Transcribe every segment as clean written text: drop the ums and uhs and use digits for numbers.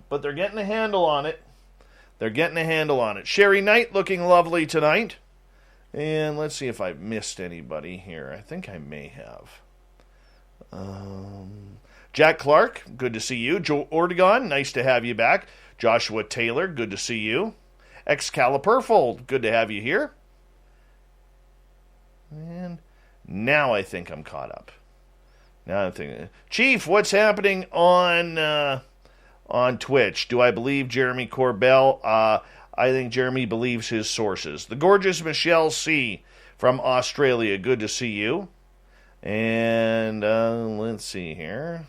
but they're getting a handle on it. They're getting a handle on it. Sherry Knight looking lovely tonight. And let's see if I've missed anybody here. I think I may have. Jack Clark, good to see you. Joe Ortegon, nice to have you back. Joshua Taylor, good to see you. Excalibur, good to have you here. And now I think I'm caught up. Now I'm thinking, Chief, what's happening on Twitch? Do I believe Jeremy Corbell? I think Jeremy believes his sources. The gorgeous Michelle C. from Australia, good to see you. And let's see here.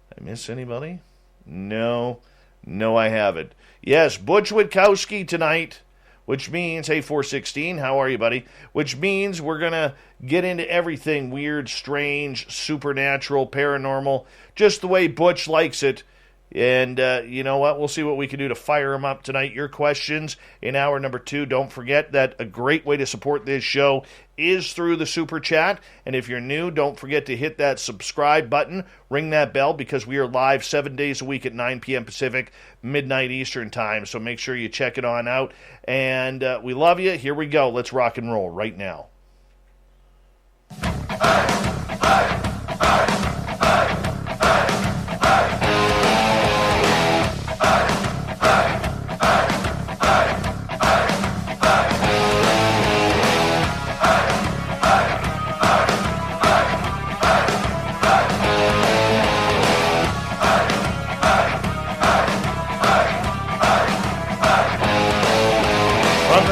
Did I miss anybody? No, I haven't. Yes, Butch Witkowski tonight, which means, hey, 416, how are you, buddy? Which means we're going to get into everything weird, strange, supernatural, paranormal, just the way Butch likes it. And you know what? We'll see what we can do to fire him up tonight. Your questions in hour number 2. Don't forget that a great way to support this show is through the Super Chat. And if you're new, don't forget to hit that subscribe button. Ring that bell because we are live 7 days a week at 9 p.m. Pacific, midnight Eastern time. So make sure you check it on out. And we love you. Here we go. Let's rock and roll right now.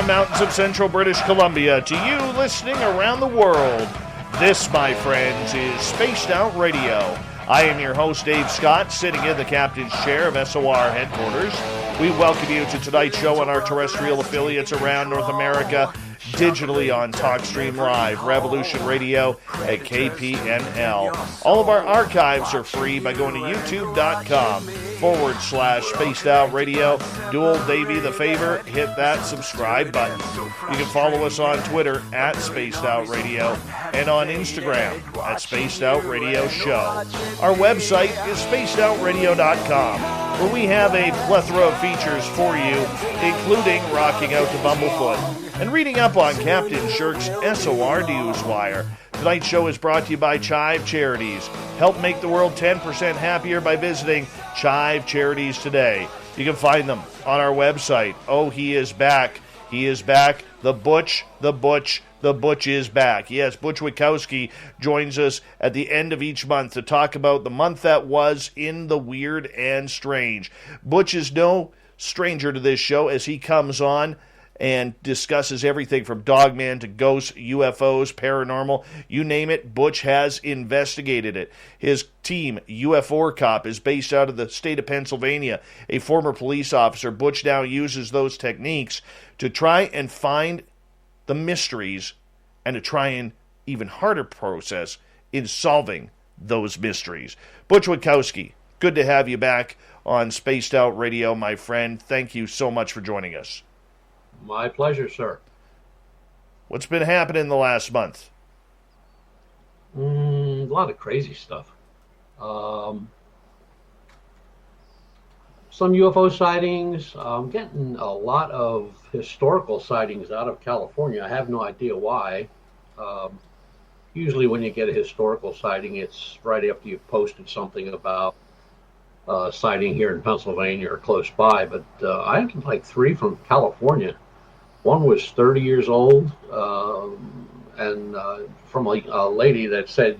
Mountains of central British Columbia to you listening around the world. This, my friends, is Spaced Out Radio. I am your host, Dave Scott, sitting in the captain's chair of SOR headquarters. We welcome you to tonight's show on our terrestrial affiliates around North America, digitally on TalkStream Live, Revolution Radio at KPNL. All of our archives are free by going to youtube.com/Spaced Out Radio. Do old Davey the favor, hit that subscribe button. You can follow us on Twitter at Spaced Out Radio and on Instagram at Spaced Out Radio Show. Our website is spacedoutradio.com, where we have a plethora of features for you, including rocking out to Bumblefoot and reading up on Captain Shirk's SOR Newswire. Tonight's show is brought to you by Chive Charities. Help make the world 10% happier by visiting Chive Charities today. You can find them on our website. Oh, he is back. He is back. The Butch is back. Yes, Butch Witkowski joins us at the end of each month to talk about the month that was in the weird and strange. Butch is no stranger to this show as he comes on and discusses everything from Dogman to ghosts, UFOs, paranormal, you name it, Butch has investigated it. His team, UFO Cop, is based out of the state of Pennsylvania. A former police officer, Butch now uses those techniques to try and find the mysteries and to try an even harder process in solving those mysteries. Butch Witkowski, good to have you back on Spaced Out Radio, my friend. Thank you so much for joining us. My pleasure, sir. What's been happening the last month? A lot of crazy stuff. Some UFO sightings. I'm getting a lot of historical sightings out of California. I have no idea why. Usually when you get a historical sighting, it's right after you've posted something about sighting here in Pennsylvania or close by. But I had like 3 from California. One was 30 years old, and from a lady that said,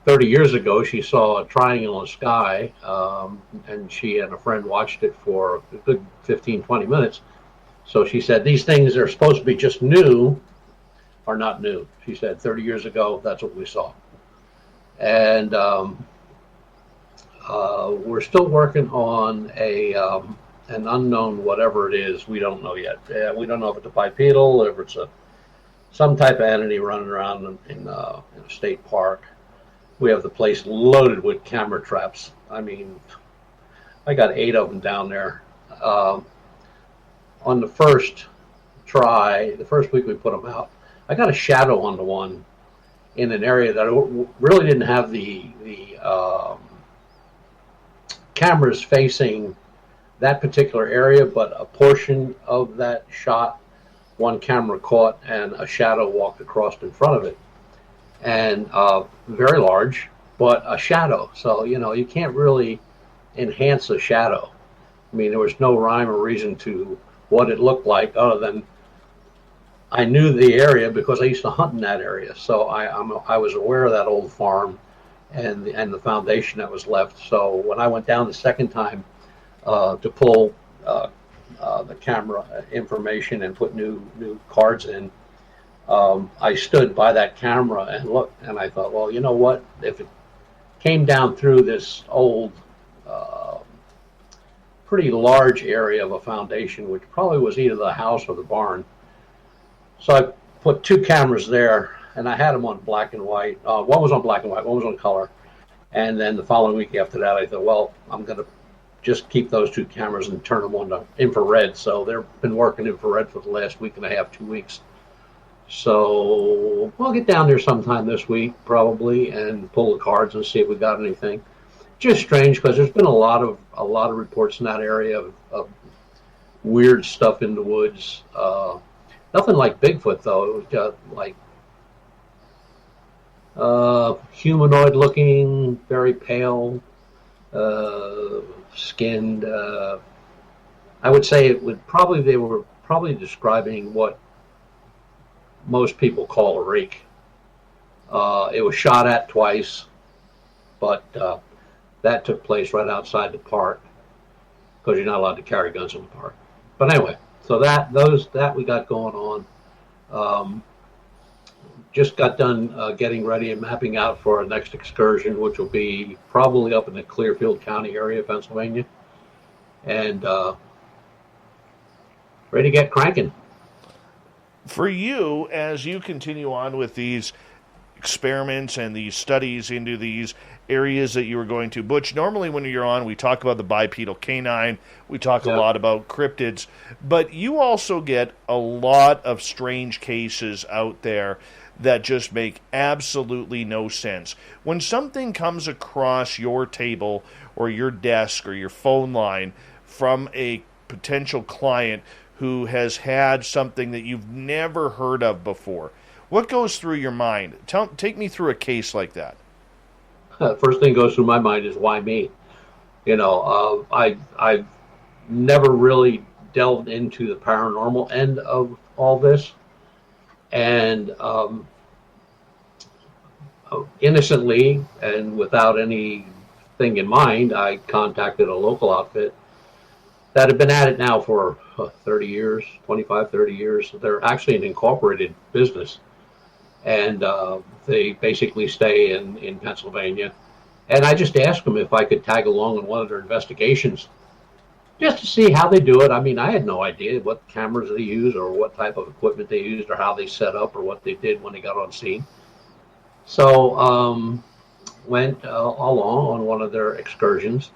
30 years ago she saw a triangle in the sky, and she and a friend watched it for a good 15, 20 minutes. So she said, these things are supposed to be just new, are not new. She said, 30 years ago, that's what we saw. And we're still working on an unknown whatever it is. We don't know yet. We don't know if it's a bipedal, or if it's some type of entity running around in a state park. We have the place loaded with camera traps. I mean, I got 8 of them down there. On the first try, the first week we put them out, I got a shadow on the one in an area that really didn't have the cameras facing that particular area, but a portion of that shot, one camera caught and a shadow walked across in front of it. And very large, but a shadow. So, you can't really enhance a shadow. I mean, there was no rhyme or reason to what it looked like other than I knew the area because I used to hunt in that area. So I was aware of that old farm and the foundation that was left. So when I went down the second time to pull the camera information and put new cards in, I stood by that camera and looked, and I thought, well, you know what? If it came down through this old, pretty large area of a foundation, which probably was either the house or the barn. So I put two cameras there, and I had them on black and white. One was on black and white, one was on color. And then the following week after that, I thought, well, I'm going to just keep those two cameras and turn them on to infrared. So they've been working infrared for the last week and a half, 2 weeks. So I'll get down there sometime this week, probably, and pull the cards and see if we got anything. Just strange because there's been a lot of reports in that area of weird stuff in the woods. Nothing like Bigfoot though. It was just like humanoid looking, very pale, skinned. I would say they were probably describing what most people call a rake. It was shot at twice, but that took place right outside the park because you're not allowed to carry guns in the park. But anyway, so that we got going on. Just got done getting ready and mapping out for our next excursion, which will be probably up in the Clearfield County area, Pennsylvania, and ready to get cranking. For you, as you continue on with these experiments and these studies into these areas that you were going to, Butch, normally when you're on, we talk about the bipedal canine, we talk a lot about cryptids, but you also get a lot of strange cases out there that just make absolutely no sense. When something comes across your table or your desk or your phone line from a potential client who has had something that you've never heard of before, what goes through your mind? Take me through a case like that. First thing goes through my mind is why me? I've never really delved into the paranormal end of all this, and innocently and without anything in mind, I contacted a local outfit that had been at it now for 30 years, 25, 30 years. They're actually an incorporated business. And they basically stay in Pennsylvania. And I just asked them if I could tag along in one of their investigations just to see how they do it. I mean, I had no idea what cameras they use or what type of equipment they used or how they set up or what they did when they got on scene. So went along on one of their excursions.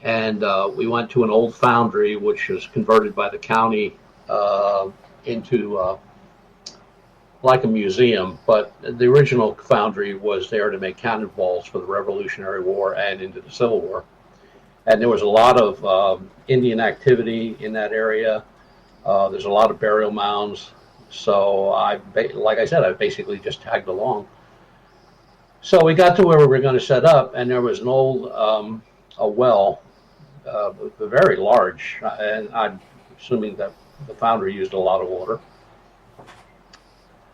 And we went to an old foundry, which was converted by the county into like a museum, but the original foundry was there to make cannonballs for the Revolutionary War and into the Civil War. And there was a lot of Indian activity in that area. There's a lot of burial mounds. So like I said, I basically just tagged along. So we got to where we were going to set up, and there was an old a well, very large, and I'm assuming that the foundry used a lot of water.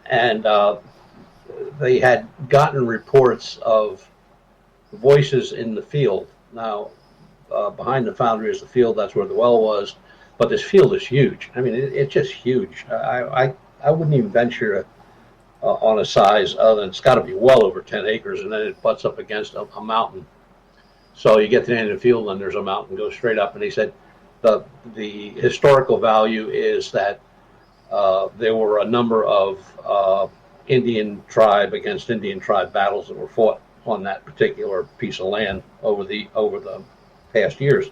And they had gotten reports of voices in the field. Now, behind the foundry is the field. That's where the well was. But this field is huge. I mean, it's just huge. I wouldn't even venture on a size other than it's got to be well over 10 acres, and then it butts up against a mountain. So you get to the end of the field, and there's a mountain, goes straight up. And he said the historical value is that there were a number of Indian tribe against Indian tribe battles that were fought on that particular piece of land over the past years.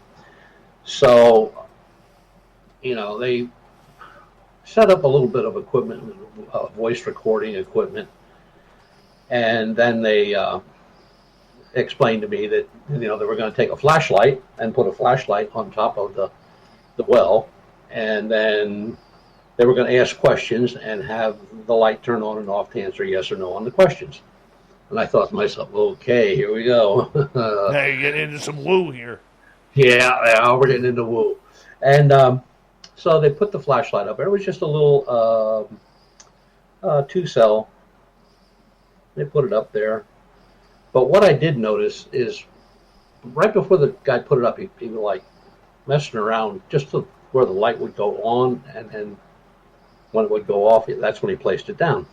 So, they set up a little bit of equipment, voice recording equipment, and then they explained to me that they were going to take a flashlight and put a flashlight on top of the well, and then they were going to ask questions and have the light turn on and off to answer yes or no on the questions. And I thought to myself, okay, here we go. Now you're getting into some woo here. Yeah, we're getting into woo. And so they put the flashlight up there. It was just a little 2-cell. They put it up there. But what I did notice is right before the guy put it up, he was like messing around just to where the light would go on, and then when it would go off, that's when he placed it down.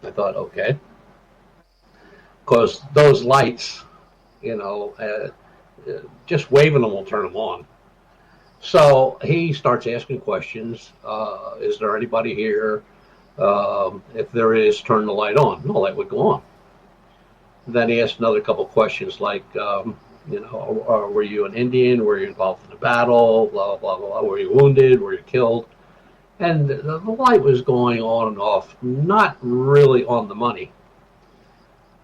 I thought, okay. Because those lights, just waving them will turn them on. So he starts asking questions. Is there anybody here? If there is, turn the light on. No, light would go on. Then he asked another couple questions like, were you an Indian? Were you involved in a battle? Blah, blah, blah, blah. Were you wounded? Were you killed? And the light was going on and off, not really on the money.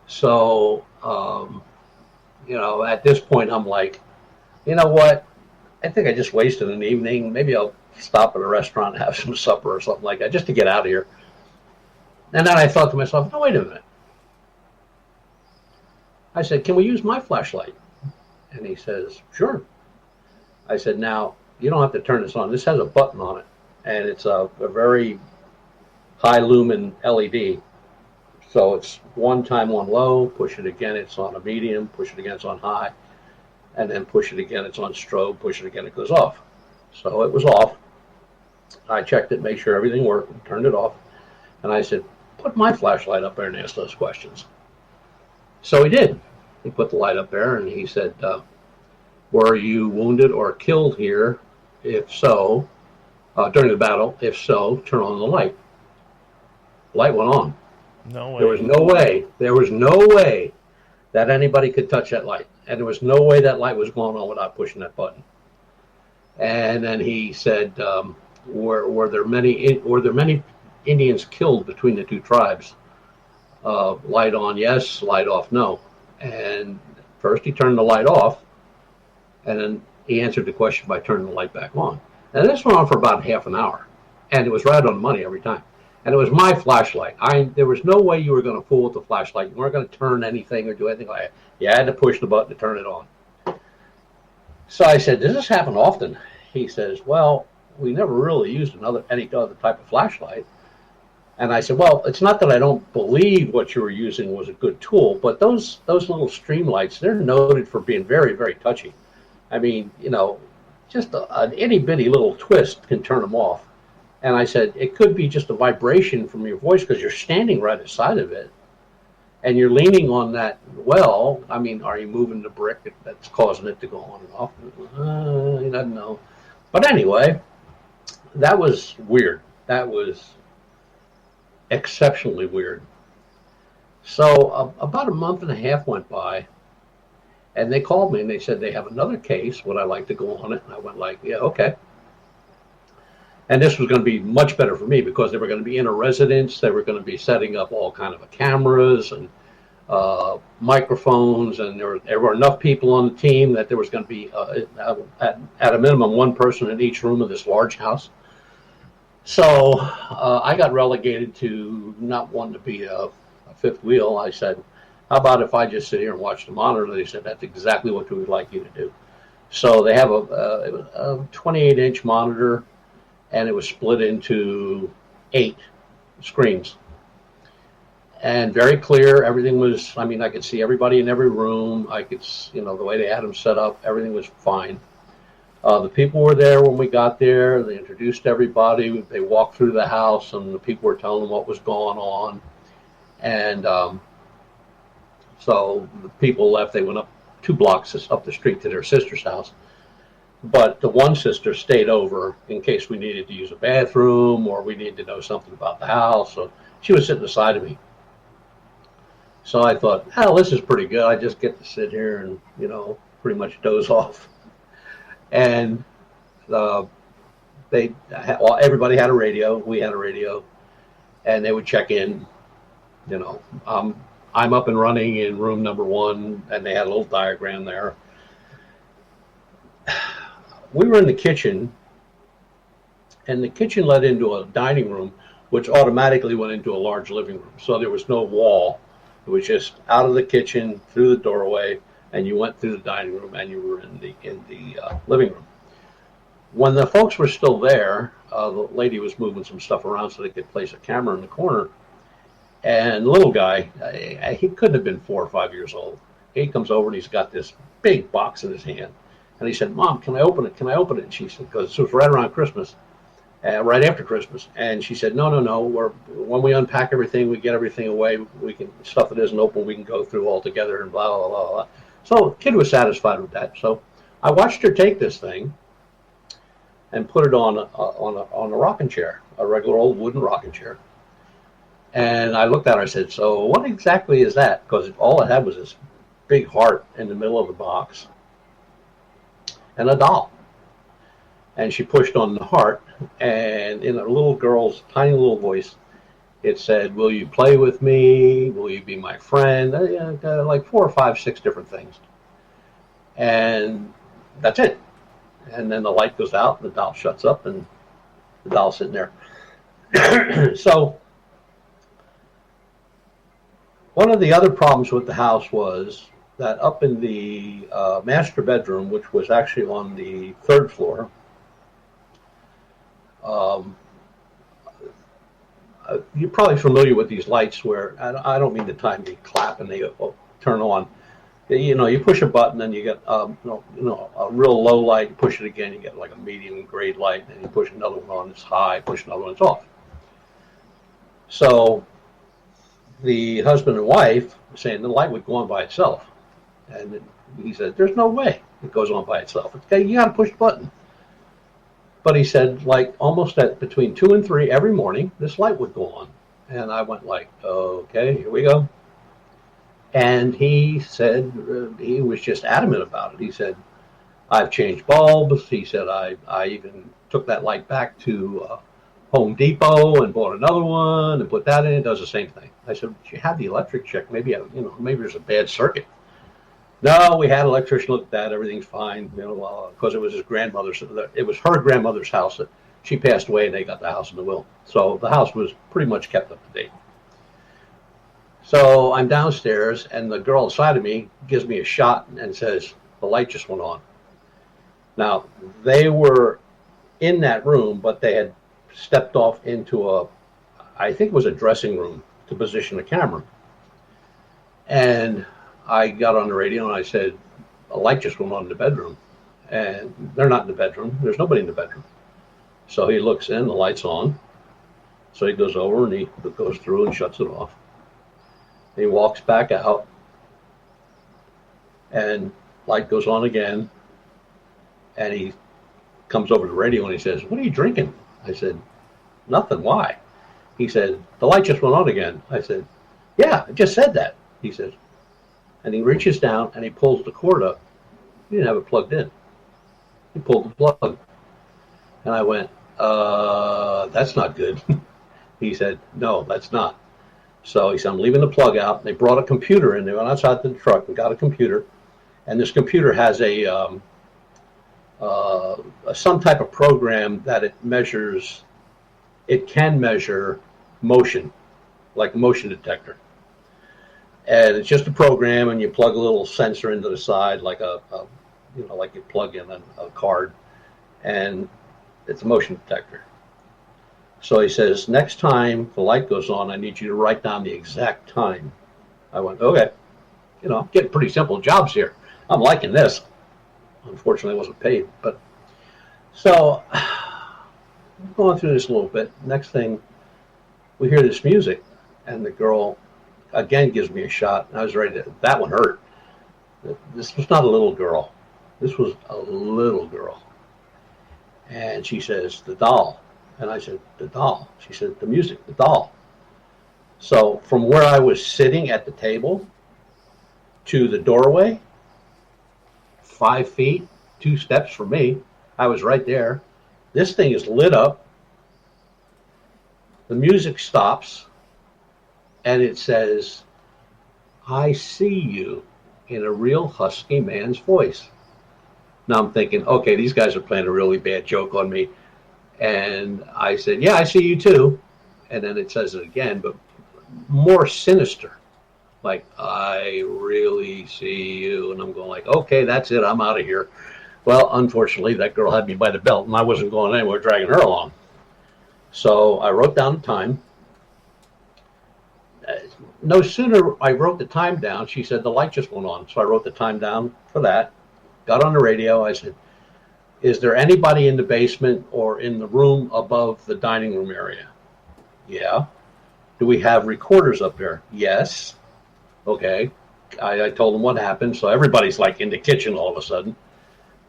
So, at this point, I'm like, you know what? I think I just wasted an evening. Maybe I'll stop at a restaurant and have some supper or something like that just to get out of here. And then I thought to myself, no, wait a minute. I said, can we use my flashlight? And he says, sure. I said, now, you don't have to turn this on. This has a button on it, and it's a very high lumen LED. So it's one time on low, push it again, it's on a medium, push it again, it's on high, and then push it again, it's on strobe, push it again, it goes off. So it was off. I checked it, made sure everything worked, and turned it off. And I said, put my flashlight up there and ask those questions. So he did. He put the light up there and he said, were you wounded or killed here? If so, during the battle, if so, turn on the light. The light went on. No way. There was no way that anybody could touch that light. And there was no way that light was going on without pushing that button. And then he said, were there many Indians killed between the two tribes? Light on, yes. Light off, no. And first he turned the light off, and then he answered the question by turning the light back on. And this went on for about half an hour, and it was right on the money every time. And it was my flashlight. There was no way you were going to fool with the flashlight. You weren't going to turn anything or do anything like that. You had to push the button to turn it on. So I said, does this happen often? He says, well, we never really used any other type of flashlight. And I said, well, it's not that I don't believe what you were using was a good tool, but those little stream lights, they're noted for being very, very touchy. I mean, just an itty-bitty little twist can turn them off. And I said, it could be just a vibration from your voice because you're standing right aside of it. And you're leaning on that well. I mean, are you moving the brick that's causing it to go on and off? He doesn't know. But anyway, that was weird. That was exceptionally weird. So about a month and a half went by, and they called me and they said they have another case. Would I like to go on it? And I went like, yeah, okay. And this was going to be much better for me because they were going to be in a residence. They were going to be setting up all kind of cameras and microphones, and there were enough people on the team that there was going to be at a minimum one person in each room of this large house. So I got relegated to not wanting to be a fifth wheel. I said, how about if I just sit here and watch the monitor? They said, that's exactly what we would like you to do. So they have a 28-inch monitor, and it was split into 8 screens. And very clear, everything was, I mean, I could see everybody in every room. I could, the way they had them set up, everything was fine. The people were there when we got there. They introduced everybody. They walked through the house, and the people were telling them what was going on. And so the people left. They went up 2 blocks up the street to their sister's house. But the one sister stayed over in case we needed to use a bathroom or we needed to know something about the house. So she was sitting beside of me. So I thought, oh, this is pretty good. I just get to sit here and, pretty much doze off. And everybody had a radio. We had a radio. And they would check in. I'm I'm up and running in room number 1, and they had a little diagram there. We were in the kitchen, and the kitchen led into a dining room, which automatically went into a large living room. So there was no wall. It was just out of the kitchen, through the doorway, and you went through the dining room, and you were in the living room. When the folks were still there, the lady was moving some stuff around so they could place a camera in the corner. And the little guy, he couldn't have been 4 or 5 years old. He comes over and he's got this big box in his hand. And he said, "Mom, can I open it? Can I open it?" And she said, because it was right around Christmas, right after Christmas. And she said, no. When we unpack everything, we get everything away. We can, stuff that isn't open, we can go through all together and blah, blah, blah, blah. So the kid was satisfied with that. So I watched her take this thing and put it on a rocking chair, a regular old wooden rocking chair. And I looked at her, I said, "So what exactly is that?" Because all it had was this big heart in the middle of the box and a doll. And she pushed on the heart, and in a little girl's tiny little voice, it said, "Will you play with me? Will you be my friend?" Like 4 or 5, 6 different things. And that's it. And then the light goes out, and the doll shuts up, and the doll's sitting there. So one of the other problems with the house was that up in the master bedroom, which was actually on the 3rd floor, you're probably familiar with these lights where, I don't mean the time they clap and they turn on. You push a button and you get a real low light. You push it again, you get like a medium grade light, and you push another one on, it's high. Push another one, it's off. So the husband and wife were saying the light would go on by itself, and he said, "There's no way it goes on by itself. You got to push the button." But he said, like almost at between 2 and 3 every morning, this light would go on. And I went like, okay, here we go. And he said, he was just adamant about it. He said, "I've changed bulbs." He said, I even took that light back to Home Depot and bought another one and put that in. It does the same thing. I said, "You had the electric check. Maybe there's a bad circuit." "No, we had an electrician look at that. Everything's fine." Because it was his grandmother's. It was her grandmother's house that she passed away, and they got the house in the will. So the house was pretty much kept up to date. So I'm downstairs, and the girl inside of me gives me a shot and says, "The light just went on." Now, they were in that room, but they had stepped off into I think it was a dressing room to position a camera. And I got on the radio and I said, "A light just went on in the bedroom." And they're not in the bedroom. There's nobody in the bedroom. So he looks in, the light's on. So he goes over and he goes through and shuts it off. He walks back out, and light goes on again. And he comes over to the radio and he says, "What are you drinking?" I said, "Nothing. Why?" He said, "The light just went on again." I said, "Yeah, I just said that." He says, and he reaches down and he pulls the cord up. He didn't have it plugged in. He pulled the plug. And I went, "That's not good." He said, "No, that's not." So he said, "I'm leaving the plug out." They brought a computer in. They went outside the truck and got a computer. And this computer has some type of program that it can measure motion, like a motion detector. And it's just a program, and you plug a little sensor into the side, like like you plug in a card, and it's a motion detector. So he says, "Next time the light goes on, I need you to write down the exact time." I went, "Okay." I'm getting pretty simple jobs here. I'm liking this. Unfortunately, I wasn't paid. But so I'm going through this a little bit. Next thing, we hear this music, and the girl again gives me a shot, and I was ready to. That one hurt. This was not a little girl. This was a little girl. And she says, "The doll." And I said, "The doll." She said, "The music, the doll." So from where I was sitting at the table to the doorway, 5 feet, 2 steps from me, I was right there. This thing is lit up. The music stops, and it says, I see you, in a real husky man's voice. Now I'm thinking, okay, these guys are playing a really bad joke on me. And I said, yeah, I see you too. And then it says it again, but more sinister. Like, I really see you. And I'm going like, okay, that's it. I'm out of here. Well, unfortunately, that girl had me by the belt, and I wasn't going anywhere, dragging her along. So I wrote down the time. No sooner I wrote the time down, she said the light just went on. So I wrote the time down for that. Got on the radio. I said, is there anybody in the basement or in the room above the dining room area? Yeah. Do we have recorders up there? Yes. Okay. I told them what happened. So everybody's like in the kitchen all of a sudden.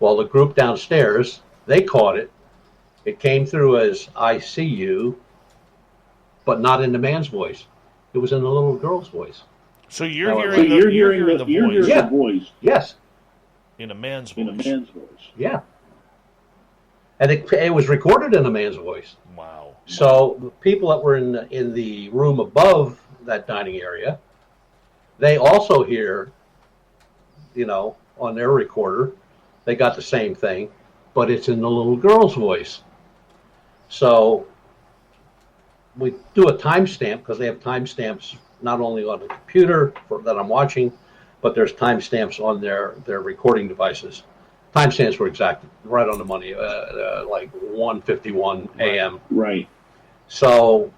Well, the group downstairs, they caught it. It came through as I see you, but not in the man's voice. It was in the little girl's voice. So you're hearing the voice. Yes. In a man's voice. Yeah. And it was recorded in a man's voice. Wow. So the people that were in the room above that dining area, they also hear, on their recorder, they got the same thing, but it's in the little girl's voice. So we do a timestamp because they have timestamps not only on the computer that I'm watching, but there's timestamps on their recording devices. Timestamps were exact, right on the money, like 1:51 a.m. Right. So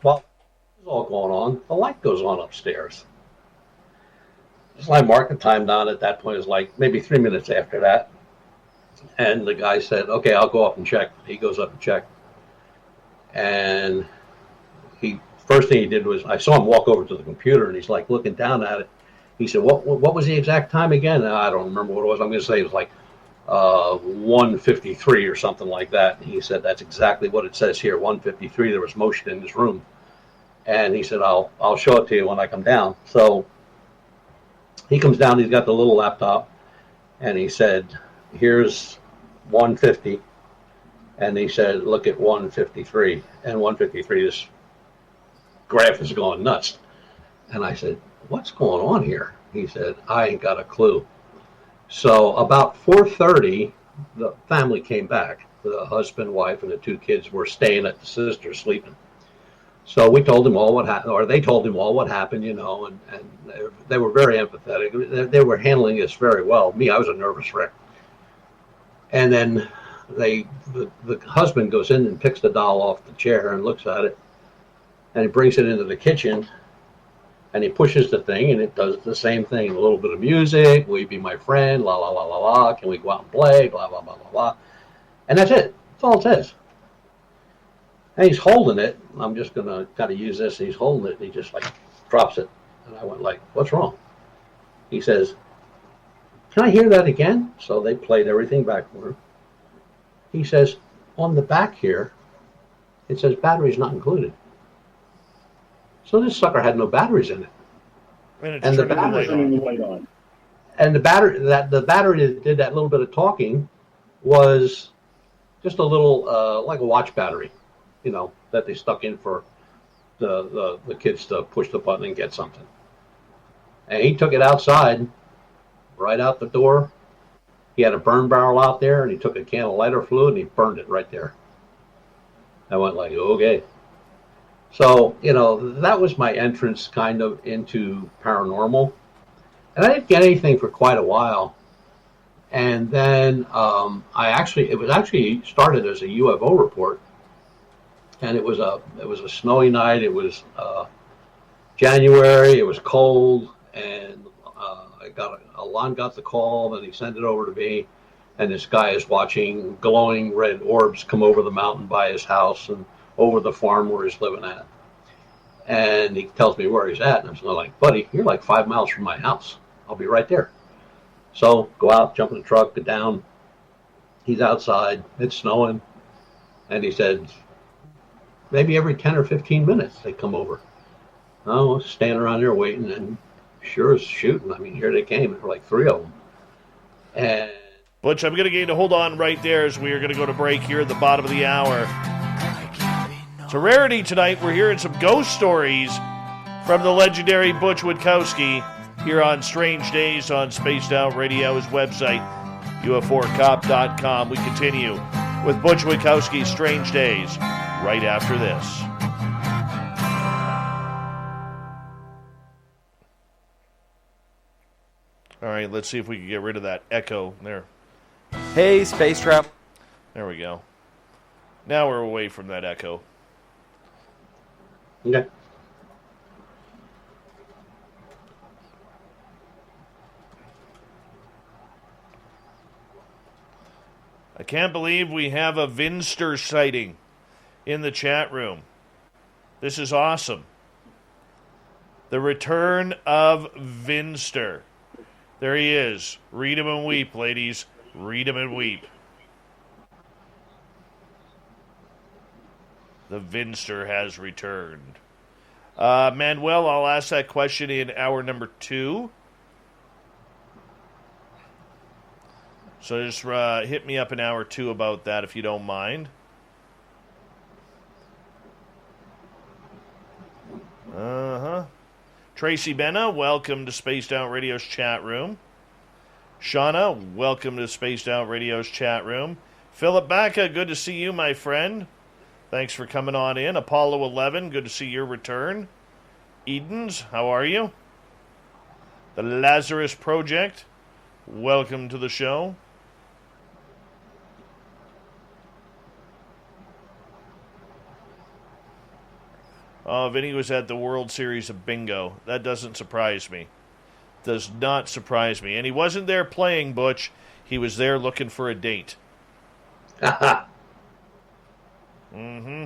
while this is all going on, the light goes on upstairs. So I marked the time down at that point. It was like maybe 3 minutes after that. And the guy said, okay, I'll go up and check. He goes up and checked. And first thing he did was, I saw him walk over to the computer, and he's like looking down at it. He said, what was the exact time again? I don't remember what it was. I'm going to say it was like 1:53 or something like that. And he said, that's exactly what it says here, 1:53. There was motion in this room. And he said, I'll show it to you when I come down. So he comes down, he's got the little laptop, and he said, here's 1:50. And he said, look at 1:53. And 1:53, this graph is going nuts. And I said, what's going on here? He said, I ain't got a clue. So about 4:30, the family came back. The husband, wife, and the two kids were staying at the sister, sleeping. So we told him all what happened, or they told him all what happened, and they were very empathetic. They were handling this very well. Me, I was a nervous wreck. And then the husband goes in and picks the doll off the chair and looks at it, and he brings it into the kitchen, and he pushes the thing, and it does the same thing. A little bit of music, will you be my friend, la, la, la, la, la, can we go out and play, blah, blah, blah, blah, blah. And that's it. That's all it says. And he's holding it. I'm just going to kind of use this. He's holding it, and he just like drops it. And I went like, what's wrong? He says, can I hear that again? So they played everything back for him. He says, on the back here, it says batteries not included. So this sucker had no batteries in it. And the battery that did that little bit of talking was just a little like a watch battery, that they stuck in for the kids to push the button and get something. And he took it outside, right out the door. He had a burn barrel out there, and he took a can of lighter fluid and he burned it right there. I went like, okay. So, that was my entrance kind of into paranormal. And I didn't get anything for quite a while. And then it was actually started as a UFO report. And it was a snowy night. It was January. It was cold. And Alon got the call, then he sent it over to me. And this guy is watching glowing red orbs come over the mountain by his house and over the farm where he's living at. And he tells me where he's at. And I'm like, buddy, you're like 5 miles from my house. I'll be right there. So go out, jump in the truck, get down. He's outside. It's snowing. And he said, maybe every 10 or 15 minutes they come over. I was standing around there waiting, and sure as shooting. I mean, here they came. There were like 3 of them. And Butch, I'm going to get you to hold on right there as we are going to go to break here at the bottom of the hour. It's a rarity tonight. We're hearing some ghost stories from the legendary Butch Witkowski. here on Strange Days on Spaced Out Radio's website, uf4cop.com. We continue with Butch Witkowski's Strange Days right after this. All right, let's see if we can get rid of that echo there. Hey, Space Trap. There we go. Now we're away from that echo. Okay. I can't believe we have a Vinster sighting in the chat room. This is awesome. The return of Vinster. There he is. Read him and weep, ladies. Read him and weep. The Vinster has returned. Manuel, I'll ask that question in hour number 2. So just hit me up in hour 2 about that if you don't mind. Tracy Benna, welcome to Spaced Out Radio's chat room. Shauna, welcome to Spaced Out Radio's chat room. Philip Baca, good to see you, my friend. Thanks for coming on in. Apollo 11, good to see your return. Edens, how are you? The Lazarus Project, welcome to the show. Vinny was at the World Series of Bingo. That doesn't surprise me. Does not surprise me. And he wasn't there playing, Butch. He was there looking for a date. Mm-hmm.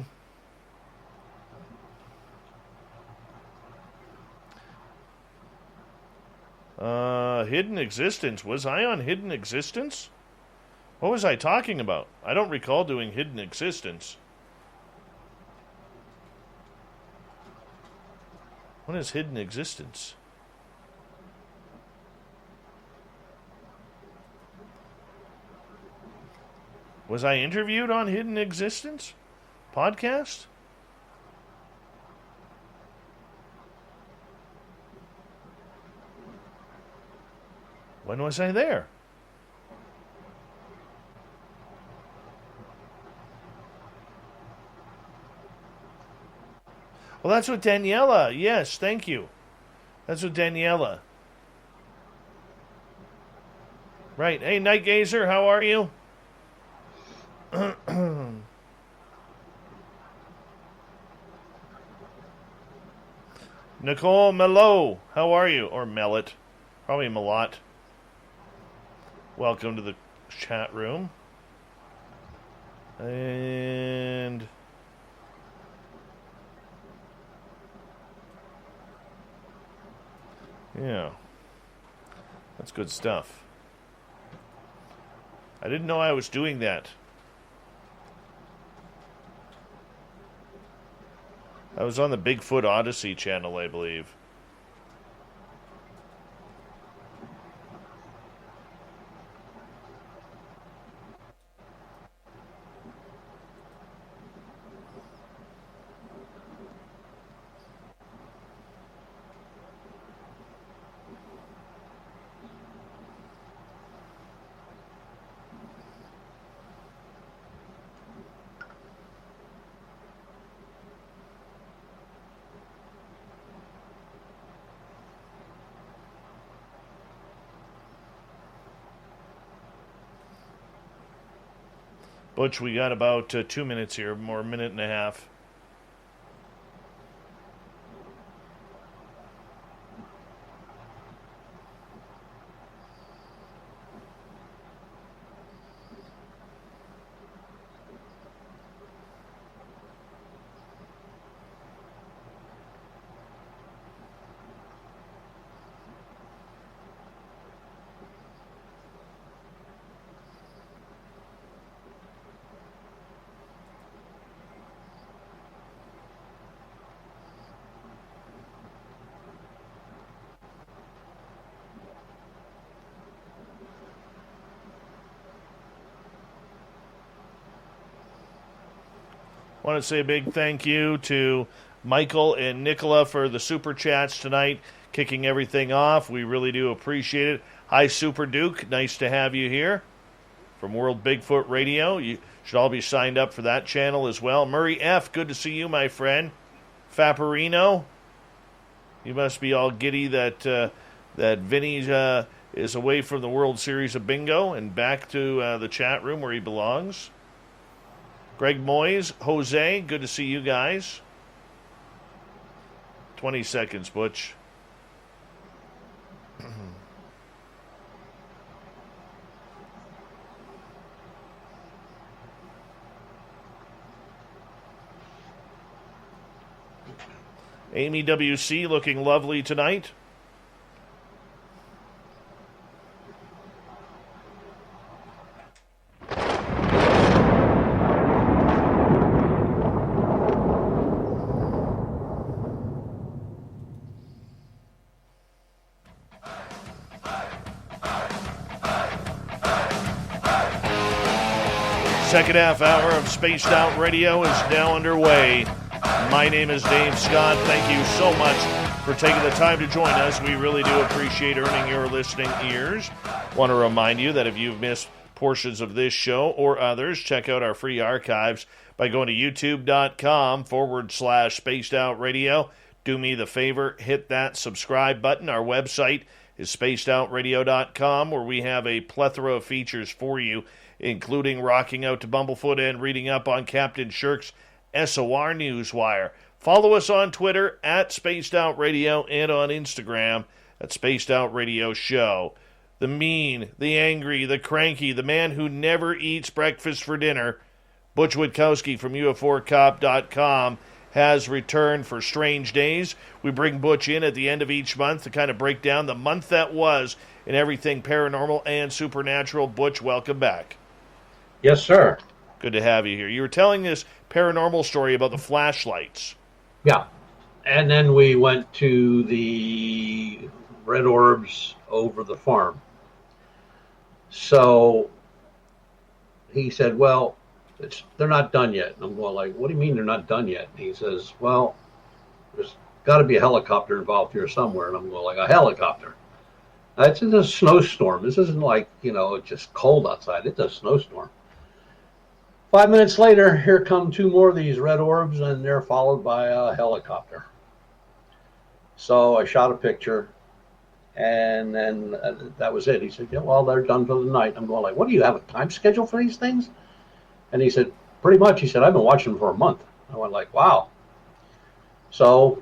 Hidden Existence. Was I on Hidden Existence? What was I talking about? I don't recall doing Hidden Existence. What is Hidden Existence? Was I interviewed on Hidden Existence? Podcast? When was I there? Well, that's with Daniela. Yes, thank you. That's with Daniela. Right. Hey, Night Gazer, how are you? Nicole Mello, how are you? Or Mellet. Probably Melot. Welcome to the chat room. And yeah, that's good stuff. I didn't know I was doing that. I was on the Bigfoot Odyssey channel, I believe. Butch, we got about 2 minutes here, more a minute and a half. I want to say a big thank you to Michael and Nicola for the super chats tonight. kicking everything off. We really do appreciate it. Hi, Super Duke. Nice to have you here from World Bigfoot Radio. You should all be signed up for that channel as well. Murray F., good to see you, my friend. Fapparino, you must be all giddy that Vinny is away from the World Series of Bingo and back to the chat room where he belongs. Greg Moyes, Jose, good to see you guys. 20 seconds, Butch. Amy WC looking lovely tonight. Second half hour of Spaced Out Radio is now underway. My name is Dave Scott. Thank you so much for taking the time to join us. We really do appreciate earning your listening ears. Want to remind you that if you've missed portions of this show or others, check out our free archives by going to youtube.com/Spaced Out Radio. Do me the favor, hit that subscribe button. Our website is spacedoutradio.com, where we have a plethora of features for you, including rocking out to Bumblefoot and reading up on Captain Shirk's SOR Newswire. Follow us on Twitter at Spaced Out Radio and on Instagram at Spaced Out Radio Show. The mean, the angry, the cranky, the man who never eats breakfast for dinner, Butch Witkowski from UFOcop.com has returned for Strange Days. We bring Butch in at the end of each month to kind of break down the month that was in everything paranormal and supernatural. Butch, welcome back. Yes, sir. Good to have you here. You were telling this paranormal story about the flashlights. Yeah. And then we went to the red orbs over the farm. So he said, well, they're not done yet. And I'm going like, what do you mean they're not done yet? And he says, well, there's got to be a helicopter involved here somewhere. And I'm going like, a helicopter? It's a snowstorm. This isn't like, it's just cold outside. It's a snowstorm. 5 minutes later, here come two more of these red orbs, and they're followed by a helicopter. So I shot a picture, and then that was it. He said, yeah, well, they're done for the night. I'm going like, what, do you have a time schedule for these things? And he said, pretty much. He said, I've been watching them for a month. I went like, wow. So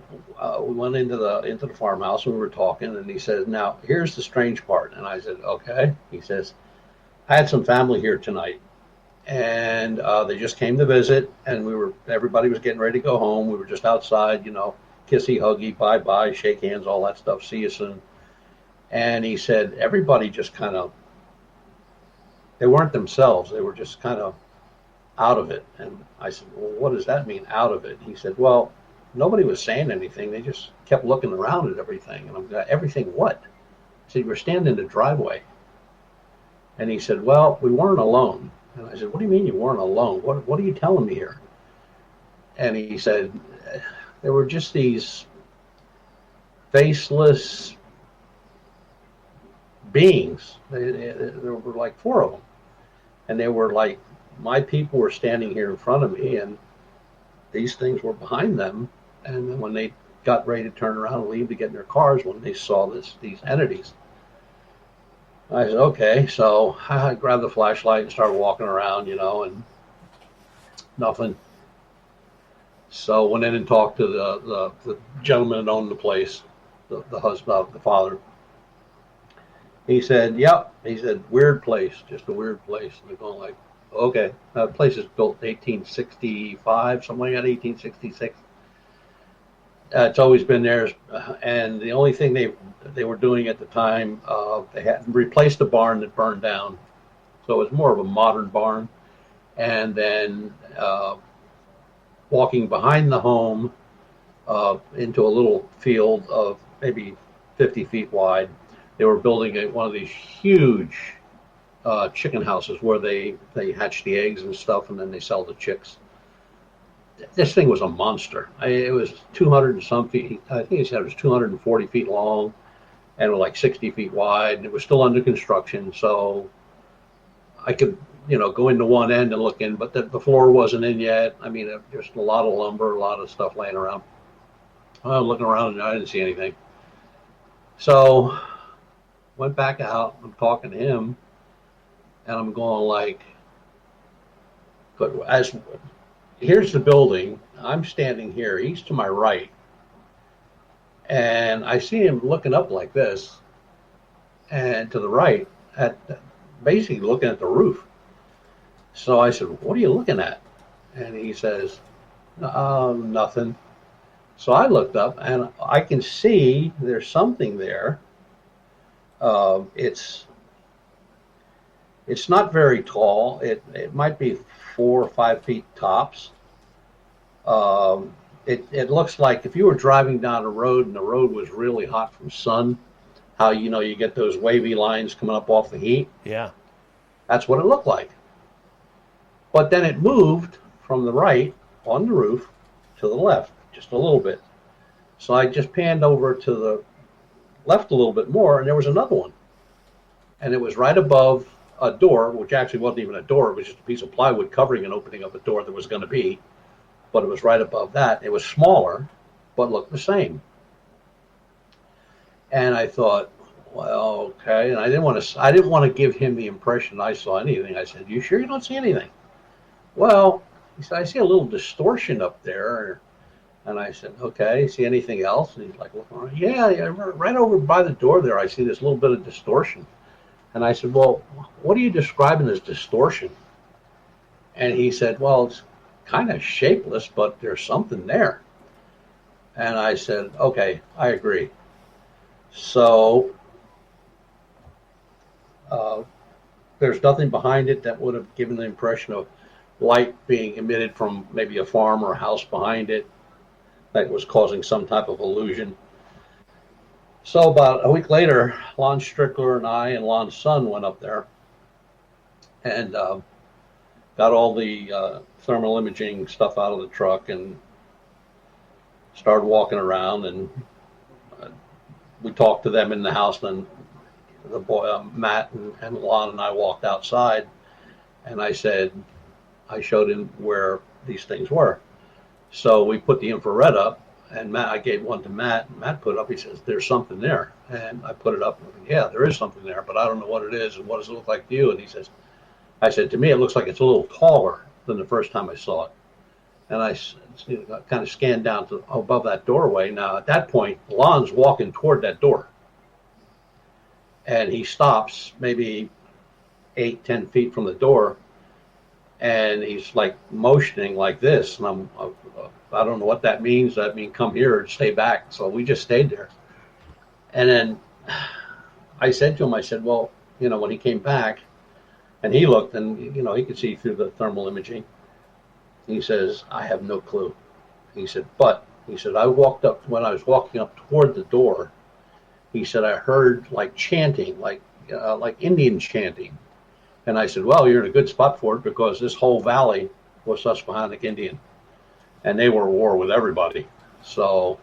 we went into the farmhouse, and we were talking, and he said, now, here's the strange part. And I said, okay. He says, I had some family here tonight. And they just came to visit, and everybody was getting ready to go home. We were just outside, kissy, huggy, bye-bye, shake hands, all that stuff, see you soon. And he said, everybody just they weren't themselves. They were just kind of out of it. And I said, well, what does that mean, out of it? He said, well, nobody was saying anything. They just kept looking around at everything. And I'm like, everything what? I said, we're standing in the driveway. And he said, well, we weren't alone. And I said, what do you mean you weren't alone? What are you telling me here? And he said, there were just these faceless beings. There were like four of them. And they were like, my people were standing here in front of me, and these things were behind them. And then when they got ready to turn around and leave to get in their cars, when they saw these entities, I said, okay. So I grabbed the flashlight and started walking around, and nothing. So went in and talked to the gentleman that owned the place, the husband, the father. He said, yep. He said, weird place, just a weird place. And they're going like, okay. That place is built 1865, something like that, 1866. It's always been there, and the only thing they were doing at the time, they had replaced a barn that burned down, so it was more of a modern barn. And then walking behind the home into a little field of maybe 50 feet wide, they were building one of these huge chicken houses where they hatch the eggs and stuff, and then they sell the chicks. this thing was a monster. It was 200 and some feet. I think he said it was 240 feet long and was like 60 feet wide. And it was still under construction, so I could, go into one end and look in, but the floor wasn't in yet. I mean, there's a lot of lumber, a lot of stuff laying around. I was looking around and I didn't see anything. So went back out. I'm talking to him, and I'm going like, but here's the building. I'm standing here. He's to my right, and I see him looking up like this, and to the right, at basically looking at the roof. So I said, "What are you looking at?" And he says, "Nothing." So I looked up, and I can see there's something there. It's not very tall. It might be 4 or 5 feet tops. It looks like if you were driving down a road and the road was really hot from sun, how you get those wavy lines coming up off the heat. Yeah. That's what it looked like. But then it moved from the right on the roof to the left, just a little bit. So I just panned over to the left a little bit more, and there was another one. And it was right above a door, which actually wasn't even a door. It was just a piece of plywood covering and opening up a door that was going to be. But it was right above that. It was smaller, but looked the same. And I thought, well, okay. And I didn't want to give him the impression I saw anything. I said, "You sure you don't see anything?" "Well," he said, "I see a little distortion up there." And I said, "Okay, see anything else?" And he's like, "Well, yeah, right over by the door there, I see this little bit of distortion." And I said, "Well, what are you describing as distortion?" And he said, "Well, it's kind of shapeless, but there's something there." And I said, "Okay, I agree." So there's nothing behind it that would have given the impression of light being emitted from maybe a farm or a house behind it that was causing some type of illusion. So about a week later, Lon Strickler and I and Lon's son went up there and got all the thermal imaging stuff out of the truck and started walking around, and we talked to them in the house. Then the boy, Matt and Lon and I walked outside, and I showed him where these things were. So we put the infrared up, and I gave one to Matt, and Matt put it up. He says, "There's something there." And I put it up, and said, "Yeah, there is something there, but I don't know what it is, and what does it look like to you?" And I said, "To me, it looks like it's a little taller than the first time I saw it." And I kind of scanned down to above that doorway. Now, at that point, Lon's walking toward that door. And he stops maybe 8-10 feet from the door, and he's like motioning like this. And I don't know what that means. That means come here and stay back. So we just stayed there. And then I said to him, I said, "Well, when he came back and he looked, and, he could see through the thermal imaging." He says, "I have no clue." He said, "I walked up, when I was walking up toward the door," he said, "I heard like chanting, like Indian chanting." And I said, "Well, you're in a good spot for it, because this whole valley was Susquehannock Indian, and they were at war with everybody. So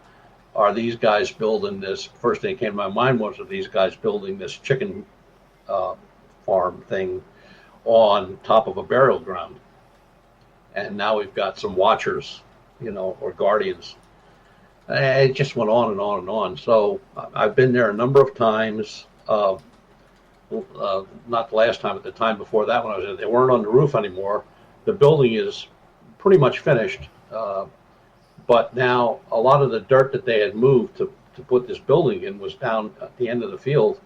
are these guys building this?" First thing that came to my mind was, are these guys building this chicken farm thing on top of a burial ground? And now we've got some watchers, or guardians. And it just went on and on and on. So I've been there a number of times. Not the last time, but the time before that when I was there. They weren't on the roof anymore. The building is pretty much finished. But now a lot of the dirt that they had moved to put this building in was down at the end of the field.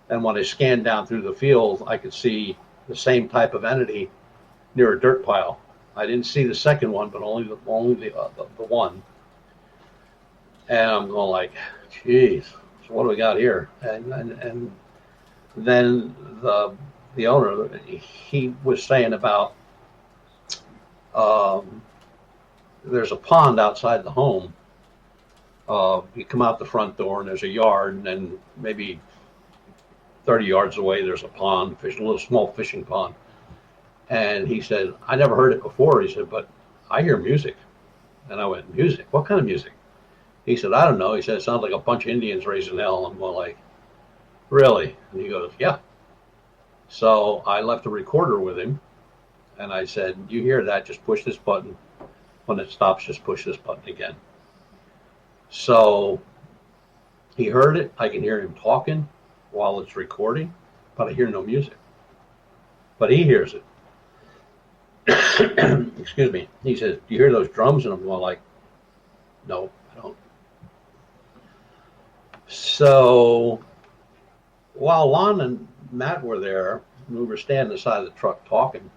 And when I scanned down through the field, I could see the same type of entity near a dirt pile. I didn't see the second one, but only the one. And I'm going like, "Geez, so what do we got here?" And then the owner, he was saying about there's a pond outside the home. You come out the front door, and there's a yard, and then maybe 30 yards away there's a pond, a little small fishing pond. And he said, "I never heard it before." He said, "But I hear music." And I went, music? What kind of music? He said, I don't know. He said, it sounds like a bunch of Indians raising hell. I'm going like, really? And he goes, yeah. So I left a recorder with him, and I said, you hear that, just push this button. When it stops, just push this button again. So he heard it. I can hear him talking while it's recording, but I hear no music. But he hears it. Excuse me. He says, do you hear those drums? And I'm going like, no, I don't. So while Lon and Matt were there, we were standing beside the truck talking.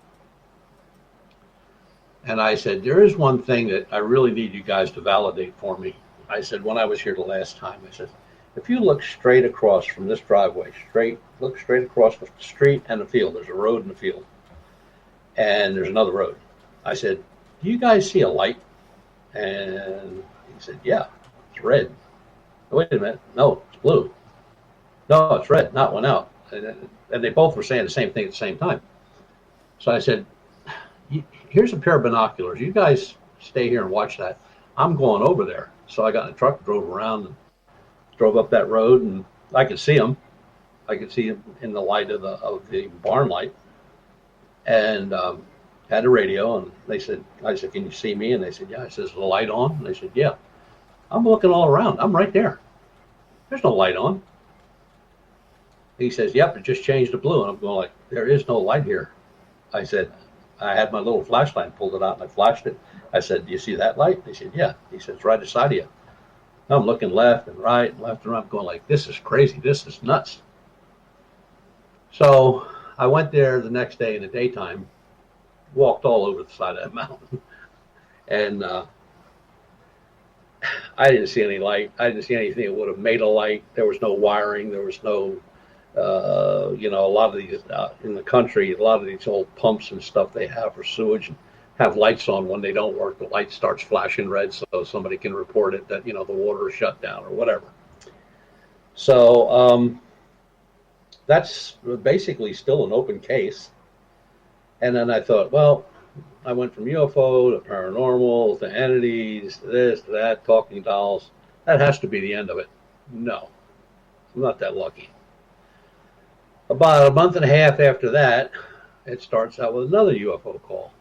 And I said, there is one thing that I really need you guys to validate for me. I said, when I was here the last time, I said, if you look straight across from this driveway, look straight across the street and the field. There's a road in the field. And there's another road. I said, do you guys see a light? And he said, yeah, it's red. Wait a minute. No, it's blue. No, it's red. Not one out. And they both were saying the same thing at the same time. So I said, here's a pair of binoculars. You guys stay here and watch that. I'm going over there. So I got in the truck, drove around, and drove up that road, and I could see them. I could see them in the light of the barn light, and had a radio. And I said, can you see me? And they said, yeah. I said, is the light on? And they said, yeah. I'm looking all around. I'm right there. There's no light on. He says, yep, it just changed to blue. And I'm going like, there is no light here. I said, I had my little flashlight, pulled it out, and I flashed it. I said, do you see that light? They said, yeah. He said, it's right beside of you. I'm looking left and right, left and right. I'm going like, this is crazy. This is nuts. So I went there the next day in the daytime, walked all over the side of that mountain. And I didn't see any light. I didn't see anything that would have made a light. There was no wiring. There was no, a lot of these in the country, a lot of these old pumps and stuff they have for sewage have lights on. When they don't work, the light starts flashing red so somebody can report it that, the water is shut down or whatever. So that's basically still an open case. And then I thought, well, I went from UFO to paranormal to entities to this to that, talking dolls. That has to be the end of it. No, I'm not that lucky. About a month and a half after that, it starts out with another UFO call.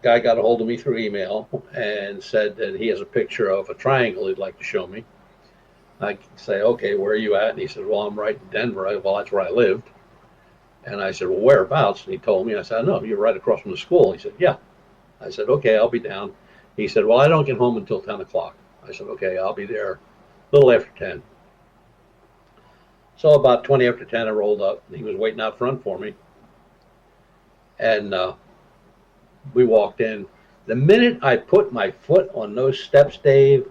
Guy got a hold of me through email and said that he has a picture of a triangle he'd like to show me. I say, okay, where are you at? And he said, well, I'm right in Denver. Well, that's where I lived. And I said, well, whereabouts? And he told me. I said, no, you're right across from the school. He said, yeah. I said, okay, I'll be down. He said, well, I don't get home until 10 o'clock. I said, okay, I'll be there a little after 10. So about 20 after 10, I rolled up. He was waiting out front for me. And we walked in. The minute I put my foot on those steps, Dave,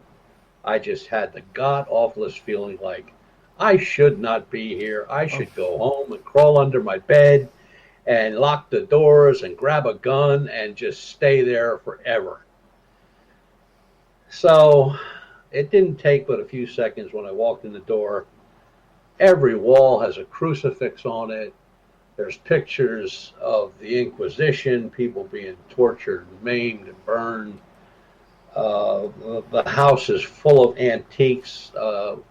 I just had the god-awfulest feeling like I should not be here. I should go home and crawl under my bed and lock the doors and grab a gun and just stay there forever. So it didn't take but a few seconds when I walked in the door. Every wall has a crucifix on it. There's pictures of the Inquisition, people being tortured, maimed, and burned. The house is full of antiques of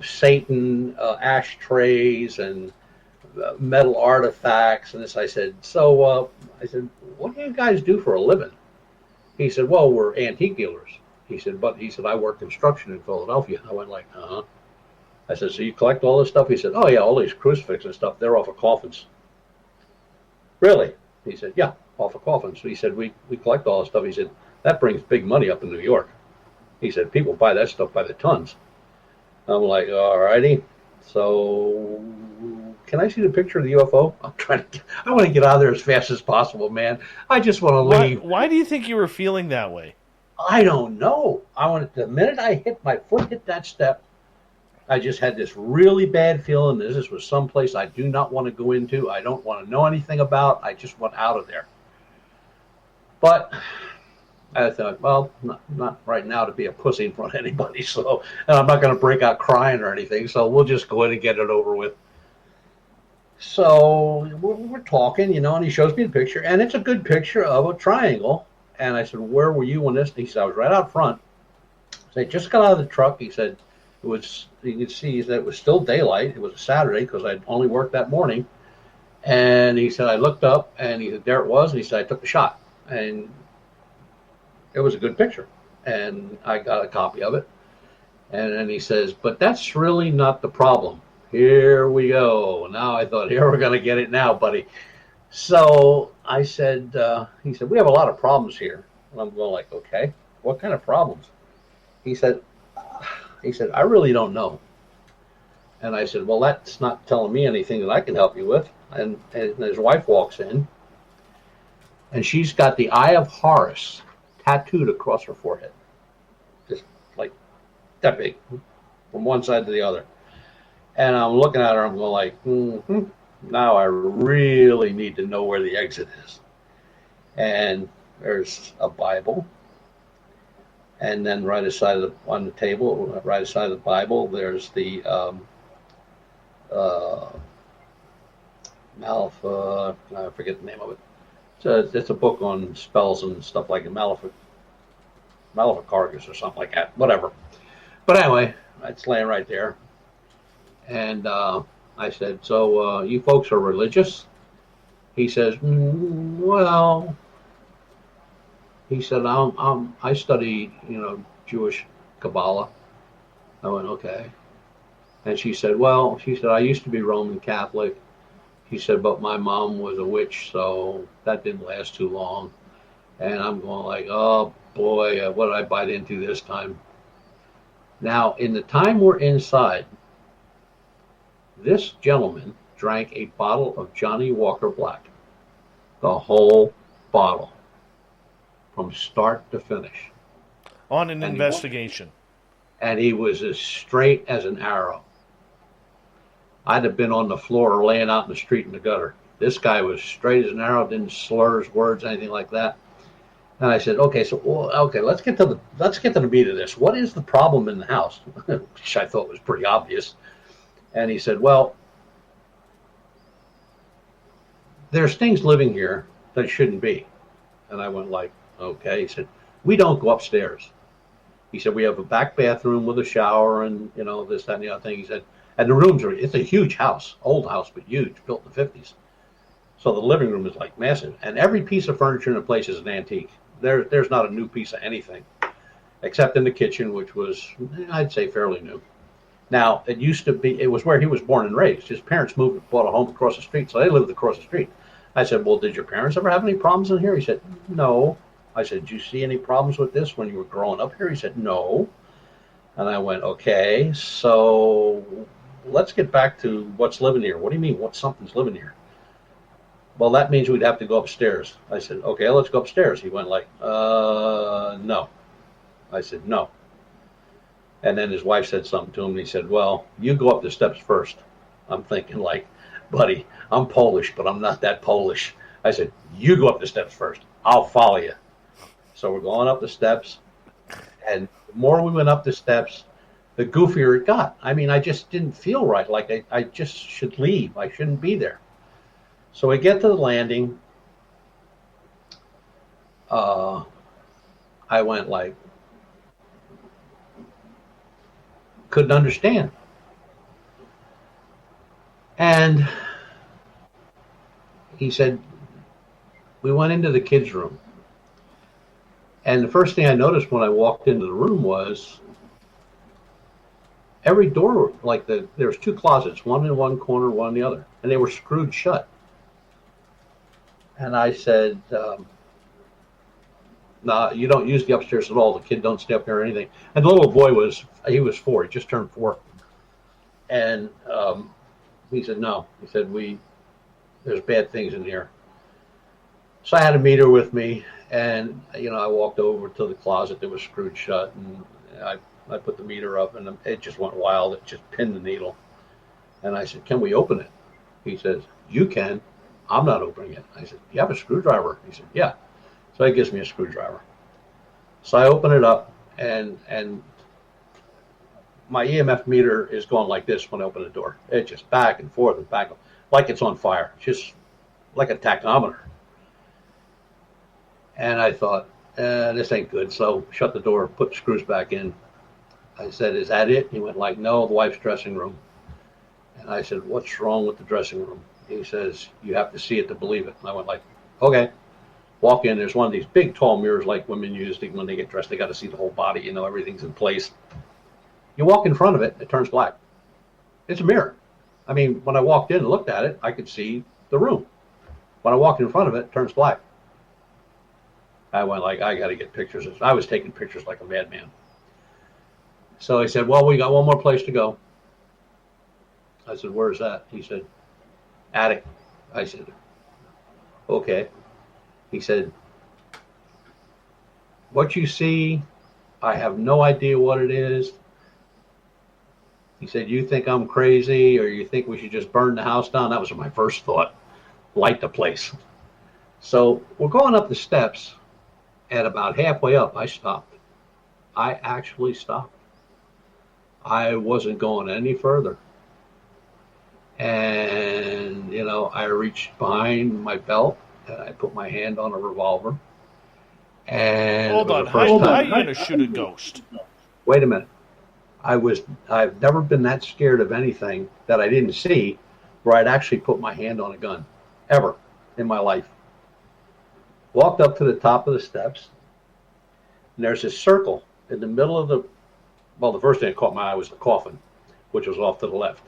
Satan, ashtrays, and metal artifacts. And this, I said, what do you guys do for a living? He said, well, we're antique dealers. He said, I work construction in Philadelphia. I went like, uh-huh. I said, so you collect all this stuff? He said, oh, yeah, all these crucifixes and stuff, they're off of coffins. Really? He said, yeah, off of coffins. So he said, we collect all this stuff. He said, that brings big money up in New York. He said, people buy that stuff by the tons. I'm like, all righty. So can I see the picture of the UFO? I want to get out of there as fast as possible, man. I just want to leave. Why do you think you were feeling that way? I don't know. The minute my foot hit that step, I just had this really bad feeling that this was someplace I do not want to go into. I don't want to know anything about. I just want out of there. But I thought, well, not right now to be a pussy in front of anybody. So, and I'm not going to break out crying or anything. So we'll just go in and get it over with. So we're talking, and he shows me the picture, and it's a good picture of a triangle And I said, where were you when this? He said, I was right out front. I said, just got out of the truck. He said, you could see that it was still daylight. It was a Saturday because I'd only worked that morning. And he said, I looked up, and he said, there it was. And he said, I took the shot. And it was a good picture. And I got a copy of it. And then he says, but that's really not the problem. Here we go. Now I thought, here we're going to get it now, buddy. So I said, he said, we have a lot of problems here. And I'm going like, okay, what kind of problems? He said, I really don't know. And I said, well, that's not telling me anything that I can help you with. And his wife walks in, and she's got the Eye of Horus tattooed across her forehead. Just like that big, from one side to the other. And I'm looking at her, I'm going like, now I really need to know where the exit is. And there's a Bible. And then right aside on the table, right aside of the Bible, there's the I forget the name of it. It's a book on spells and stuff like Maleficargus or something like that, whatever. But anyway, it's laying right there. And I said, so you folks are religious? He says, well, he said, I study, Jewish Kabbalah. I went, okay. And she said, I used to be Roman Catholic. He said, but my mom was a witch, so that didn't last too long. And I'm going like, oh boy, what did I bite into this time? Now, in the time we're inside, this gentleman drank a bottle of Johnny Walker Black. The whole bottle. From start to finish. On an investigation. And he was as straight as an arrow. I'd have been on the floor or laying out in the street in the gutter. This guy was straight as an arrow, didn't slur his words, anything like that. And I said, okay, let's get to the meat of this. What is the problem in the house? Which I thought was pretty obvious. And he said, well, there's things living here that shouldn't be. And I went like, okay. He said, we don't go upstairs. He said, we have a back bathroom with a shower and, this, that, and the other thing. He said, and the rooms it's a huge house, old house, but huge, built in the 50s. So the living room is like massive. And every piece of furniture in the place is an antique. There's not a new piece of anything, except in the kitchen, which was, I'd say, fairly new. Now, it was where he was born and raised. His parents moved and bought a home across the street, so they lived across the street. I said, well, did your parents ever have any problems in here? He said, no. I said, did you see any problems with this when you were growing up here? He said, no. And I went, okay, so let's get back to what's living here. What do you mean, something's living here? Well, that means we'd have to go upstairs. I said, okay, let's go upstairs. He went like, no. I said, no. And then his wife said something to him, and he said, well, you go up the steps first. I'm thinking like, buddy, I'm Polish, but I'm not that Polish. I said, you go up the steps first. I'll follow you. So we're going up the steps, and the more we went up the steps, the goofier it got. I mean, I just didn't feel right. Like I just should leave. I shouldn't be there. So we get to the landing. I went like, couldn't understand. And he said, we went into the kids' room. And the first thing I noticed when I walked into the room was every door, there was two closets, one in one corner, one in the other, and they were screwed shut. And I said, no, you don't use the upstairs at all. The kid don't stay up here or anything. And the little boy was 4. He just turned 4. And he said, no. He said, there's bad things in here. So I had a meter with me, and I walked over to the closet that was screwed shut, and I put the meter up, and it just went wild. It just pinned the needle. And I said, can we open it? He says, you can. I'm not opening it. I said, you have a screwdriver? He said, yeah. So he gives me a screwdriver. So I open it up, and my EMF meter is going like this when I open the door. It's just back and forth and back, like it's on fire, just like a tachometer. And I thought, This ain't good. So shut the door, put the screws back in. I said, is that it? He went like, no, the wife's dressing room. And I said, what's wrong with the dressing room? He says, you have to see it to believe it. And I went like, okay. Walk in, there's one of these big tall mirrors like women use when they get dressed. They got to see the whole body, everything's in place. You walk in front of it, it turns black. It's a mirror. I mean, when I walked in and looked at it, I could see the room. When I walked in front of it, it turns black. I went like, I got to get pictures. I was taking pictures like a madman. So he said, well, we got one more place to go. I said, where's that? He said, attic. I said, okay. He said, what you see, I have no idea what it is. He said, you think I'm crazy or you think we should just burn the house down? That was my first thought, light the place. So we're going up the steps, and about halfway up, I stopped. I actually stopped. I wasn't going any further. And, I reached behind my belt and I put my hand on a revolver. And hold on, how are you going to shoot a ghost? Wait a minute. I've never been that scared of anything that I didn't see where I'd actually put my hand on a gun, ever in my life. Walked up to the top of the steps, and there's this circle in the middle of the first thing that caught my eye was the coffin, which was off to the left.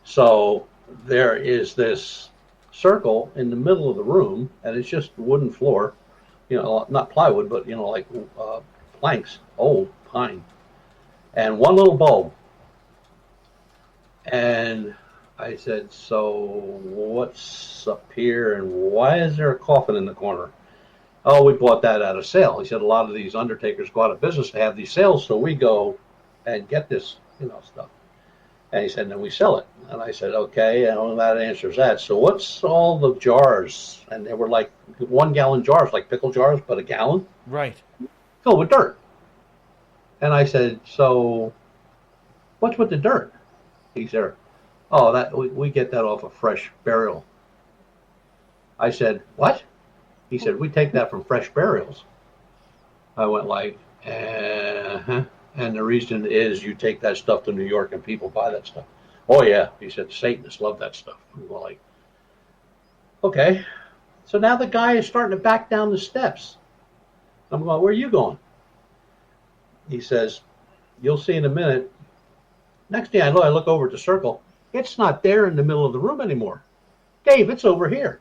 So there is this circle in the middle of the room, and it's just wooden floor, not plywood, but like planks, old pine, and one little bulb. And I said, so what's up here, and why is there a coffin in the corner? Oh, we bought that at a sale. He said a lot of these undertakers go out of business to have these sales, so we go and get this, stuff. And he said, and then we sell it. And I said, okay, and that answers that. So what's all the jars? And they were like 1 gallon jars, like pickle jars, but a gallon. Right. Filled with dirt. And I said, so what's with the dirt? He said, oh, that we get that off a fresh burial. I said, what? He said, we take that from fresh burials. I went like, uh-huh. And the reason is you take that stuff to New York and people buy that stuff. Oh, yeah. He said, Satanists love that stuff. We were like, okay. So now the guy is starting to back down the steps. I'm going, where are you going? He says, you'll see in a minute. Next thing I know, I look over at the circle. It's not there in the middle of the room anymore. Dave, it's over here.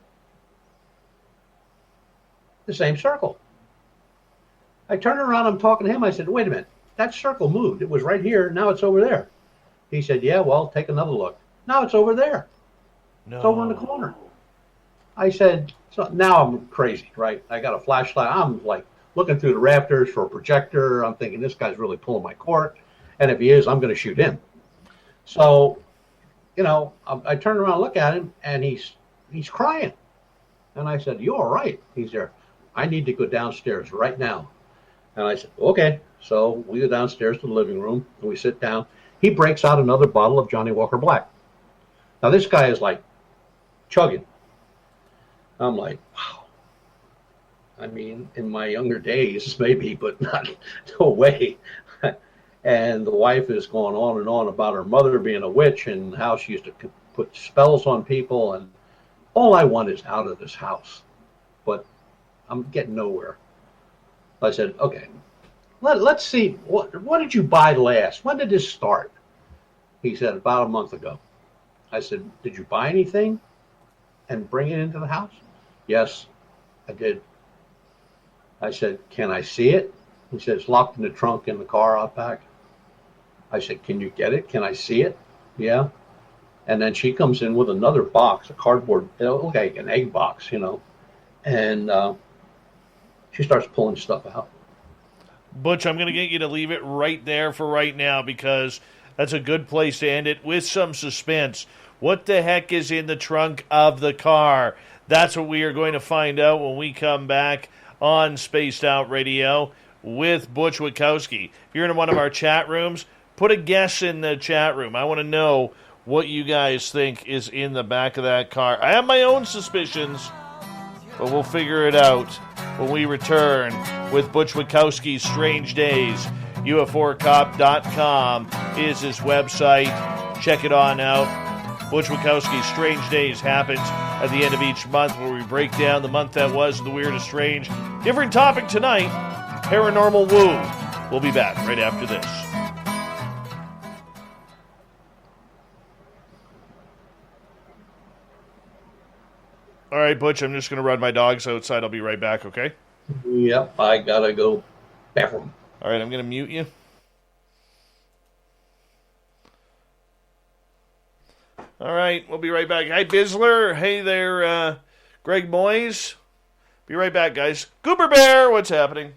The same circle. I turned around, I'm talking to him. I said, wait a minute. That circle moved. It was right here. Now it's over there. He said, yeah, well, take another look. Now it's over there. No. It's over in the corner. I said, so now I'm crazy, right? I got a flashlight. I'm like looking through the rafters for a projector. I'm thinking this guy's really pulling my cork. And if he is, I'm going to shoot him. So, I turned around and look at him, and he's crying. And I said, you all right? He's there. I need to go downstairs right now. And I said, okay. So we go downstairs to the living room, and we sit down. He breaks out another bottle of Johnny Walker Black. Now, this guy is like chugging. I'm like, wow. I mean, in my younger days, maybe, but no way. And the wife is going on and on about her mother being a witch and how she used to put spells on people. And all I want is out of this house. But I'm getting nowhere. I said, okay, let's see. What did you buy last? When did this start? He said, about a month ago. I said, did you buy anything and bring it into the house? Yes, I did. I said, can I see it? He said, it's locked in the trunk in the car out back. I said, can you get it? Can I see it? Yeah. And then she comes in with another box, a cardboard, like an egg box, and she starts pulling stuff out. Butch, I'm going to get you to leave it right there for right now because that's a good place to end it with some suspense. What the heck is in the trunk of the car? That's what we are going to find out when we come back on Spaced Out Radio with Butch Witkowski. If you're in one of our chat rooms, put a guess in the chat room. I want to know what you guys think is in the back of that car. I have my own suspicions, but we'll figure it out when we return with Butch Witkowski's Strange Days. UF4cop.com is his website. Check it on out. Butch Witkowski's Strange Days happens at the end of each month where we break down the month that was, the weird and strange. Different topic tonight, paranormal woo. We'll be back right after this. All right, Butch, I'm just going to run my dogs outside. I'll be right back, okay? Yep, I gotta go bathroom. All right, I'm going to mute you. All right, we'll be right back. Hi, Bizzler. Hey there, Greg Moyes. Be right back, guys. Goober Bear, what's happening?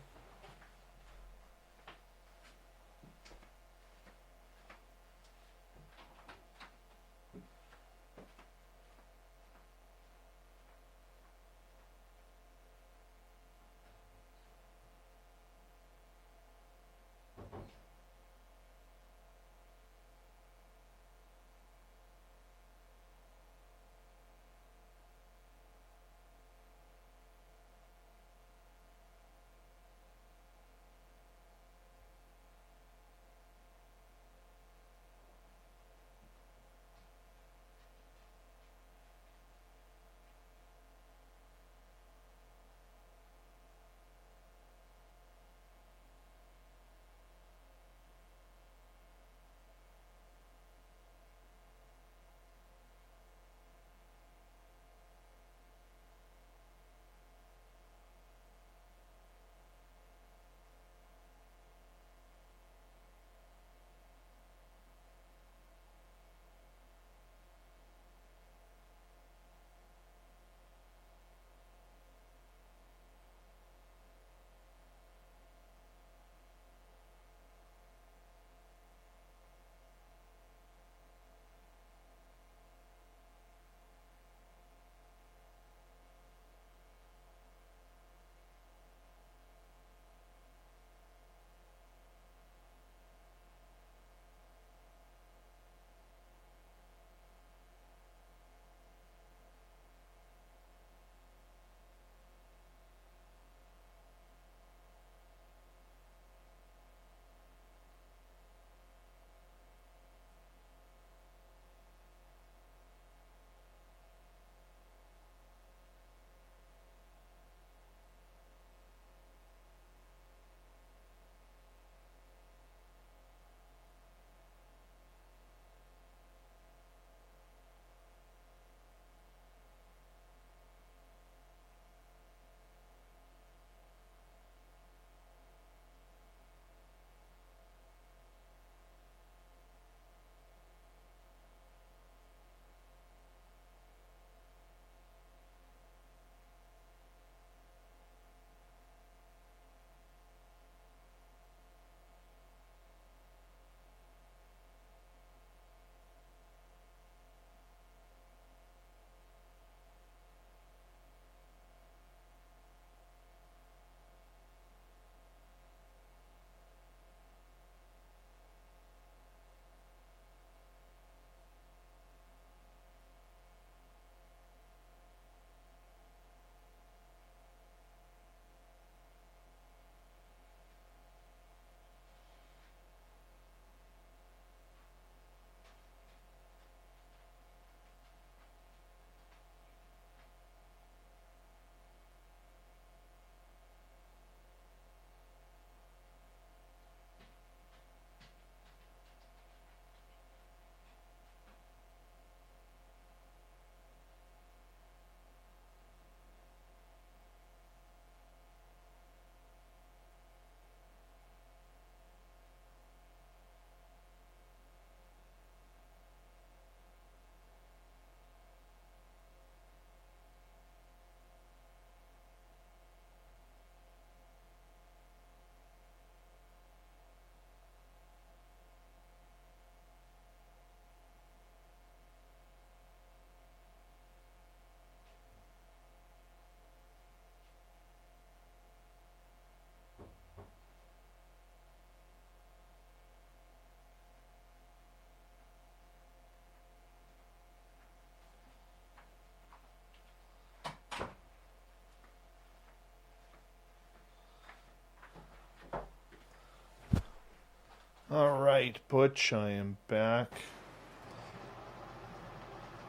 right, Butch, I am back.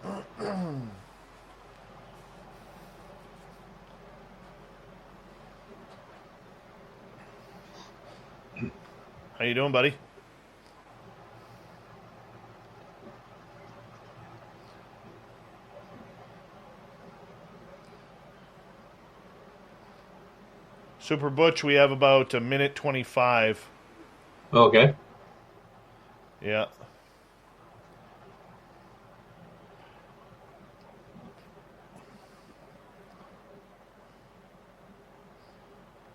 How you doing, buddy? Super Butch, we have about a minute 25. Okay. Yeah.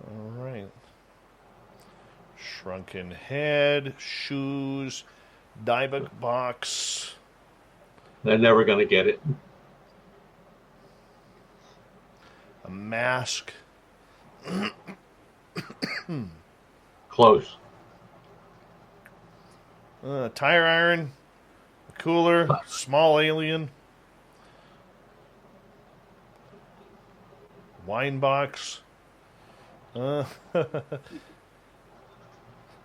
All right. Shrunken head, shoes, dieback box. They're never going to get it. A mask. Close. Tire iron, a cooler, small alien, wine box.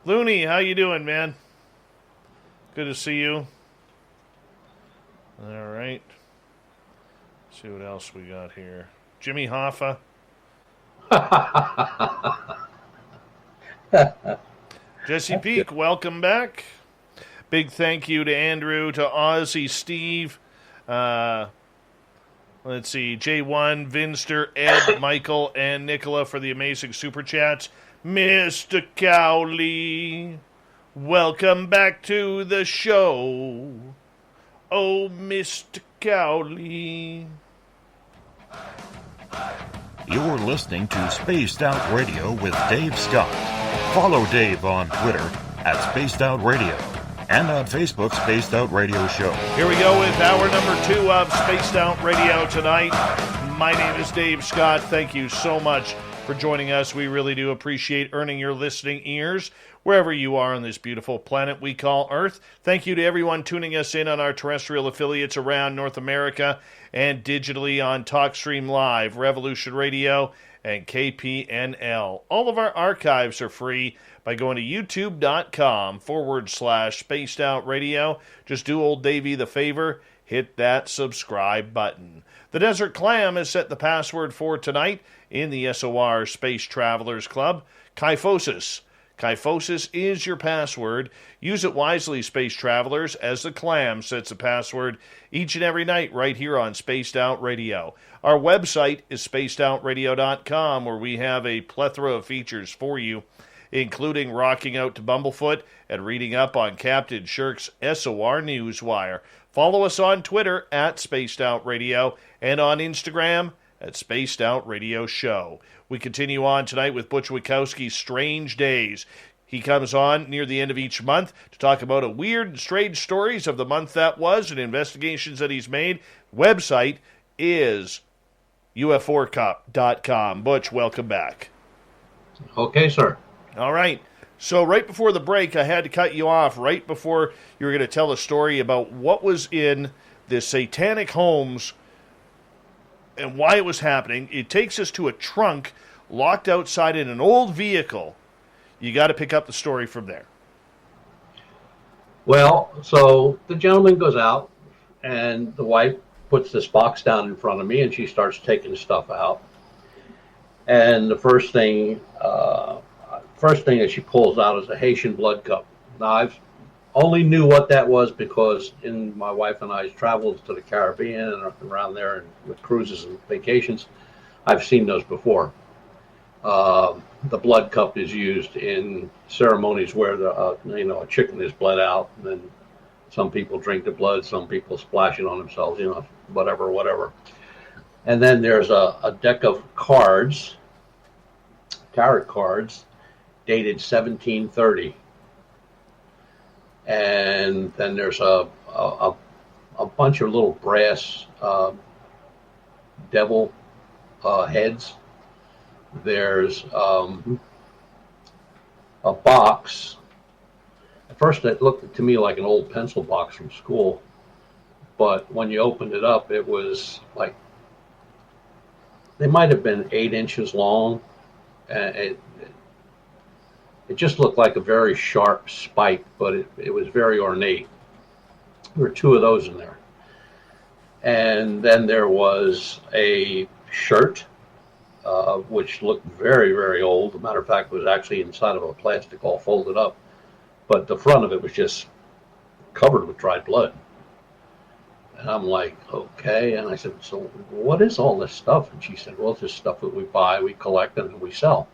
Looney, how you doing, man? Good to see you. All right. Let's see what else we got here. Jimmy Hoffa. Jesse Peak, welcome back. Big thank you to Andrew, to Ozzy, Steve, let's see, J1, Vinster, Ed, Michael, and Nicola for the amazing super chats. Mr. Cowley, welcome back to the show. Oh, Mr. Cowley. You're listening to Spaced Out Radio with Dave Scott. Follow Dave on Twitter at Spaced Out Radio and on Facebook, Spaced Out Radio Show. Here we go with hour number 2 of Spaced Out Radio tonight. My name is Dave Scott. Thank you so much for joining us. We really do appreciate earning your listening ears wherever you are on this beautiful planet we call Earth. Thank you to everyone tuning us in on our terrestrial affiliates around North America and digitally on TalkStream Live, Revolution Radio, and KPNL. All of our archives are free by going to youtube.com/Spaced Out Radio. Just do old Davey the favor, hit that subscribe button. The Desert Clam has set the password for tonight in the SOR Space Travelers Club. Kyphosis. Kyphosis is your password. Use it wisely, Space Travelers, as the Clam sets a password each and every night right here on Spaced Out Radio. Our website is spacedoutradio.com, where we have a plethora of features for you, including rocking out to Bumblefoot and reading up on Captain Shirk's SOR Newswire. Follow us on Twitter at Spaced Out Radio and on Instagram at Spaced Out Radio Show. We continue on tonight with Butch Witkowski's Strange Days. He comes on near the end of each month to talk about a weird and strange stories of the month that was and investigations that he's made. Website is UFOrcop.com. Butch, welcome back. Okay, sir. All right. So right before the break, I had to cut you off right before you were going to tell a story about what was in the satanic homes and why it was happening. It takes us to a trunk locked outside in an old vehicle. You got to pick up the story from there. Well, so the gentleman goes out, and the wife puts this box down in front of me, and she starts taking stuff out. And the first thing that she pulls out is a Haitian blood cup. Now, I've only knew what that was because in my wife and I's travels to the Caribbean and around there and with cruises and vacations, I've seen those before. The blood cup is used in ceremonies where a chicken is bled out, and then some people drink the blood, some people splash it on themselves, whatever. And then there's a deck of cards, tarot cards, dated 1730. And then there's a bunch of little brass devil heads. There's a box. At first it looked to me like an old pencil box from school, but when you opened it up, it was like, they might have been 8 inches long. It just looked like a very sharp spike, but it was very ornate. There were two of those in there. And then there was a shirt, which looked very, very old. As a matter of fact, it was actually inside of a plastic all folded up. But the front of it was just covered with dried blood. And I'm like, okay. And I said, so what is all this stuff? And she said, well, it's just stuff that we buy, we collect, and we sell.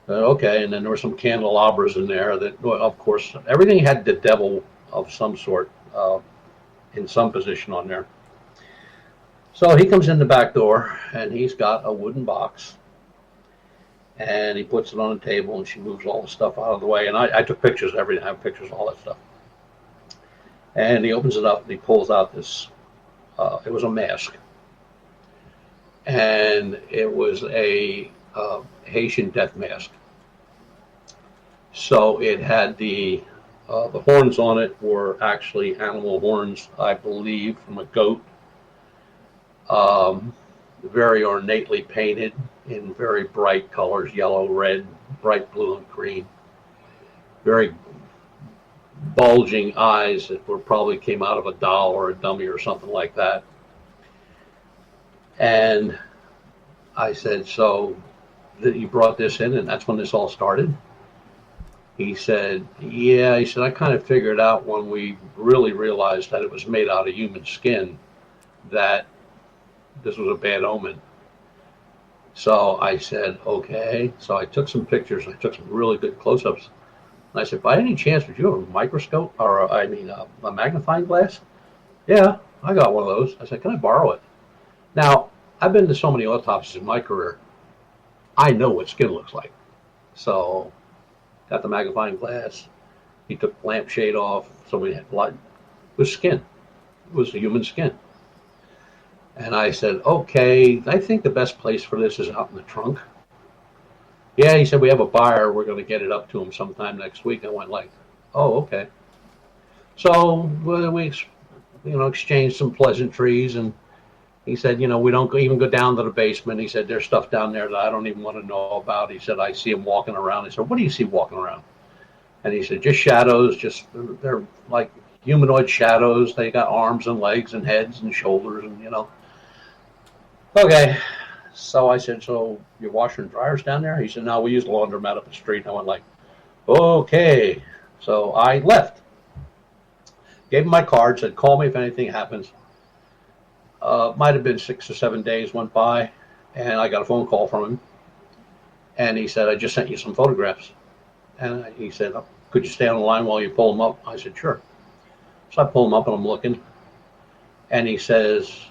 Okay. And then there were some candelabras in there that, well, of course, everything had the devil of some sort in some position on there. So he comes in the back door, and he's got a wooden box, and he puts it on the table, and she moves all the stuff out of the way. And I took pictures of everything. I have pictures of all that stuff. And he opens it up, and he pulls out this, it was a mask. And it was a Haitian death mask. So it had the horns on it were actually animal horns, I believe, from a goat. Very ornately painted in very bright colors, yellow, red, bright blue, and green. Very bulging eyes that were probably came out of a doll or a dummy or something like that. And I said, so you brought this in and that's when this all started? He said, yeah. He said, I kind of figured out when we really realized that it was made out of human skin that this was a bad omen. So I said, okay. So I took some pictures. I took some really good close-ups. And I said, by any chance, would you have a microscope or a magnifying glass? Yeah, I got one of those. I said, can I borrow it? Now, I've been to so many autopsies in my career. I know what skin looks like. So got the magnifying glass. He took the lampshade off. So we had blood. It was skin. It was the human skin. And I said, okay, I think the best place for this is out in the trunk. Yeah, he said, we have a buyer. We're going to get it up to him sometime next week. I went like, oh, okay. So we exchanged some pleasantries. And he said, we don't even go down to the basement. He said, there's stuff down there that I don't even want to know about. He said, I see him walking around. I said, what do you see walking around? And he said, just shadows. They're like humanoid shadows. They got arms and legs and heads and shoulders and, Okay. So I said, so your washer and dryer's down there? He said, no, we use the laundromat up the street. And I went like, okay. So I left. Gave him my card, said, call me if anything happens. Might have been 6 or 7 days went by, and I got a phone call from him. And he said, I just sent you some photographs. And he said, could you stay on the line while you pull them up? I said, sure. So I pull them up, and I'm looking. And he says,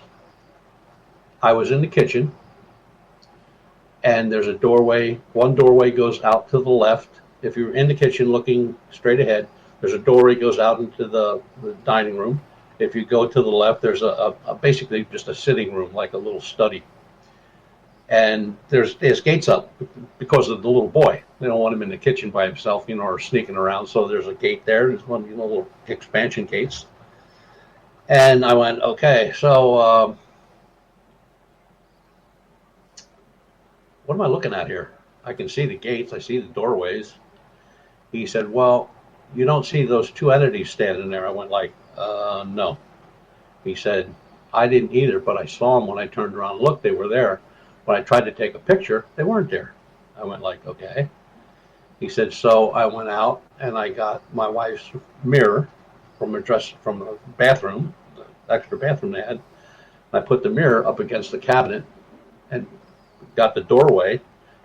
I was in the kitchen. And there's a doorway. One doorway goes out to the left. If you're in the kitchen looking straight ahead, there's a doorway goes out into the dining room. If you go to the left, there's a basically just a sitting room, like a little study. And there's gates up because of the little boy. They don't want him in the kitchen by himself, or sneaking around. So there's a gate there. There's one, little expansion gates. And I went, okay, so what am I looking at here? I can see the gates. I see the doorways. He said, well, you don't see those two entities standing there. I went like, no. He said, I didn't either, but I saw them when I turned around and looked. They were there. When I tried to take a picture, they weren't there. I went like, okay. He said, so I went out and I got my wife's mirror from the bathroom, the extra bathroom they had. I put the mirror up against the cabinet and got the doorway.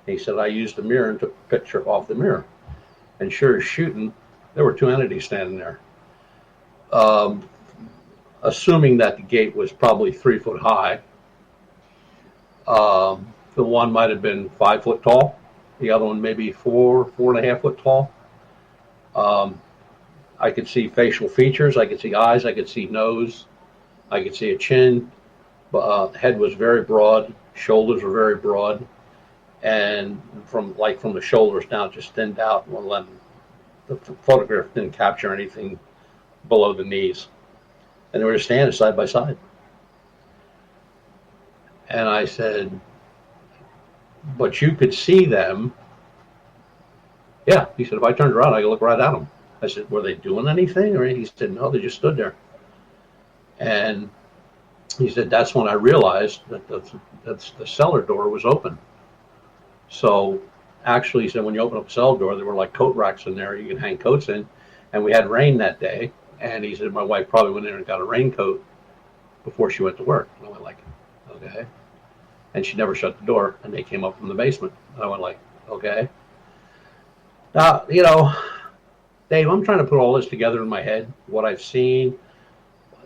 He said, I used the mirror and took a picture off the mirror. And sure as shooting, there were two entities standing there. Assuming that the gate was probably 3 foot high. The one might have been 5 foot tall. The other one maybe 4.5 foot tall. I could see facial features. I could see eyes. I could see nose. I could see a chin. Head was very broad. Shoulders were very broad. And from the shoulders down, just thinned out. Well, the photograph didn't capture anything below the knees. And they were just standing side by side. And I said, but you could see them Yeah, he said, if I turned around, I could look right at them. I said, were they doing anything? Or he said, no, they just stood there. And he said, that's when I realized that the cellar door was open. So actually, he said, when you open up the cellar door, there were like coat racks in there you can hang coats in. And we had rain that day. And he said, my wife probably went in and got a raincoat before she went to work. And I went like, okay. And she never shut the door. And they came up from the basement. And I went like, okay. Now, Dave, I'm trying to put all this together in my head, what I've seen.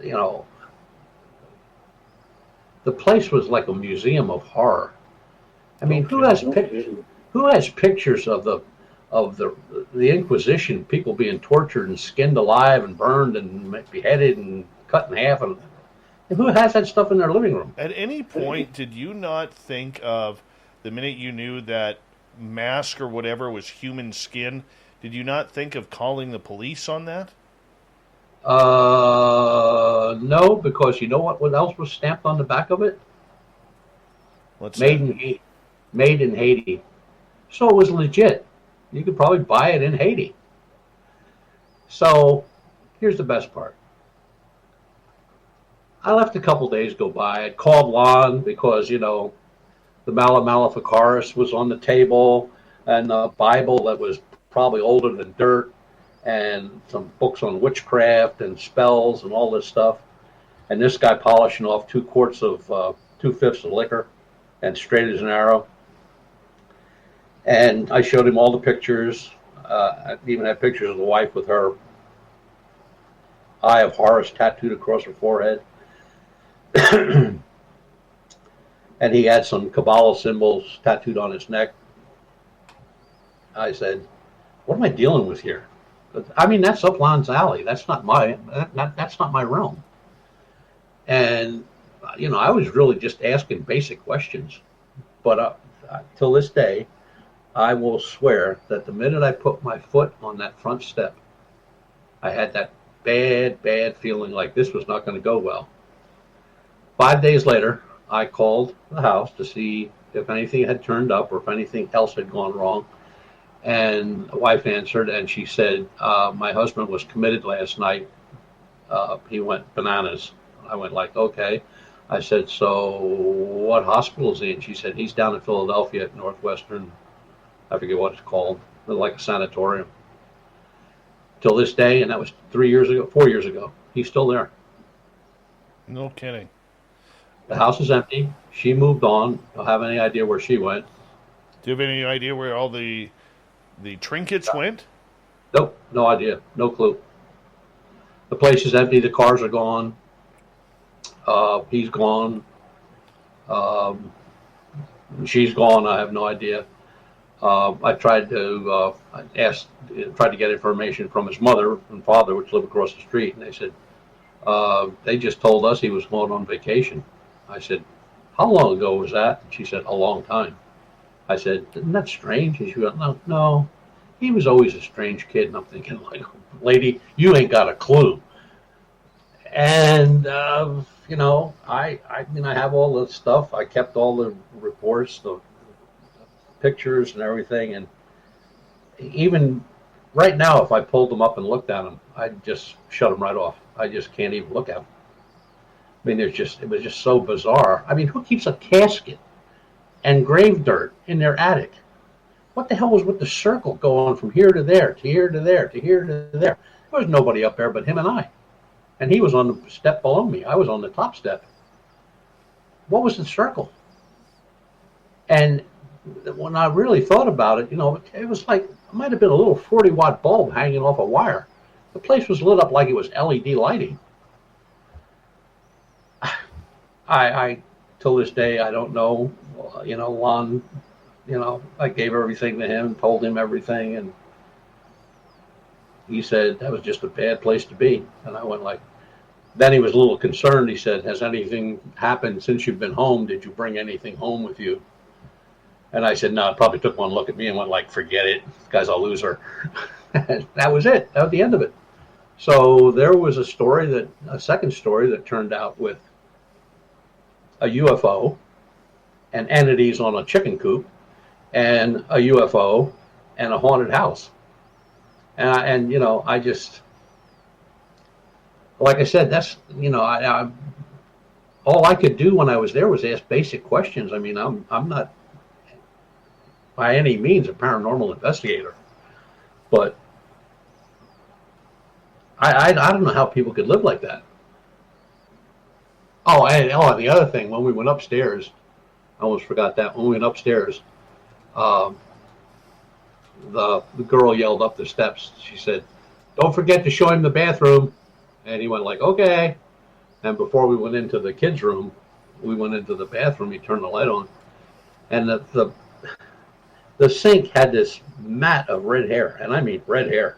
The place was like a museum of horror. I mean, who has pictures of the Inquisition, people being tortured and skinned alive and burned and beheaded and cut in half, and who has that stuff in their living room? At any point, did you not think of the minute you knew that mask or whatever was human skin? Did you not think of calling the police on that? No, because you know what else was stamped on the back of it? Made in Haiti. Made in Haiti. So it was legit. You could probably buy it in Haiti. So here's the best part. I left a couple days go by. I called Lon because, the Mala Maleficaris was on the table, and a Bible that was probably older than dirt, and some books on witchcraft and spells and all this stuff. And this guy polishing off 2 quarts of 2/5 of liquor, and straight as an arrow. And I showed him all the pictures. I even had pictures of the wife with her Eye of Horus tattooed across her forehead. And he had some Kabbalah symbols tattooed on his neck. I said, what am I dealing with here? I mean, that's up Lon's alley. That's not my realm. And, I was really just asking basic questions. But till this day, I will swear that the minute I put my foot on that front step, I had that bad feeling like this was not going to go well. 5 days later, I called the house to see if anything had turned up or if anything else had gone wrong. And the wife answered, and she said, my husband was committed last night. He went bananas. I went like, okay. I said, so what hospital is he in? She said, he's down in Philadelphia at Northwestern. I forget what it's called. Like a sanatorium. Till this day, and that was 4 years ago. He's still there. No kidding. The house is empty. She moved on. Don't have any idea where she went. Do you have any idea where all the trinkets went? Nope, no idea. No clue. The place is empty. The cars are gone. He's gone. She's gone. I have no idea. I tried to tried to get information from his mother and father, which live across the street, and they said they just told us he was going on vacation. I said, how long ago was that? And she said, a long time. I said, isn't that strange? And she went, no, he was always a strange kid. And I'm thinking, like, lady, you ain't got a clue. And I have all the stuff. I kept all the reports, the pictures and everything. And even right now, if I pulled them up and looked at them, I'd just shut them right off. I just can't even look at them. I mean, it was just so bizarre. I mean, who keeps a casket and grave dirt in their attic? What the hell was with the circle going from here to there, to here to there, to here to there? There was nobody up there but him and I. And he was on the step below me. I was on the top step. What was the circle? And when I really thought about it, it was like, it might have been a little 40-watt bulb hanging off a wire. The place was lit up like it was LED lighting. I till this day, I don't know. Lon, I gave everything to him, told him everything, and he said that was just a bad place to be. And I went like, then he was a little concerned. He said, has anything happened since you've been home? Did you bring anything home with you? And I said, no. It probably took one look at me and went like, forget it. This guy's a loser. And that was it. That was the end of it. So there was a second story that turned out with a UFO and entities on a chicken coop, and a UFO and a haunted house. And you know, I just, like I said, that's, you know, I all I could do when I was there was ask basic questions. I mean, I'm not by any means a paranormal investigator, but I don't know how people could live like that. And the other thing, when we went upstairs, I almost forgot that. When we went upstairs, the girl yelled up the steps. She said, "Don't forget to show him the bathroom." And he went like, "Okay." And before we went into the kids' room, we went into the bathroom. He turned the light on, and the sink had this mat of red hair, and I mean red hair,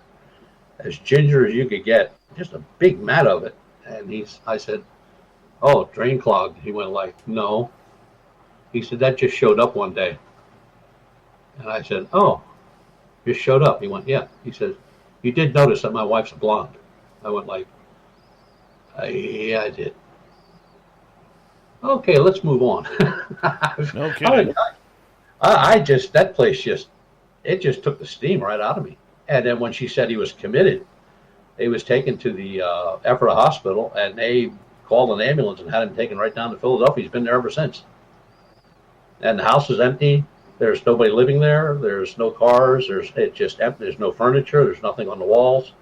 as ginger as you could get, just a big mat of it. And I said, "Oh, drain clogged." He went like, "No." He said, "That just showed up one day." And I said, "Oh, just showed up." He went, "Yeah." He said, "You did notice that my wife's a blonde." I went like, "Yeah, I did." Okay, let's move on. No kidding. That place it just took the steam right out of me. And then when she said he was committed, he was taken to the Ephrata Hospital, and they called an ambulance and had him taken right down to Philadelphia. He's been there ever since. And the house is empty. There's nobody living there. There's no cars. It's just empty. There's no furniture. There's nothing on the walls.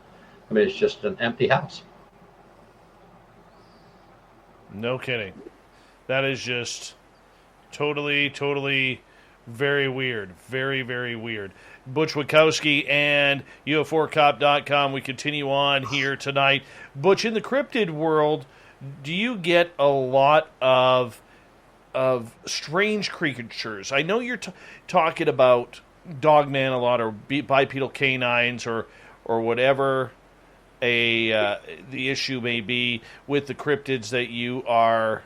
I mean, it's just an empty house. No kidding. That is just totally very weird. Very, very weird. Butch Witkowski and UFOcop.com. We continue on here tonight. Butch, in the cryptid world, do you get a lot of strange creatures? I know you're talking about Dogman a lot, or bipedal canines, or whatever the issue may be with the cryptids that you are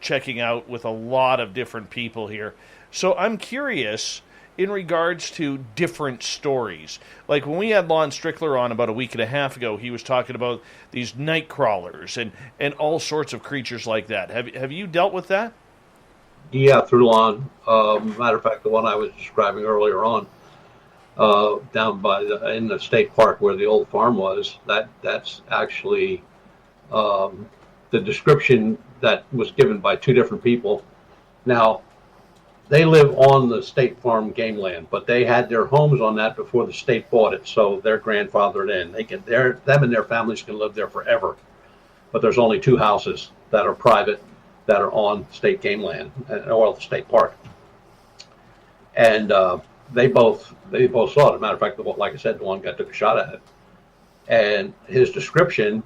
checking out with a lot of different people here. So I'm curious in regards to different stories. Like when we had Lon Strickler on about a week and a half ago, he was talking about these night crawlers and all sorts of creatures like that. Have you dealt with that? Yeah, through Lon. Matter of fact, the one I was describing earlier on, down in the state park where the old farm was, that's actually the description that was given by two different people. Now, they live on the state farm game land, but they had their homes on that before the state bought it, so they're grandfathered in. Them and their families can live there forever. But there's only two houses that are private that are on state game land, or the state park. And they both saw it. As a matter of fact, like I said, the one guy took a shot at it, and his description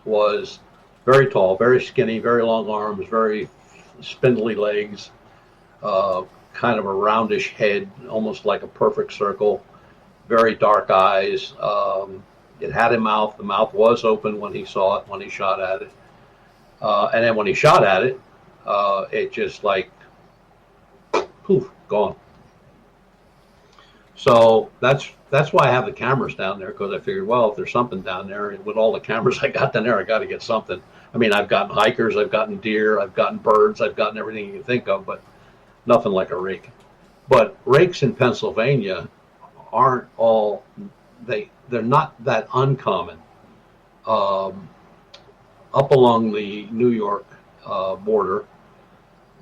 was very tall, very skinny, very long arms, very spindly legs, kind of a roundish head, almost like a perfect circle, very dark eyes. It had a mouth. The mouth was open when he saw it, when he shot at it. And then when he shot at it, it just like, poof, gone. So that's why I have the cameras down there, because I figured, well, if there's something down there, with all the cameras I got down there, I got to get something. I mean, I've gotten hikers, I've gotten deer, I've gotten birds, I've gotten everything you can think of, but nothing like a rake. But rakes in Pennsylvania aren't all, they're not that uncommon. Up along the New York border,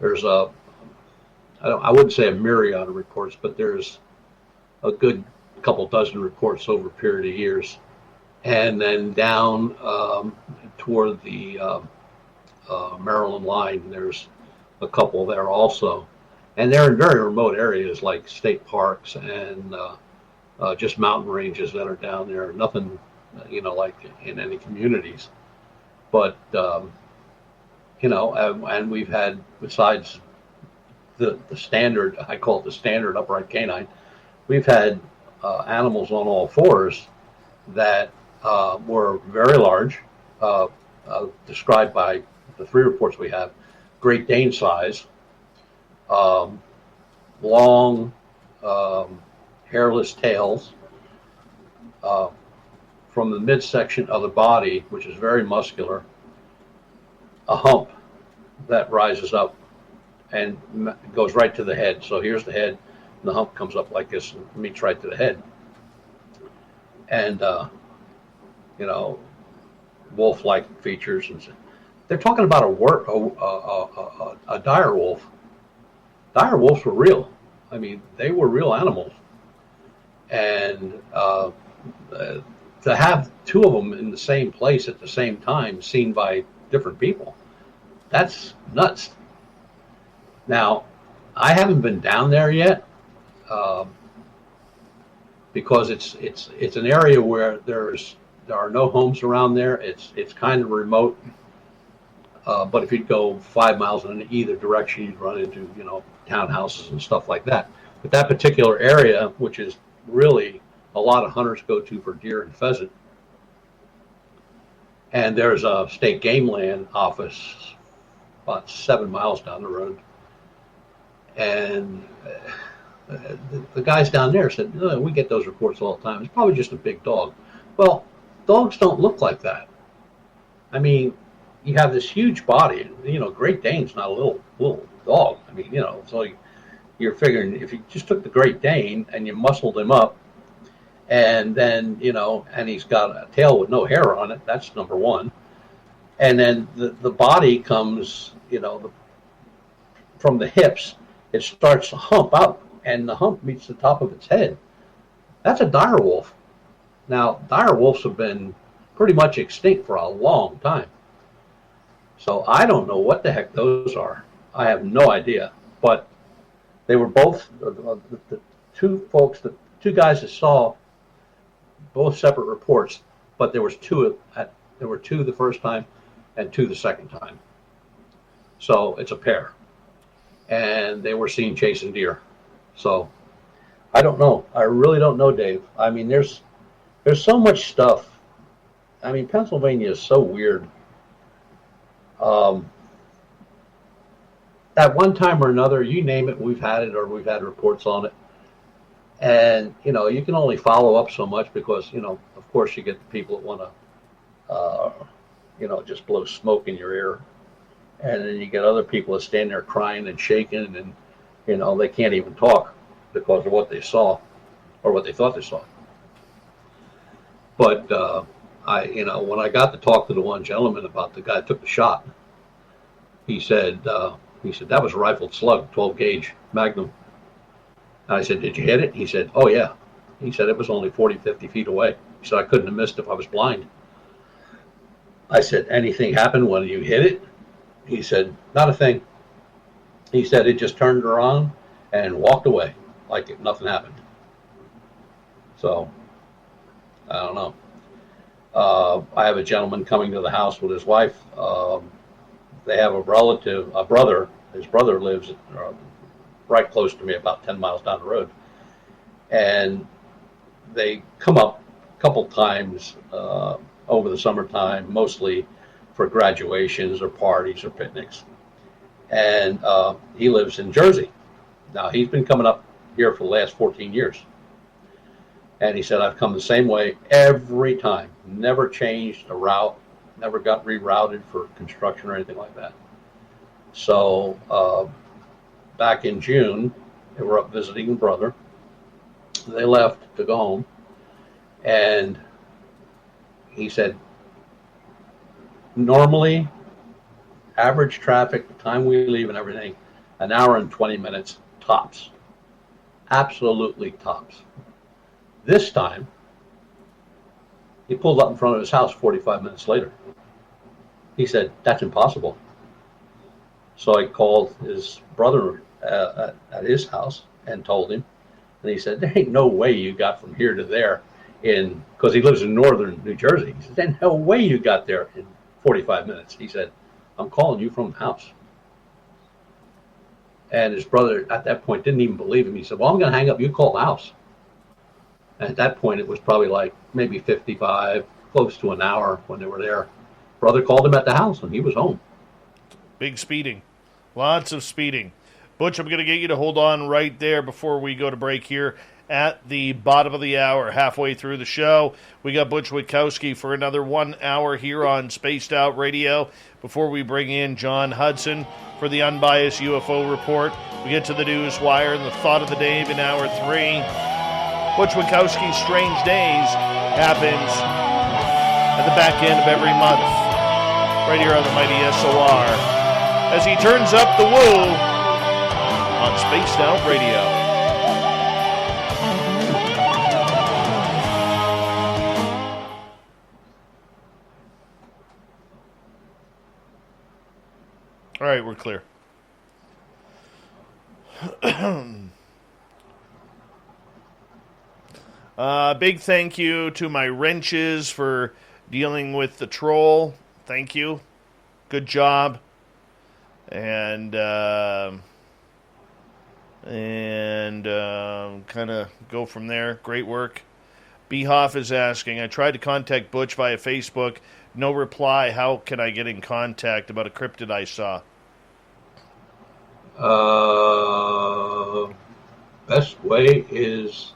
there's I wouldn't say a myriad of reports, but there's a good couple dozen reports over a period of years. And then down toward the Maryland line, there's a couple there also. And they're in very remote areas like state parks and just mountain ranges that are down there. Nothing, like in any communities. But, and we've had, besides the standard, I call it the standard upright canine, we've had animals on all fours that were very large, described by the three reports we have, Great Dane size, long, hairless tails, from the midsection of the body, which is very muscular, a hump that rises up and goes right to the head. So here's the head, and the hump comes up like this and meets right to the head. And, wolf-like features. And they're talking about a dire wolf. Dire wolves were real. I mean, they were real animals. And to have two of them in the same place at the same time, seen by different people, that's nuts. Now, I haven't been down there yet because it's an area where there are no homes around there. It's kind of remote. But if you'd go 5 miles in either direction, you'd run into townhouses and stuff like that. But that particular area, which is really a lot of hunters go to for deer and pheasant, and there's a state game land office about 7 miles down the road, and the guys down there said, we get those reports all the time. It's probably just a big dog. Well, dogs don't look like that. I mean, you have this huge body. Great Dane's not a little dog. I mean, so you're figuring if you just took the Great Dane and you muscled him up, and then and he's got a tail with no hair on it. That's number one. And then the body comes, from the hips. It starts to hump out, and the hump meets the top of its head. That's a dire wolf. Now, dire wolves have been pretty much extinct for a long time. So I don't know what the heck those are. I have no idea. But they were both, the two guys that saw both separate reports, but there were two the first time and two the second time. So it's a pair. And they were seen chasing deer. So I don't know. I really don't know, Dave. I mean, there's so much stuff. I mean, Pennsylvania is so weird. At one time or another, you name it, we've had it or we've had reports on it. And, you can only follow up so much because, of course you get the people that want to, just blow smoke in your ear. And then you get other people that stand there crying and shaking and, they can't even talk because of what they saw or what they thought they saw. But, when I got to talk to the one gentleman about the guy that took the shot, he said that was a rifled slug, 12 gauge Magnum. And I said, did you hit it? He said, oh yeah. He said, it was only 40, 50 feet away. He said, I couldn't have missed if I was blind. I said, anything happened when you hit it? He said, not a thing. He said, it just turned around and walked away like nothing happened. So, I don't know. I have a gentleman coming to the house with his wife. They have a brother. His brother lives right close to me, about 10 miles down the road. And they come up a couple times over the summertime, mostly for graduations or parties or picnics. And he lives in Jersey. Now, he's been coming up here for the last 14 years. And he said, I've come the same way every time. Never changed a route, never got rerouted for construction or anything like that. So back in June, they were up visiting a brother. They left to go home. And he said, normally, average traffic, the time we leave and everything, an hour and 20 minutes tops. Absolutely tops. This time, he pulled up in front of his house 45 minutes later. He said, that's impossible. So I called his brother at his house and told him. And he said, there ain't no way you got from here to there because he lives in northern New Jersey. He said, there's no way you got there in 45 minutes. He said, I'm calling you from the house. And his brother at that point didn't even believe him. He said, well, I'm going to hang up. You call the house. And at that point, it was probably like maybe 55, close to an hour when they were there. Brother called him at the house, and he was home. Big speeding. Lots of speeding. Butch, I'm going to get you to hold on right there before we go to break here. at the bottom of the hour, halfway through the show. We got Butch Witkowski for another 1 hour here on Spaced Out Radio before we bring in John Hudson for the unbiased UFO report. We get to the news wire and the thought of the day in hour 3. Butch Witkowski's Strange Days happens at the back end of every month, right here on the mighty SOR, as he turns up the woo on Spaced Out Radio. All right, we're clear. Big thank you to my wrenches for dealing with the troll. Thank you. Good job. And kind of go from there. Great work. B. Hoff is asking, I tried to contact Butch via Facebook. No reply. How can I get in contact about a cryptid I saw? Best way is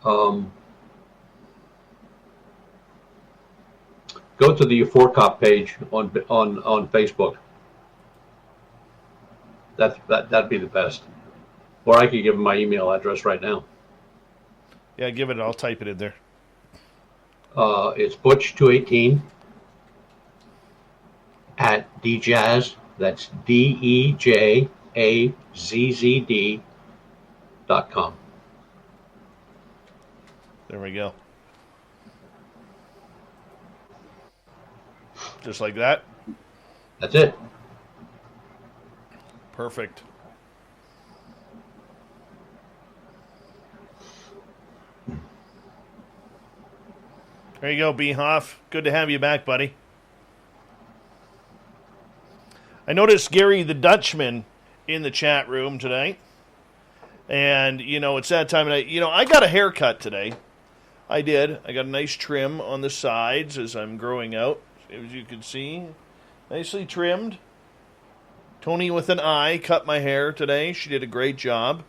go to the Forcop page on Facebook. That'd be the best. Or I could give him my email address right now. Yeah, give it. I'll type it in there. It's Butch218 at DJazz. That's DEJAZZD.com. There we go. Just like that? That's it. Perfect. There you go, B. Hoff. Good to have you back, buddy. I noticed Gary the Dutchman in the chat room today. And, it's that time of night. I got a haircut today. I did. I got a nice trim on the sides as I'm growing out, as you can see. Nicely trimmed. Tony with an eye cut my hair today. She did a great job.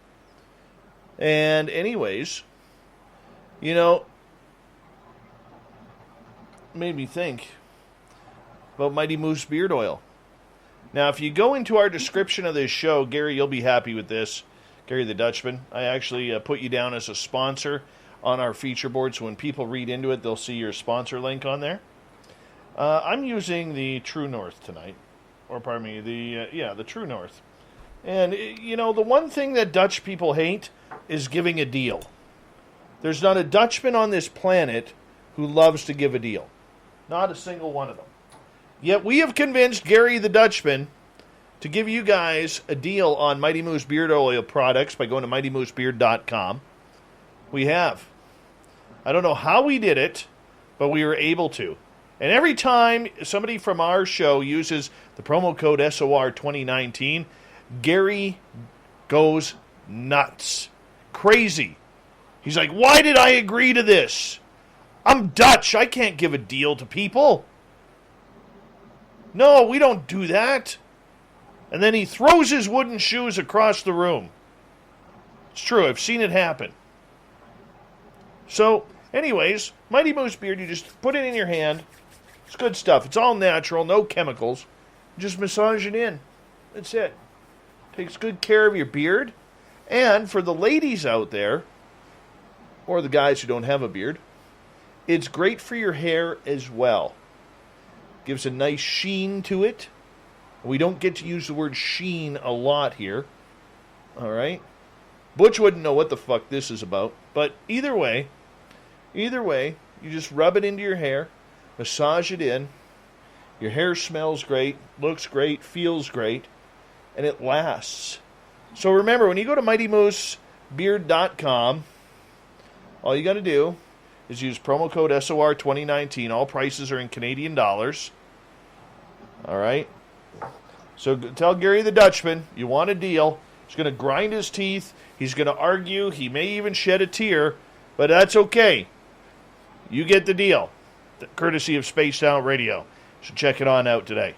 And anyways, made me think about Mighty Moose Beard Oil. Now, if you go into our description of this show, Gary, you'll be happy with this. Gary the Dutchman. I actually put you down as a sponsor on our feature board, so when people read into it, they'll see your sponsor link on there. I'm using the True North tonight. Or, pardon me, the True North. And, the one thing that Dutch people hate is giving a deal. There's not a Dutchman on this planet who loves to give a deal. Not a single one of them. Yet we have convinced Gary the Dutchman to give you guys a deal on Mighty Moose Beard Oil products by going to mightymoosebeard.com. We have. I don't know how we did it, but we were able to. And every time somebody from our show uses the promo code SOR 2019, Gary goes nuts. Crazy. He's like, why did I agree to this? I'm Dutch. I can't give a deal to people. No, we don't do that. And then he throws his wooden shoes across the room. It's true. I've seen it happen. So, anyways, Mighty Moose Beard, you just put it in your hand. It's good stuff. It's all natural, no chemicals. Just massage it in. That's it. Takes good care of your beard. And for the ladies out there, or the guys who don't have a beard, it's great for your hair as well. Gives a nice sheen to it. We don't get to use the word sheen a lot here. All right? Butch wouldn't know what the fuck this is about. But either way, you just rub it into your hair, massage it in. Your hair smells great, looks great, feels great, and it lasts. So remember, when you go to mightymoosebeard.com, all you got to do is use promo code SOR 2019. All prices are in Canadian dollars. All right? So tell Gary the Dutchman you want a deal. He's going to grind his teeth. He's going to argue. He may even shed a tear. But that's okay. You get the deal. Courtesy of Spaced Out Radio. So check it on out today.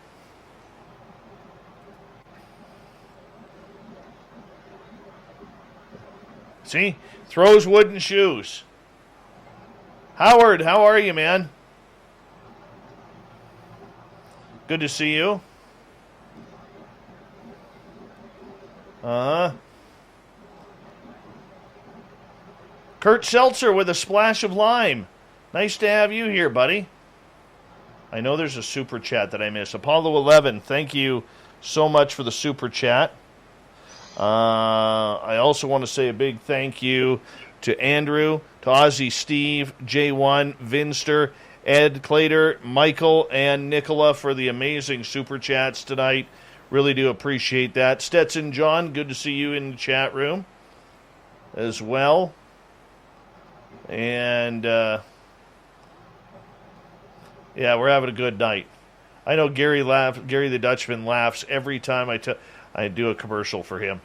See? Throws wooden shoes. Howard, how are you, man? Good to see you. Kurt Seltzer with a splash of lime. Nice to have you here, buddy. I know there's a super chat that I missed. Apollo 11, thank you so much for the super chat. I also want to say a big thank you to Andrew, to Ozzy Steve, J1, Vinster, Ed Clater, Michael, and Nicola for the amazing super chats tonight. Really do appreciate that. Stetson John, good to see you in the chat room as well. And, yeah, we're having a good night. I know Gary the Dutchman laughs every time I do a commercial for him.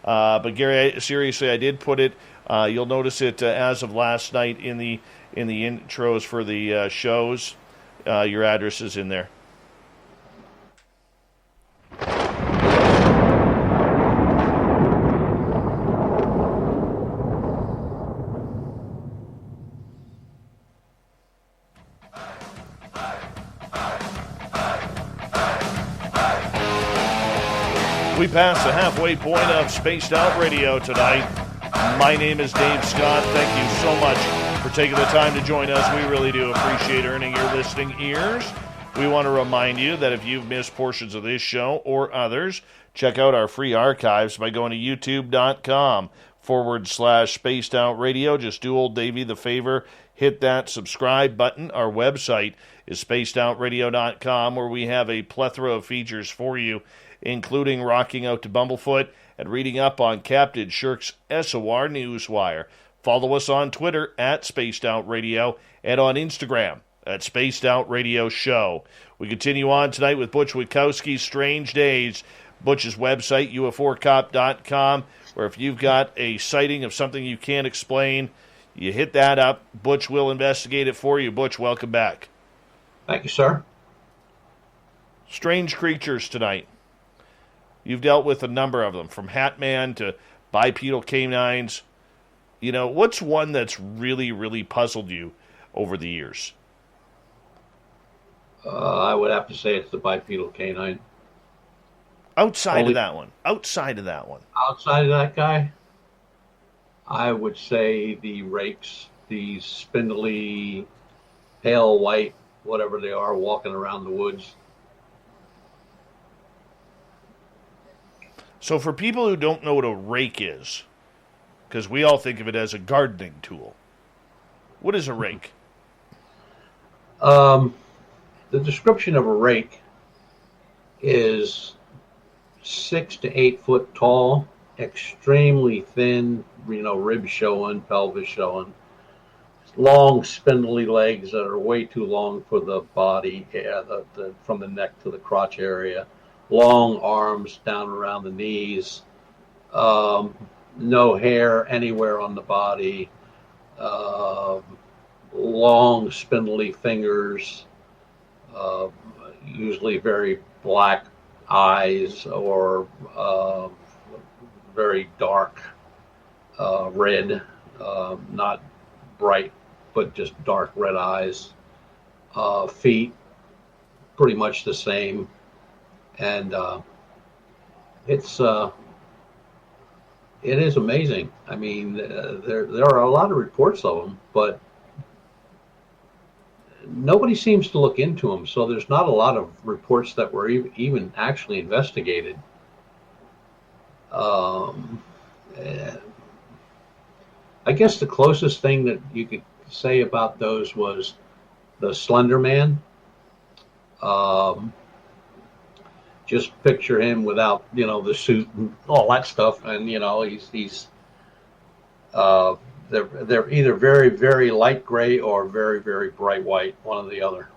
But Gary, seriously, I did put it. You'll notice it as of last night in the intros for the shows. Your address is in there. We passed the halfway point of Spaced Out Radio tonight. My name is Dave Scott. Thank you so much for taking the time to join us. We really do appreciate earning your listening ears. We want to remind you that if you've missed portions of this show or others, check out our free archives by going to youtube.com/Spaced Out Radio. Just do old Davey the favor. Hit that subscribe button. Our website is spacedoutradio.com, where we have a plethora of features for you, including rocking out to Bumblefoot and reading up on Captain Shirk's SOR Newswire. Follow us on Twitter at Spaced Out Radio and on Instagram at Spaced Out Radio Show. We continue on tonight with Butch Witkowski's Strange Days. Butch's website, UFOcop.com, where if you've got a sighting of something you can't explain, you hit that up. Butch will investigate it for you. Butch, welcome back. Thank you, sir. Strange creatures tonight. You've dealt with a number of them, from Hat Man to bipedal canines. You know, what's one that's really, really puzzled you over the years? I would have to say it's the bipedal canine. Outside of that one. Outside of that guy, I would say the rakes, the spindly, pale white, whatever they are, walking around the woods. So for people who don't know what a rake is, because we all think of it as a gardening tool, what is a rake? The description of a rake is 6 to 8 foot tall, extremely thin, ribs showing, pelvis showing, long spindly legs that are way too long for the body, from the neck to the crotch area. Long arms down around the knees, no hair anywhere on the body, long spindly fingers, usually very black eyes or very dark red, not bright, but just dark red eyes. Feet, pretty much the same. And it is amazing. I mean, there are a lot of reports of them, but nobody seems to look into them. So there's not a lot of reports that were even actually investigated. I guess the closest thing that you could say about those was the Slender Man. Just picture him without, the suit and all that stuff, and he's they're either very, very light gray or very, very bright white, one or the other,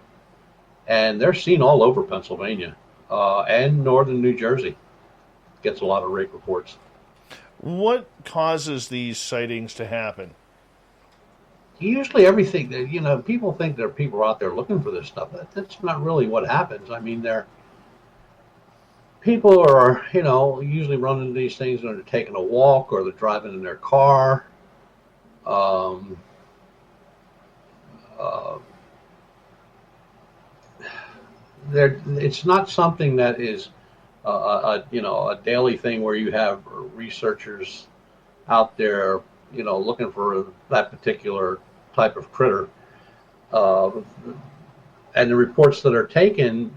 and they're seen all over Pennsylvania and northern New Jersey. Gets a lot of rake reports. What causes these sightings to happen? Usually everything, people think there are people out there looking for this stuff. That's not really what happens. I mean, people are, usually running into these things when they're taking a walk or they're driving in their car. Um, it's not something that is a daily thing where you have researchers out there looking for that particular type of critter, and the reports that are taken,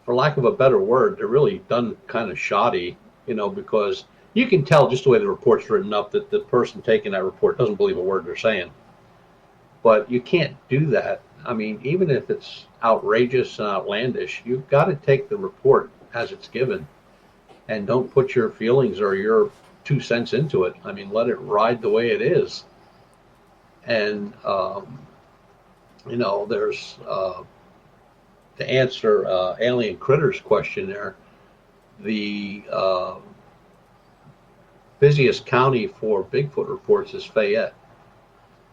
for lack of a better word, they're really done kind of shoddy, because you can tell just the way the report's written up that the person taking that report doesn't believe a word they're saying. But you can't do that. I mean, even if it's outrageous and outlandish, you've got to take the report as it's given and don't put your feelings or your 2 cents into it. I mean, let it ride the way it is. And, there's, to answer Alien Critters question there, the busiest county for Bigfoot reports is Fayette.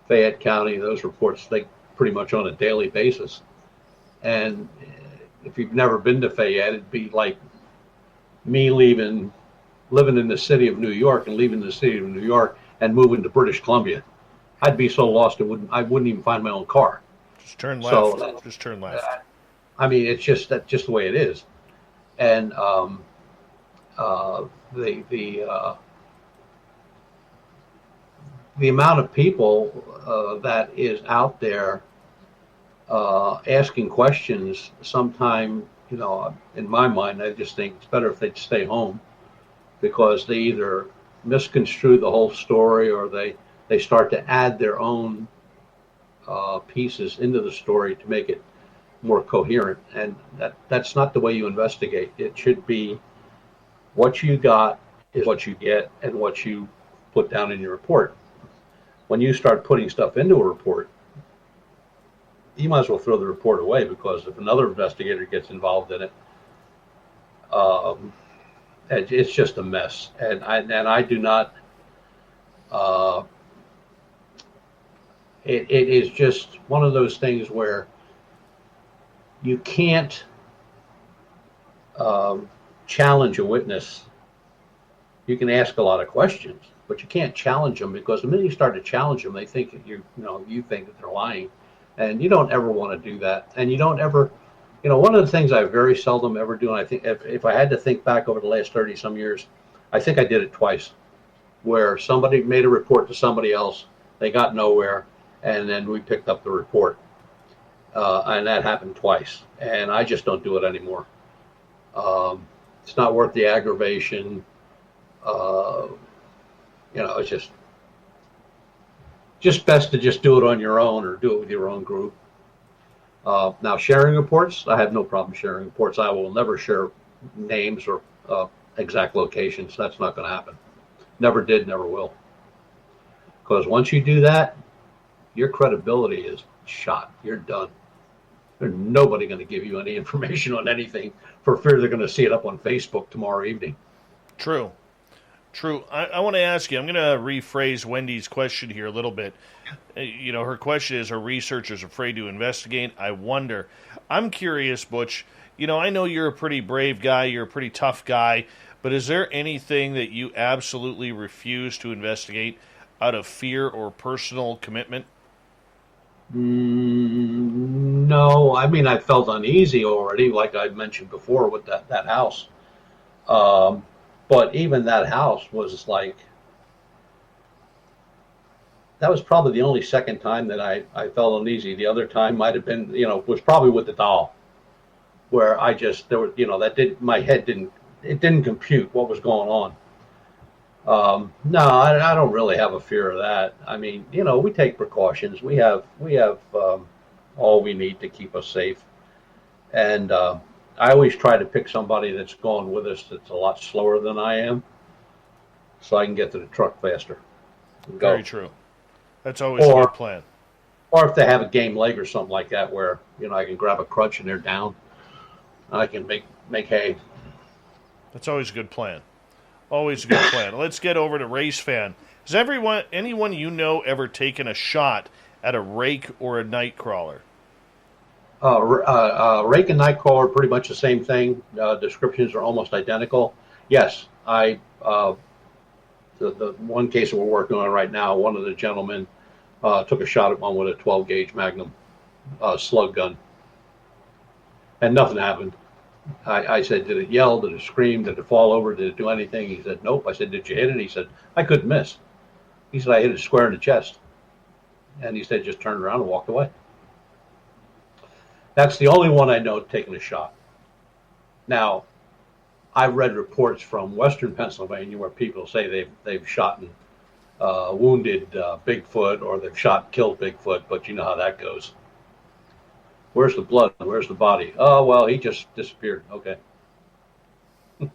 Fayette County, those reports, they pretty much on a daily basis. And if you've never been to Fayette, it'd be like me living in the city of New York and leaving the city of New York and moving to British Columbia. I'd be so lost I wouldn't even find my own car. Just turn left. Just turn left. I mean, it's just the way it is. And the amount of people that is out there asking questions, sometime, in my mind, I just think it's better if they'd stay home, because they either misconstrue the whole story or they start to add their own pieces into the story to make it more coherent. And that's not the way you investigate. It should be what you got is what you get and what you put down in your report. When you start putting stuff into a report, you might as well throw the report away, because if another investigator gets involved in it, it's just a mess. And I do not. It is just one of those things where you can't challenge a witness. You can ask a lot of questions, but you can't challenge them, because the minute you start to challenge them, they think that you think that they're lying, and you don't ever want to do that. And you don't ever, one of the things I very seldom ever do, and I think if I had to think back over the last 30 some years, I think I did it twice, where somebody made a report to somebody else, they got nowhere, and then we picked up the report, and that happened twice, and I just don't do it anymore. It's not worth the aggravation. It's just best to just do it on your own, or do it with your own group. Now, sharing reports, I have no problem sharing reports. I will never share names or exact locations. That's not going to happen. Never did, never will. Because once you do that, your credibility is shot. You're done. There's nobody going to give you any information on anything for fear they're going to see it up on Facebook tomorrow evening. True. I want to ask you, I'm going to rephrase Wendy's question here a little bit. Her question is, are researchers afraid to investigate? I wonder. I'm curious, Butch. I know you're a pretty brave guy, you're a pretty tough guy, but is there anything that you absolutely refuse to investigate out of fear or personal commitment? No. I mean, I felt uneasy already, like I mentioned before, with that house. But even that house was like, that was probably the only second time that I felt uneasy. The other time might have been, was probably with the doll, where my head didn't compute what was going on. No, I don't really have a fear of that. I mean, we take precautions. We have all we need to keep us safe. And I always try to pick somebody that's going with us that's a lot slower than I am, so I can get to the truck faster. Very true. That's always a good plan. Or if they have a game leg or something like that, where I can grab a crutch and they're down, I can make hay. That's always a good plan. Always a good plan. Let's get over to Race Fan. Has anyone you know ever taken a shot at a rake or a night crawler? Rake and nightcrawler are pretty much the same thing. Descriptions are almost identical. Yes, I the one case that we're working on right now, one of the gentlemen took a shot at one with a 12 gauge Magnum slug gun, and nothing happened. I said, did it yell? Did it scream? Did it fall over? Did it do anything? He said, nope. I said, did you hit it? He said, I couldn't miss. He said, I hit it square in the chest. And he said, just turned around and walked away. That's the only one I know taking a shot. Now, I've read reports from Western Pennsylvania where people say they've shot and wounded Bigfoot, or they've shot and killed Bigfoot, but you know how that goes. Where's the blood? Where's the body? Oh, well, he just disappeared. Okay. All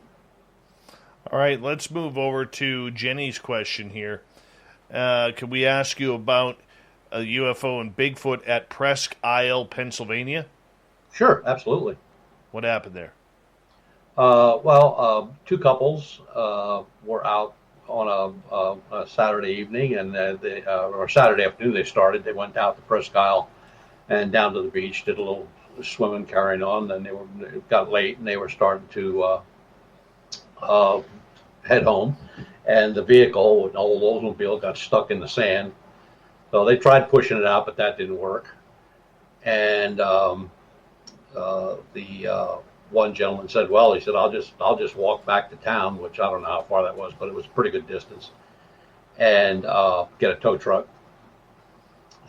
right, let's move over to Jenny's question here. Could we ask you about a UFO and Bigfoot at Presque Isle, Pennsylvania? Sure, absolutely. What happened there? Two couples were out on a Saturday evening, and or Saturday afternoon they started. They went out to Presque Isle and down to the beach, did a little swimming, carrying on. Then it got late, and they were starting to head home. And the vehicle, an old Oldsmobile, got stuck in the sand. So they tried pushing it out, but that didn't work. And the one gentleman said, "Well, he said, I'll just walk back to town," which I don't know how far that was, but it was a pretty good distance, and get a tow truck.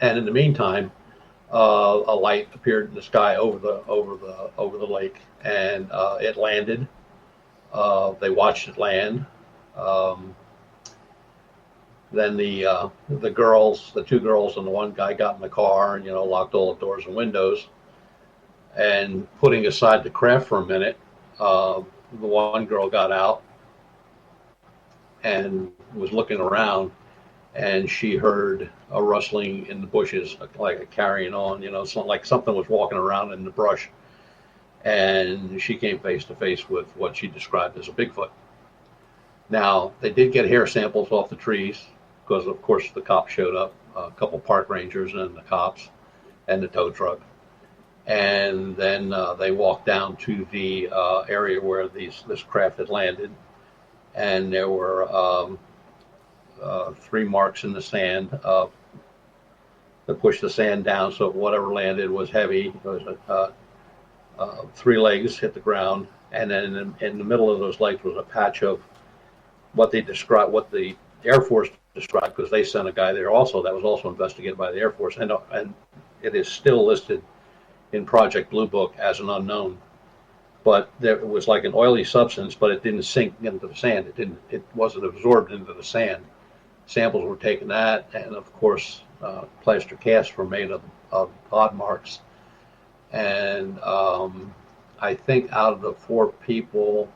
And in the meantime, a light appeared in the sky over the lake, and it landed. They watched it land. Then the two girls and the one guy got in the car and locked all the doors and windows. And putting aside the craft for a minute, the one girl got out and was looking around, and she heard a rustling in the bushes, like a carrying on, like something was walking around in the brush. And she came face to face with what she described as a Bigfoot. Now, they did get hair samples off the trees because, of course, the cops showed up, a couple park rangers and the cops and the tow truck. And then they walked down to the area where this craft had landed, and there were 3 marks in the sand that pushed the sand down, so whatever landed was heavy. It was 3 legs hit the ground, and then in the middle of those legs was a patch of what the Air Force described, because they sent a guy there also that was also investigated by the Air Force, and it is still listed in Project Blue Book as an unknown. But it was like an oily substance, but it didn't sink into the sand. It wasn't absorbed into the sand. Samples were taken that, and of course, plaster casts were made of odd marks. And I think out of the 4 people,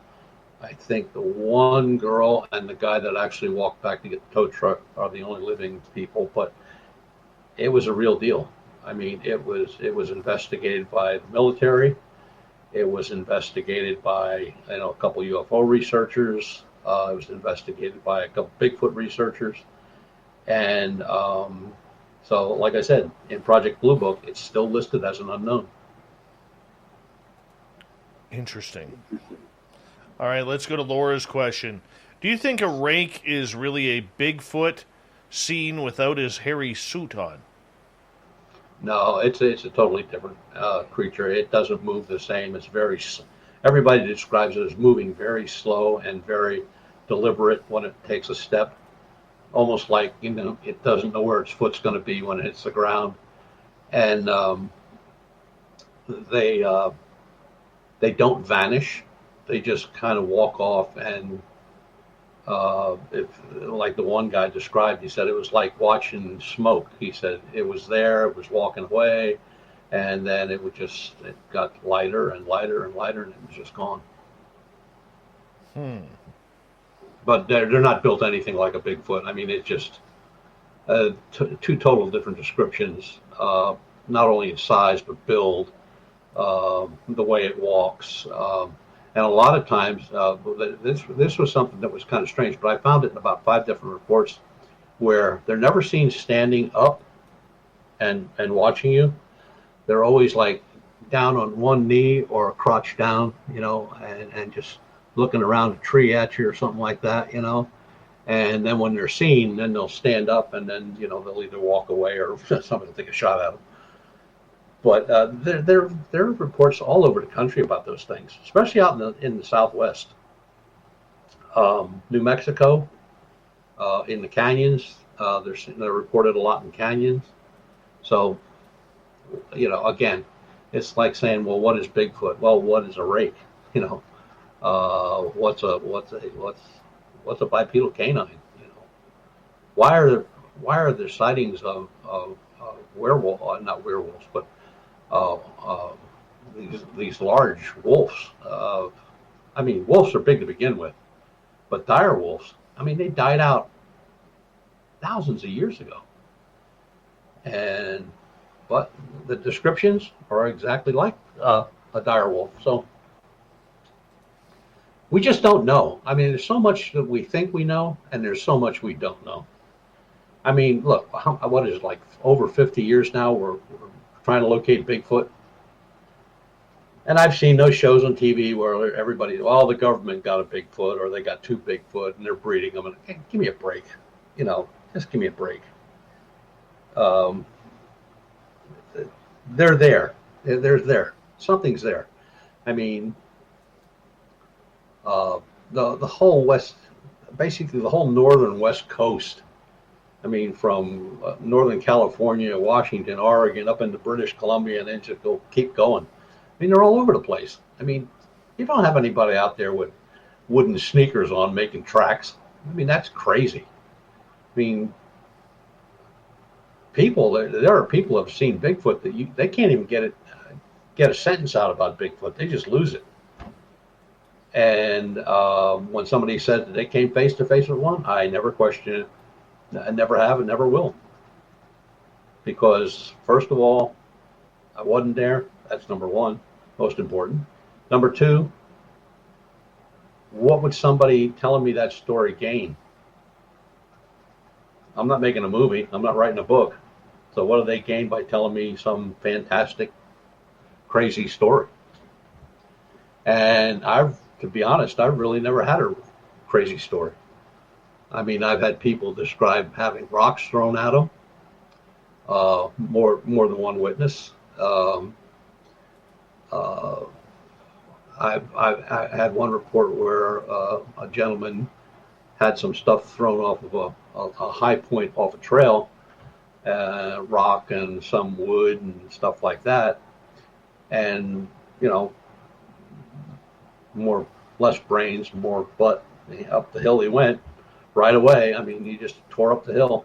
I think the one girl and the guy that actually walked back to get the tow truck are the only living people. But it was a real deal. I mean, it was investigated by the military. It was investigated by a couple UFO researchers. It was investigated by a couple Bigfoot researchers, and so, like I said, in Project Blue Book, it's still listed as an unknown. Interesting. All right, let's go to Laura's question. Do you think a rake is really a Bigfoot seen without his hairy suit on? No, it's a totally different creature. It doesn't move the same. Everybody describes it as moving very slow and very deliberate when it takes a step, almost like it doesn't know where its foot's going to be when it hits the ground. And they don't vanish. They just kind of walk off, and like the one guy described, he said it was like watching smoke. He said it was there, it was walking away, and then it got lighter and lighter and lighter, and it was just gone. But they're not built anything like a Bigfoot. I mean, it's just 2 total different descriptions, not only in size but build, the way it walks. And a lot of times, this was something that was kind of strange, but I found it in about 5 different reports where they're never seen standing up and watching you. They're always like down on one knee or crouched down, and just looking around a tree at you or something like that, And then when they're seen, then they'll stand up, and then they'll either walk away or somebody will take a shot at them. But there are reports all over the country about those things, especially out in the Southwest. New Mexico, in the canyons, they're reported a lot in canyons. So, again, it's like saying, well, what is Bigfoot? Well, what is a rake? What's a bipedal canine? Why are there sightings of werewolf, not werewolves, but these large wolves? Wolves are big to begin with, but dire wolves, they died out thousands of years ago, but the descriptions are exactly like a dire wolf. So we just don't know. There's so much that we think we know, and there's so much we don't know. Look, what is it, like over 50 years now we're trying to locate Bigfoot? And I've seen those shows on TV where everybody, the government got a Bigfoot, or they got two Bigfoot, and they're breeding them. And hey, give me a break, just give me a break. They're there. They're there. Something's there. The whole west, basically the whole northern west coast. From Northern California, Washington, Oregon, up into British Columbia, and then just keep going. They're all over the place. You don't have anybody out there with wooden sneakers on making tracks. That's crazy. People, there are people who have seen Bigfoot that they can't even get a sentence out about Bigfoot. They just lose it. And when somebody said that they came face to face with one, I never question it. I never have and never will. Because, first of all, I wasn't there. That's number one, most important. Number two, what would somebody telling me that story gain? I'm not making a movie. I'm not writing a book. So what do they gain by telling me some fantastic, crazy story? And to be honest, I've really never had a crazy story. I've had people describe having rocks thrown at them, more than one witness. I had one report where a gentleman had some stuff thrown off of a high point off a trail, rock and some wood and stuff like that, and less brains, more butt. Up the hill he went. Right away, he just tore up the hill,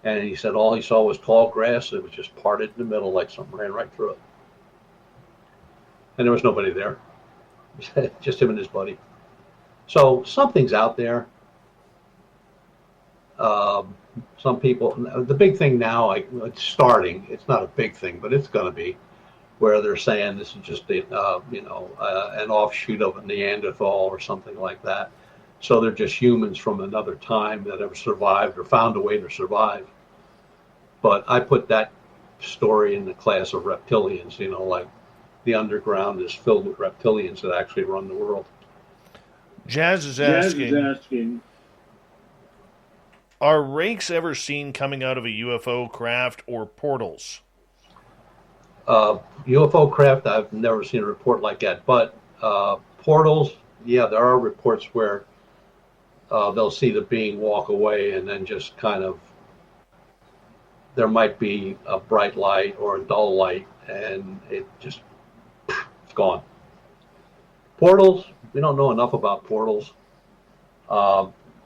and he said all he saw was tall grass. It was just parted in the middle, like something ran right through it, and there was nobody there, just him and his buddy. So something's out there. Some people. The big thing now, it's starting. It's not a big thing, but it's going to be, where they're saying this is just an offshoot of a Neanderthal or something like that. So they're just humans from another time that have survived or found a way to survive. But I put that story in the class of reptilians, like the underground is filled with reptilians that actually run the world. Jazz is asking, are rakes ever seen coming out of a UFO craft or portals? UFO craft, I've never seen a report like that. But portals, yeah, there are reports where they'll see the being walk away, and then just kind of, there might be a bright light or a dull light, and it's gone. Portals, we don't know enough about portals.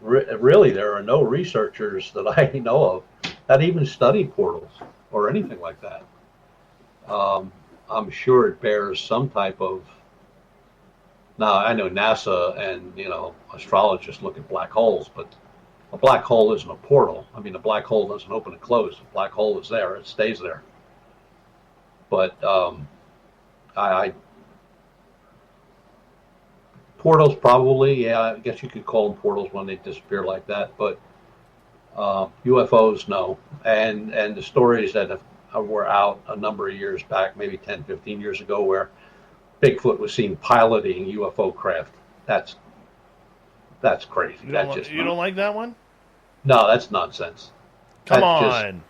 Really, there are no researchers that I know of that even study portals or anything like that. I'm sure it bears some type of. Now, I know NASA and, astrologists look at black holes, but a black hole isn't a portal. A black hole doesn't open and close. A black hole is there. It stays there. But portals probably, yeah, I guess you could call them portals when they disappear like that. But UFOs, no. And the stories that were out a number of years back, maybe 10, 15 years ago, where Bigfoot was seen piloting UFO craft. That's That's crazy. You don't like that one? No, that's nonsense. Come on.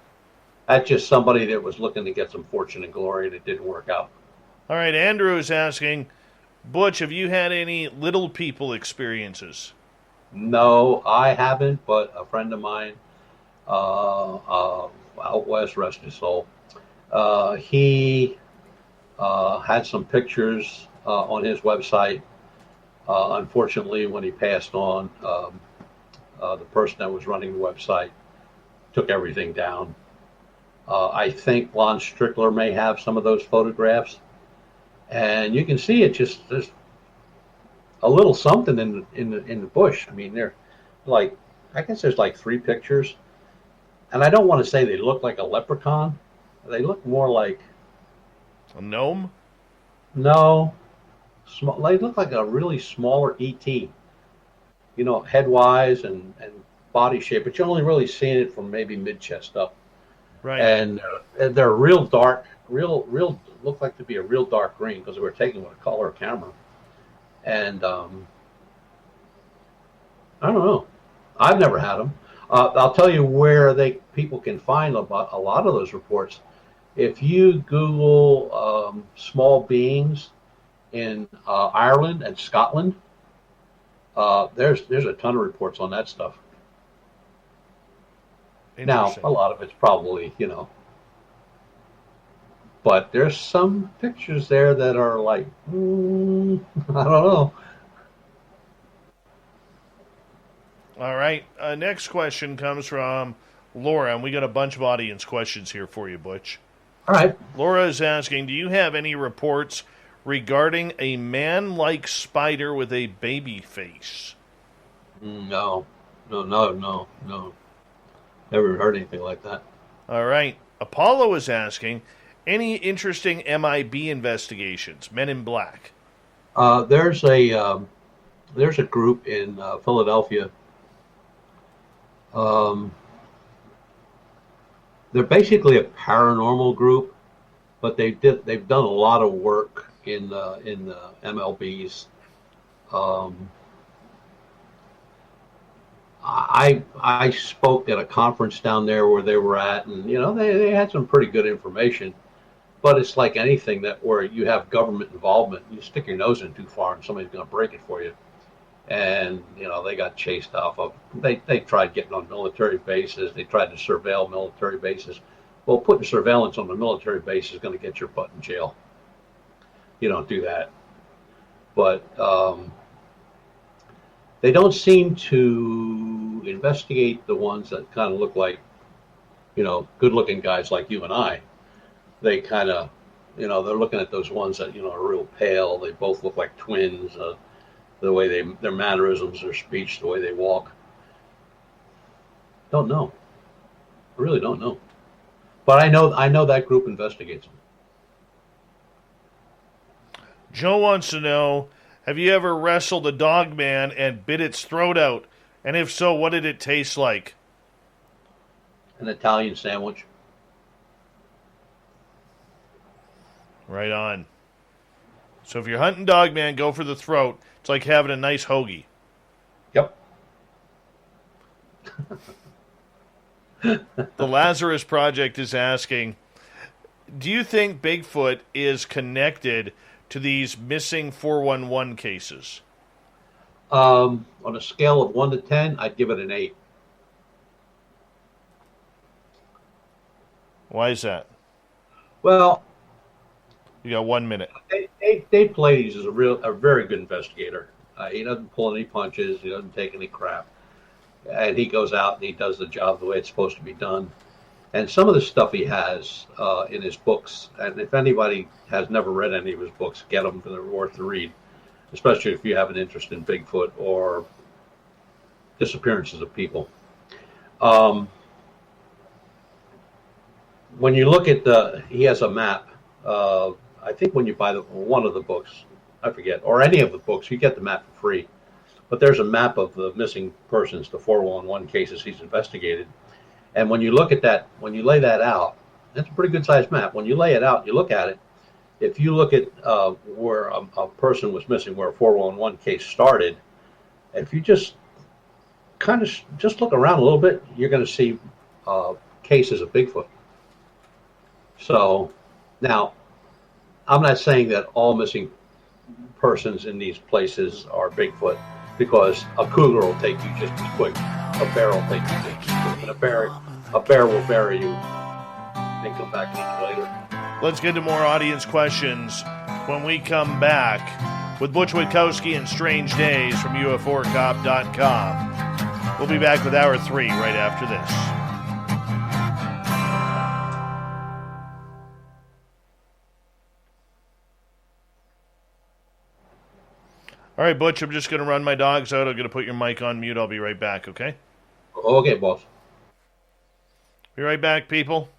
That's just somebody that was looking to get some fortune and glory, and it didn't work out. All right, Andrew is asking, Butch, have you had any little people experiences? No, I haven't, but a friend of mine out west, rest his soul, he had some pictures on his website. Unfortunately, when he passed on, the person that was running the website took everything down. I think Lon Strickler may have some of those photographs, and you can see it. Just there's a little something in the bush. I mean, they're like, I guess there's like 3 pictures, and I don't want to say they look like a leprechaun. They look more like a gnome. No, small. They look like a really smaller ET. You know, head-wise and body shape, but you're only really seeing it from maybe mid-chest up. Right. And they're real dark, real look like to be a real dark green because they were taken with a color camera. And I don't know. I've never had them. I'll tell you where people can find about a lot of those reports. If you Google small beings in Ireland and Scotland, there's a ton of reports on that stuff. Now, a lot of it's probably, but there's some pictures there that are like, I don't know. All right. Next question comes from Laura, and we got a bunch of audience questions here for you, Butch. All right. Laura is asking, do you have any reports regarding a man-like spider with a baby face? No. Never heard anything like that. All right. Apollo is asking, any interesting MIB investigations, Men in Black? There's a group in Philadelphia. They're basically a paranormal group, but they've done a lot of work in the MLBs. I spoke at a conference down there where they were at, and they had some pretty good information. But it's like anything where you have government involvement, you stick your nose in too far, and somebody's going to break it for you. And they got chased off of. They tried getting on military bases. They tried to surveil military bases. Well, putting surveillance on the military base is going to get your butt in jail. You don't do that. But they don't seem to investigate the ones that kind of look like, good-looking guys like you and I. They kind of, they're looking at those ones that, are real pale. They both look like twins. The way their mannerisms, their speech, the way they walk. Don't know. I really don't know. But I know that group investigates them. Joe wants to know, have you ever wrestled a dog man and bit its throat out? And if so, what did it taste like? An Italian sandwich. Right on. So if you're hunting dog man, go for the throat. It's like having a nice hoagie. Yep. The Lazarus Project is asking, do you think Bigfoot is connected to these missing 411 cases? On a scale of 1 to 10, I'd give it an 8. Why is that? Well, you got 1 minute. Dave Pallades is a very good investigator. He doesn't pull any punches. He doesn't take any crap. And he goes out and he does the job the way it's supposed to be done. And some of the stuff he has in his books, and if anybody has never read any of his books, get them. They're worth the read, especially if you have an interest in Bigfoot or disappearances of people. When you look at he has a map. I think when you buy one of the books, I forget, or any of the books, you get the map for free. But there's a map of the missing persons, the 411 cases he's investigated. And when you look at that, when you lay that out, that's a pretty good sized map. When you lay it out, you look at it. If you look at where a person was missing, where a 411 case started, if you just kind of just look around a little bit, you're going to see cases of Bigfoot. So now, I'm not saying that all missing persons in these places are Bigfoot, because a cougar will take you just as quick. A bear will take you just as quick. And a bear will bury you and come back and eat you later. Let's get to more audience questions when we come back with Butch Witkowski and Strange Days from UFOcop.com. We'll be back with Hour 3 right after this. All right, Butch, I'm just going to run my dogs out. I'm going to put your mic on mute. I'll be right back, okay? Okay, boss. Be right back, people.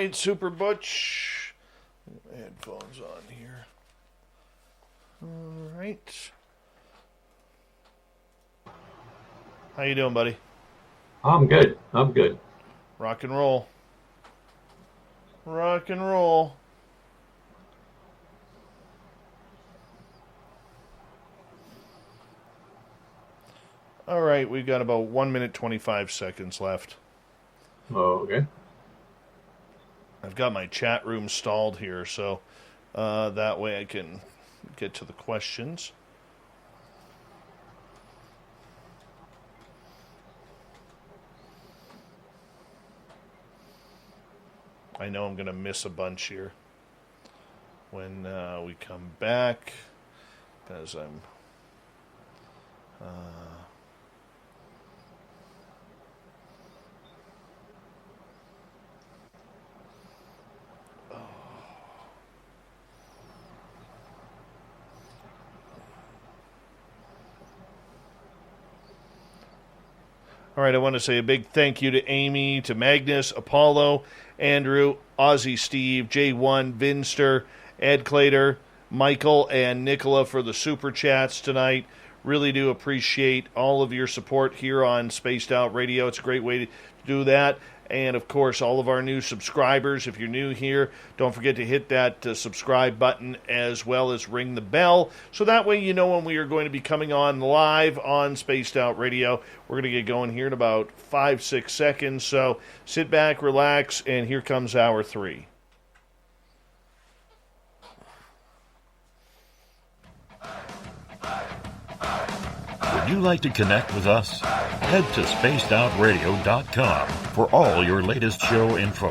right, Super Butch. Headphones on here. All right. How you doing, buddy? I'm good. Rock and roll. Rock and roll. All right, we've got about 1 minute 25 seconds left. Oh, okay. I've got my chat room stalled here, so that way I can get to the questions. I know I'm going to miss a bunch here when we come back, because I'm... All right, I want to say a big thank you to Amy, to Magnus, Apollo, Andrew, Ozzy Steve, J1, Vinster, Ed Clater, Michael, and Nicola for the super chats tonight. Really do appreciate all of your support here on Spaced Out Radio. It's a great way to do that. And, of course, all of our new subscribers. If you're new here, don't forget to hit that subscribe button as well as ring the bell. So that way you know when we are going to be coming on live on Spaced Out Radio. We're going to get going here in about 5-6 seconds. So sit back, relax, and here comes hour 3. Would you like to connect with us? Head to spacedoutradio.com for all your latest show info.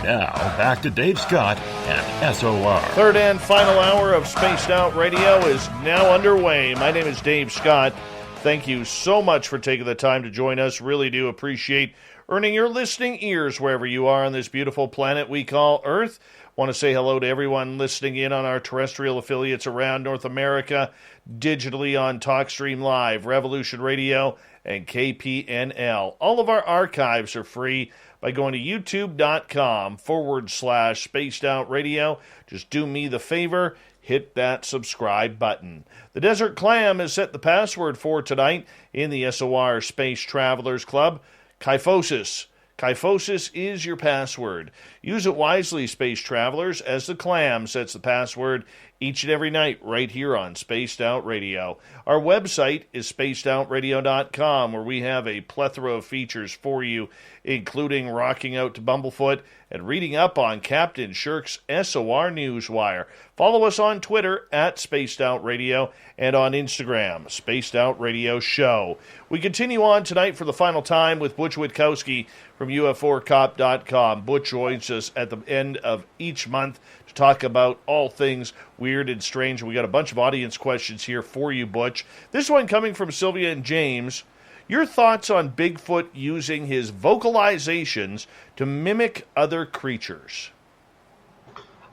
Now, back to Dave Scott and SOR. Third and final hour of Spaced Out Radio is now underway. My name is Dave Scott. Thank you so much for taking the time to join us. Really do appreciate earning your listening ears wherever you are on this beautiful planet we call Earth. Want to say hello to everyone listening in on our terrestrial affiliates around North America, digitally on TalkStream Live, Revolution Radio, and KPNL. All of our archives are free by going to youtube.com/Spaced Out Radio. Just do me the favor, hit that subscribe button. The Desert Clam has set the password for tonight in the SOR Space Travelers Club, Kyphosis. Kyphosis is your password. Use it wisely, space travelers, as the Clam sets the password each and every night right here on Spaced Out Radio. Our website is spacedoutradio.com, where we have a plethora of features for you, including rocking out to Bumblefoot and reading up on Captain Shirk's SOR Newswire. Follow us on Twitter at Spaced Out Radio and on Instagram, Spaced Out Radio Show. We continue on tonight for the final time with Butch Witkowski from UFOcop.com. Butch joins us at the end of each month to talk about all things weird and strange. We got a bunch of audience questions here for you, Butch. This one coming from Sylvia and James. Your thoughts on Bigfoot using his vocalizations to mimic other creatures?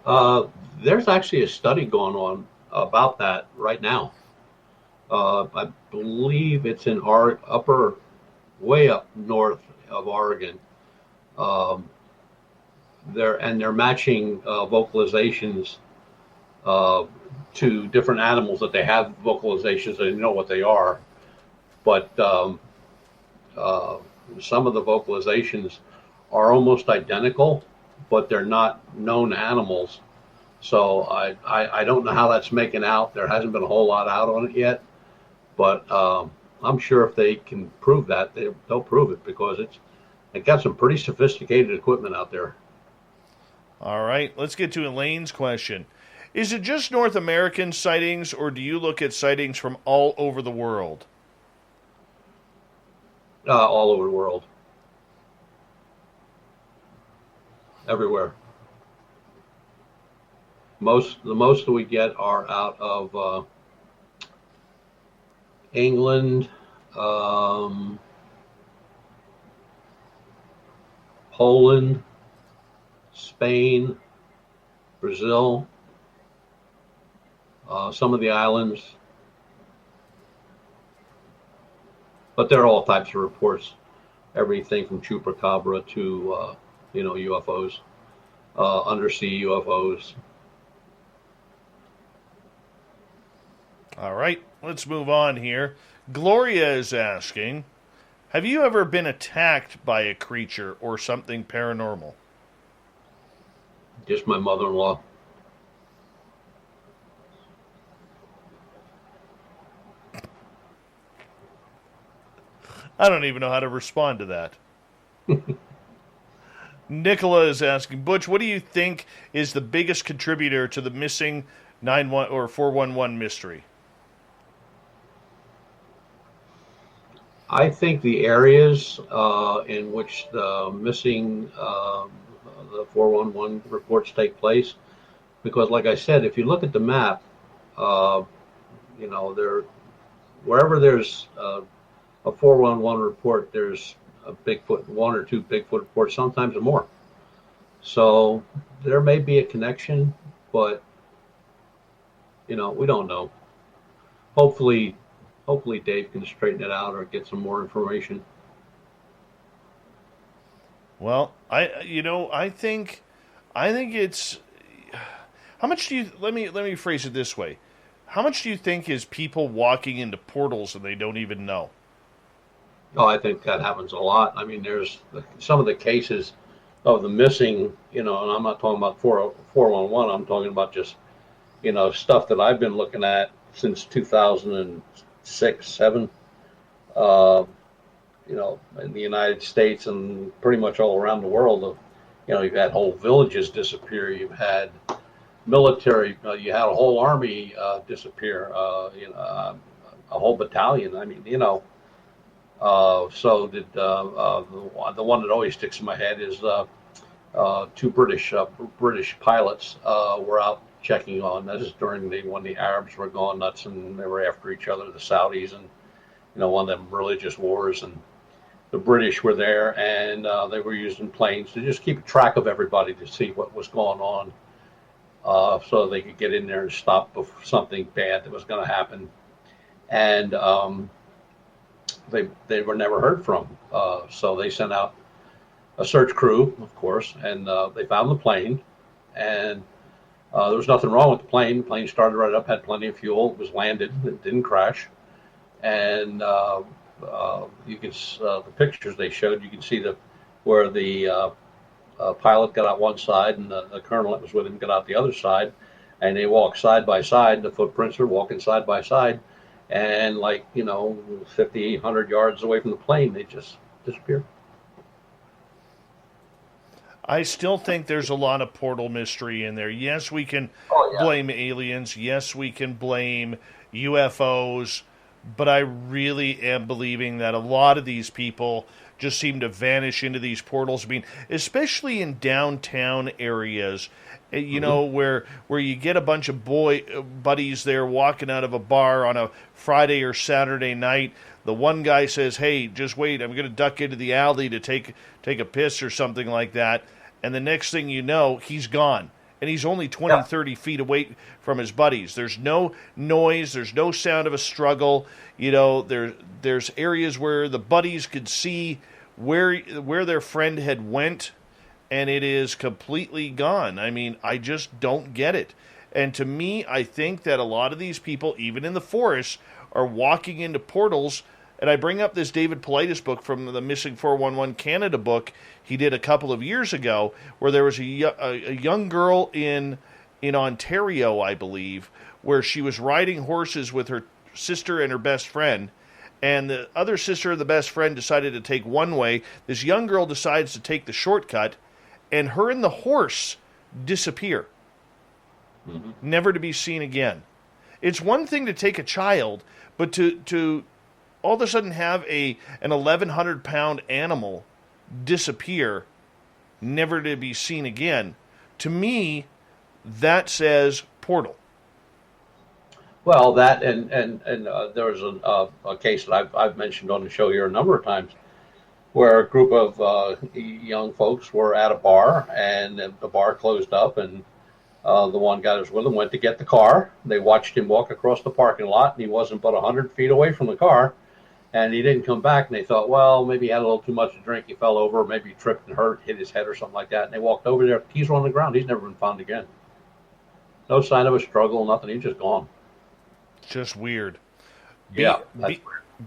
There's actually a study going on about that right now. I believe it's in way up north of Oregon. They're matching vocalizations to different animals that they have vocalizations. They know what they are, but some of the vocalizations are almost identical, but they're not known animals. So I don't know how that's making out. There hasn't been a whole lot out on it yet, but I'm sure if they can prove that, they'll prove it, because it got some pretty sophisticated equipment out there. All right, let's get to Elaine's question. Is it just North American sightings, or do you look at sightings from all over the world? All over the world. Everywhere. The most that we get are out of England, Poland, Spain, Brazil, some of the islands. But there are all types of reports, everything from chupacabra to, UFOs. undersea UFOs. All right, let's move on here. Gloria is asking, have you ever been attacked by a creature or something paranormal? Just my mother-in-law. I don't even know how to respond to that. Nicola is asking, Butch, what do you think is the biggest contributor to the missing 911 or 411 mystery? I think the areas in which the missing the 411 reports take place, because like I said, if you look at the map, there wherever there's a 411 report, there's a Bigfoot, one or two Bigfoot reports, sometimes more. So there may be a connection, but we don't know. Hopefully Dave can straighten it out or get some more information. Well, I think it's, how much do you, let me phrase it this way. How much do you think is people walking into portals and they don't even know? Oh, I think that happens a lot. I mean, there's some of the cases of the missing, and I'm not talking about 411, I'm talking about just, stuff that I've been looking at since 2006, 7, in the United States and pretty much all around the world. You've had whole villages disappear. You've had military, you had a whole army disappear, a whole battalion. I mean, so did the one that always sticks in my head is two British pilots were out checking on. This is during when the Arabs were going nuts and they were after each other, the Saudis, and one of them religious wars, and the British were there, and they were using planes to just keep track of everybody to see what was going on, so they could get in there and stop something bad that was going to happen. And they were never heard from, so they sent out a search crew, of course, and they found the plane, and there was nothing wrong with the plane. The plane started right up, had plenty of fuel, it was landed, it didn't crash, and you can the pictures they showed, you can see where the pilot got out one side and the colonel that was with him got out the other side, and they walked side by side. The footprints are walking side by side, and 50, 100 yards away from the plane, they just disappeared. I still think there's a lot of portal mystery in there. Yes, we can blame aliens. Yes, we can blame UFOs. But I really am believing that a lot of these people just seem to vanish into these portals. I mean, especially in downtown areas, where you get a bunch of buddies there walking out of a bar on a Friday or Saturday night. The one guy says, "Hey, just wait, I'm going to duck into the alley to take a piss or something like that." And the next thing you know, he's gone. And he's only 20, 30 feet away from his buddies. There's no noise. There's no sound of a struggle. There's areas where the buddies could see where their friend had went, and it is completely gone. I mean, I just don't get it. And to me, I think that a lot of these people, even in the forest, are walking into portals. And I bring up this David Paulides book from the Missing 411 Canada book he did a couple of years ago, where there was a young girl in Ontario, I believe, where she was riding horses with her sister and her best friend, and the other sister and the best friend decided to take one way. This young girl decides to take the shortcut, and her and the horse disappear, never to be seen again. It's one thing to take a child, but to all of a sudden have an 1,100-pound animal disappear, never to be seen again, to me, that says portal. Well, that and there was a case that I've mentioned on the show here a number of times, where a group of young folks were at a bar, and the bar closed up, and the one guy that was with them went to get the car. They watched him walk across the parking lot, and he wasn't but 100 feet away from the car. And he didn't come back, and they thought, well, maybe he had a little too much to drink. He fell over, maybe he tripped and hit his head or something like that. And they walked over there. Keys were on the ground. He's never been found again. No sign of a struggle, nothing. He's just gone. Just weird. That's weird.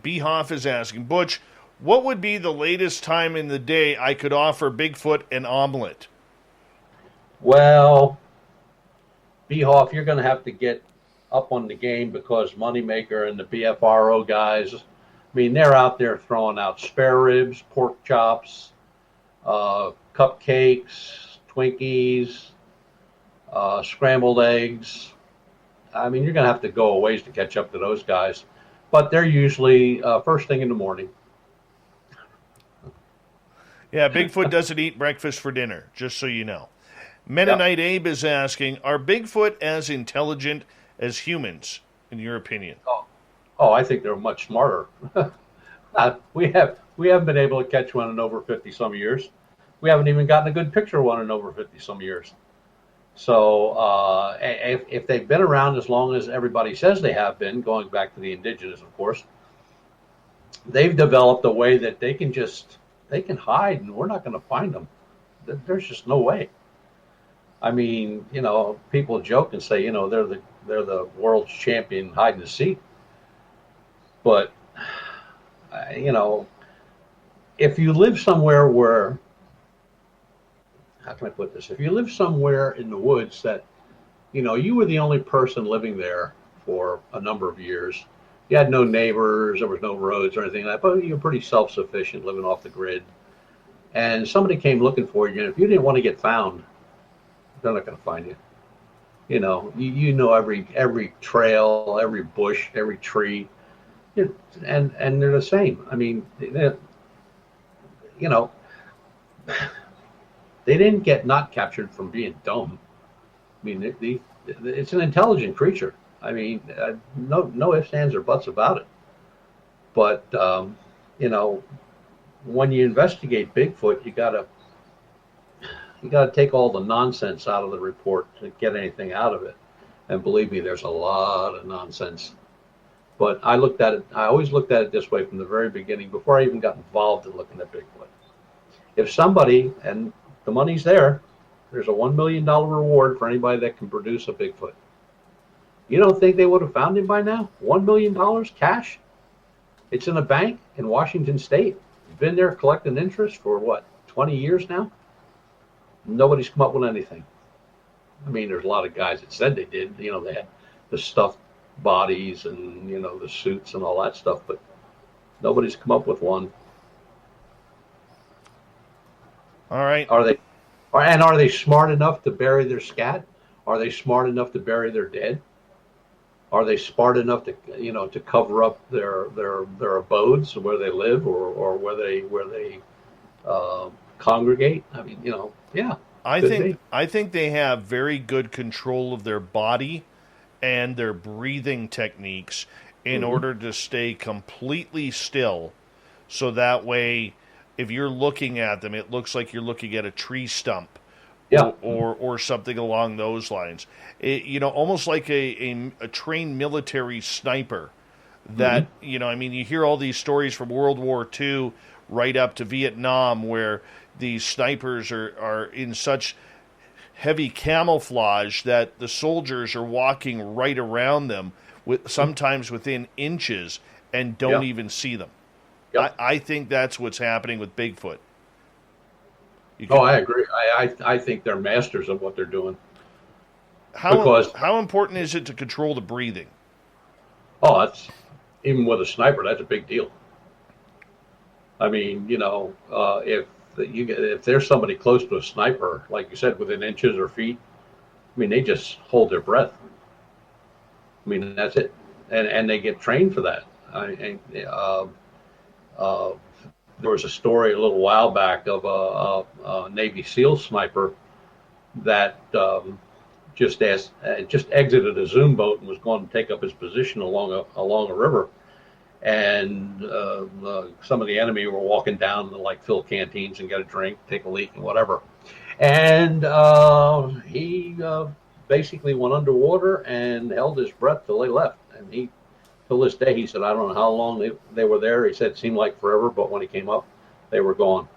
Behoff is asking, Butch, what would be the latest time in the day I could offer Bigfoot an omelet? Well, Behoff, you're going to have to get up on the game, because Moneymaker and the BFRO guys, I mean, they're out there throwing out spare ribs, pork chops, cupcakes, Twinkies, scrambled eggs. I mean, you're going to have to go a ways to catch up to those guys. But they're usually first thing in the morning. Yeah, Bigfoot doesn't eat breakfast for dinner, just so you know. Mennonite Abe is asking, are Bigfoot as intelligent as humans, in your opinion? Oh, I think they're much smarter. We haven't been able to catch one in over 50-some years. We haven't even gotten a good picture of one in over 50-some years. So if they've been around as long as everybody says they have been, going back to the indigenous, of course, they've developed a way that they can hide, and we're not going to find them. There's just no way. I mean, people joke and say, they're the world's champion hide and seek. But, if you live somewhere where, how can I put this? If you live somewhere in the woods that, you were the only person living there for a number of years, you had no neighbors, there was no roads or anything like that, but you're pretty self-sufficient, living off the grid, and somebody came looking for you, and if you didn't want to get found, they're not going to find you. You know every trail, every bush, every tree, and they're the same. I mean, they didn't get not captured from being dumb. I mean, it's an intelligent creature. I mean, no ifs, ands, or buts about it. But when you investigate Bigfoot, you gotta take all the nonsense out of the report to get anything out of it. And believe me, there's a lot of nonsense. But I always looked at it this way from the very beginning, before I even got involved in looking at Bigfoot. If somebody, and the money's there's a $1 million reward for anybody that can produce a Bigfoot. You don't think they would have found him by now? $1 million cash? It's in a bank in Washington State. It's been there collecting interest for 20 years now? Nobody's come up with anything. I mean, there's a lot of guys that said they did. They had the stuffed bodies and, the suits and all that stuff, but nobody's come up with one. All right. Are they smart enough to bury their scat? Are they smart enough to bury their dead? Are they smart enough to, to cover up their abodes, where they live, or where they congregate? I mean, yeah. I think they have very good control of their body and their breathing techniques in order to stay completely still, so that way, if you're looking at them, it looks like you're looking at a tree stump, or something along those lines. Almost like a trained military sniper. That you hear all these stories from World War II right up to Vietnam, where these snipers are in such heavy camouflage that the soldiers are walking right around them, sometimes within inches, and don't even see them. Yep. I think that's what's happening with Bigfoot. I agree. I think they're masters of what they're doing. How important is it to control the breathing? Oh, that's, even with a sniper, that's a big deal. I mean, if there's somebody close to a sniper, like you said, within inches or feet, I mean, they just hold their breath. I mean, that's it, and they get trained for that. There was a story a little while back of a Navy SEAL sniper that just exited a Zoom boat and was going to take up his position along a river. And some of the enemy were walking down to fill canteens and get a drink, take a leak, and whatever. And he basically went underwater and held his breath till they left. And he to this day, he said, I don't know how long they were there. He said it seemed like forever, but when he came up, they were gone.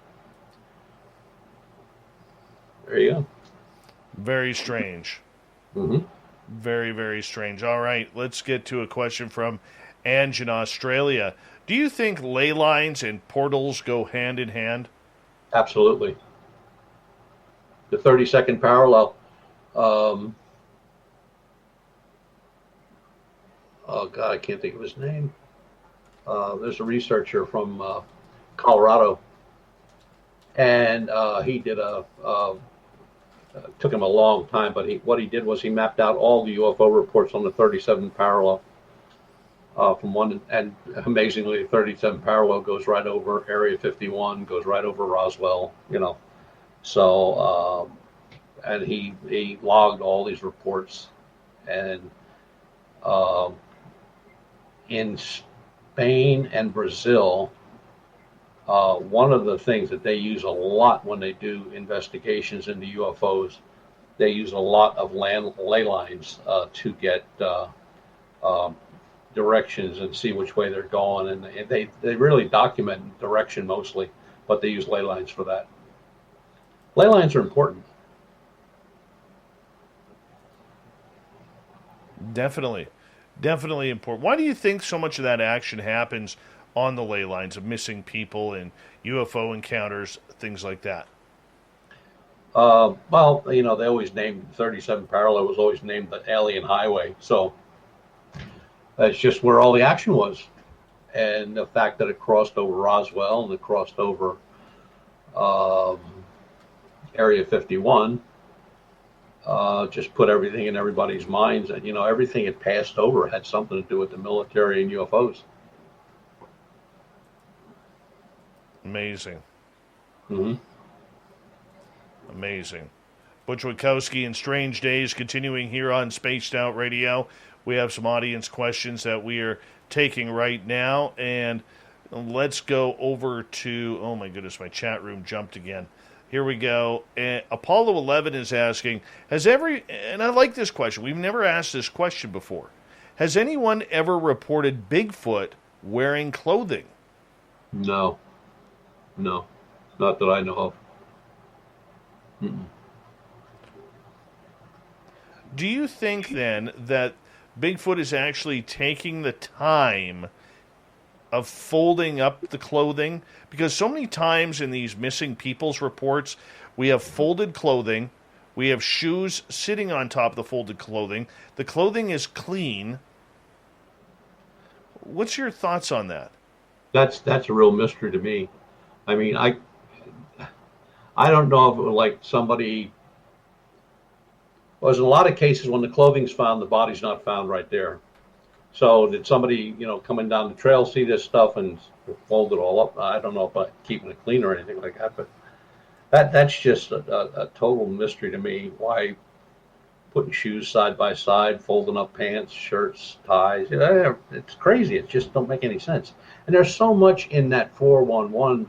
There you go. Very strange. Mm-hmm. Very, very strange. All right, let's get to a question from Ange in Australia. Do you think ley lines and portals go hand in hand? Absolutely. The 32nd parallel. Oh, God, I can't think of his name. There's a researcher from Colorado, and he did took him a long time, but what he did was he mapped out all the UFO reports on the 37th parallel from one, and amazingly, the 37th parallel goes right over Area 51, goes right over Roswell, So, and he logged all these reports, and in Spain and Brazil, one of the things that they use a lot when they do investigations into UFOs, they use a lot of ley lines to get directions and see which way they're going, and they really document direction mostly, but they use ley lines for that. Ley lines are important. Definitely important. Why do you think so much of that action happens on the ley lines of missing people and UFO encounters, things like that? Well, they always named 37 parallel was always named the alien highway, so that's just where all the action was, and the fact that it crossed over Roswell and it crossed over Area 51 just put everything in everybody's minds, and everything it passed over had something to do with the military and UFOs. Amazing. Mm-hmm. Amazing. Butch Witkowski and Strange Days continuing here on Spaced Out Radio. We have some audience questions that we are taking right now, and let's go over to, oh my goodness, my chat room jumped again. Here we go. Apollo 11 is asking, and I like this question, we've never asked this question before. Has anyone ever reported Bigfoot wearing clothing? No, not that I know of. Mm-mm. Do you think then that Bigfoot is actually taking the time of folding up the clothing? Because so many times in these missing people's reports, we have folded clothing, we have shoes sitting on top of the folded clothing, the clothing is clean. What's your thoughts on that? That's a real mystery to me. I mean, I don't know if it was like somebody. Well, there's a lot of cases when the clothing's found, the body's not found right there. So did somebody, coming down the trail see this stuff and fold it all up? I don't know about keeping it clean or anything like that, but that's just a total mystery to me. Why putting shoes side by side, folding up pants, shirts, ties? It's crazy. It just don't make any sense. And there's so much in that 411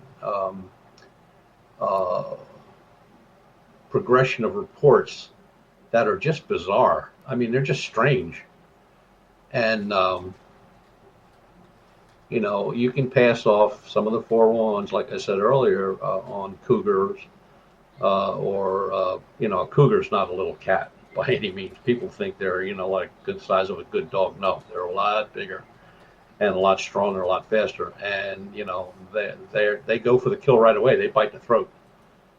progression of reports that are just bizarre. I mean, they're just strange. And, you can pass off some of the 411s, like I said earlier, on cougars, or a cougar's not a little cat by any means. People think they're, like good size of a good dog. No, they're a lot bigger and a lot stronger, a lot faster. And, they go for the kill right away. They bite the throat.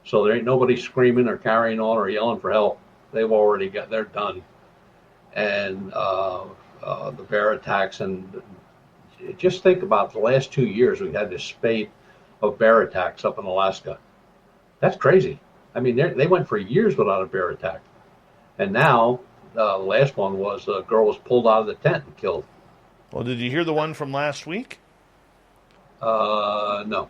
So there ain't nobody screaming or carrying on or yelling for help. They're done. And the bear attacks, and just think about the last 2 years, we've had this spate of bear attacks up in Alaska. That's crazy. I mean, they went for years without a bear attack. And now, the last one was a girl was pulled out of the tent and killed. Well, did you hear the one from last week? No.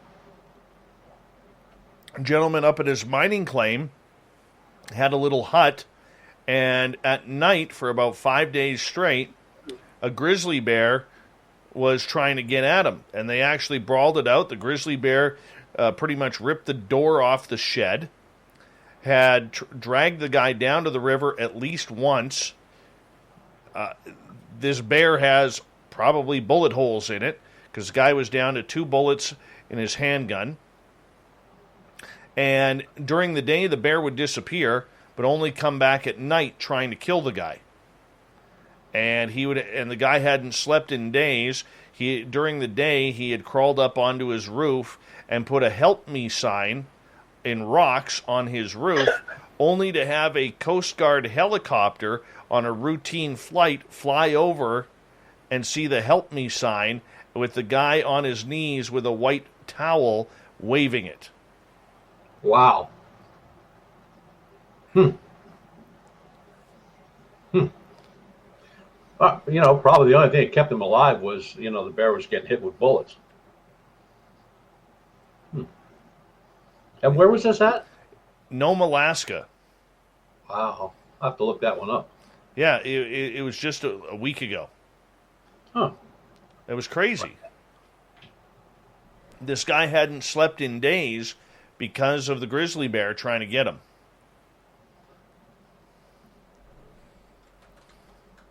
A gentleman up at his mining claim had a little hut, and at night, for about 5 days straight, a grizzly bear was trying to get at him, and they actually brawled it out. The grizzly bear pretty much ripped the door off the shed, had dragged the guy down to the river at least once. This bear has probably bullet holes in it, because the guy was down to 2 bullets in his handgun. And during the day, the bear would disappear, but only come back at night trying to kill the guy. And the guy hadn't slept in days. During the day, he had crawled up onto his roof and put a "Help Me" sign in rocks on his roof, only to have a Coast Guard helicopter on a routine flight fly over and see the "Help Me" sign with the guy on his knees with a white towel waving it. Wow. Probably the only thing that kept him alive was, the bear was getting hit with bullets. And where was this at? Nome, Alaska. Wow. I'll have to look that one up. Yeah, it was just a week ago. Huh. It was crazy. This guy hadn't slept in days because of the grizzly bear trying to get him.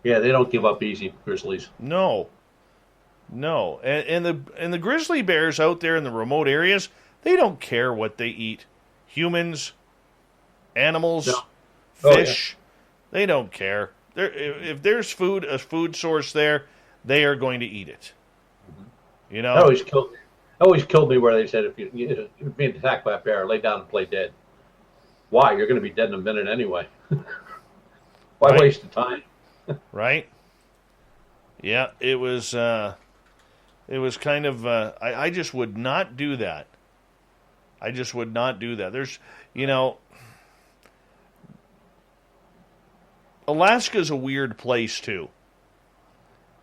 Yeah, they don't give up easy, grizzlies. No. And the grizzly bears out there in the remote areas, they don't care what they eat. Humans, animals, No. fish, they don't care. If there's a food source there, they are going to eat it. You know? That always killed me where they said, if you're being attacked by a bear, lay down and play dead. Why? You're going to be dead in a minute anyway. Why Right. waste the time? Right? Yeah, it was kind of, I just would not do that. I just would not do that. There's, Alaska's a weird place too.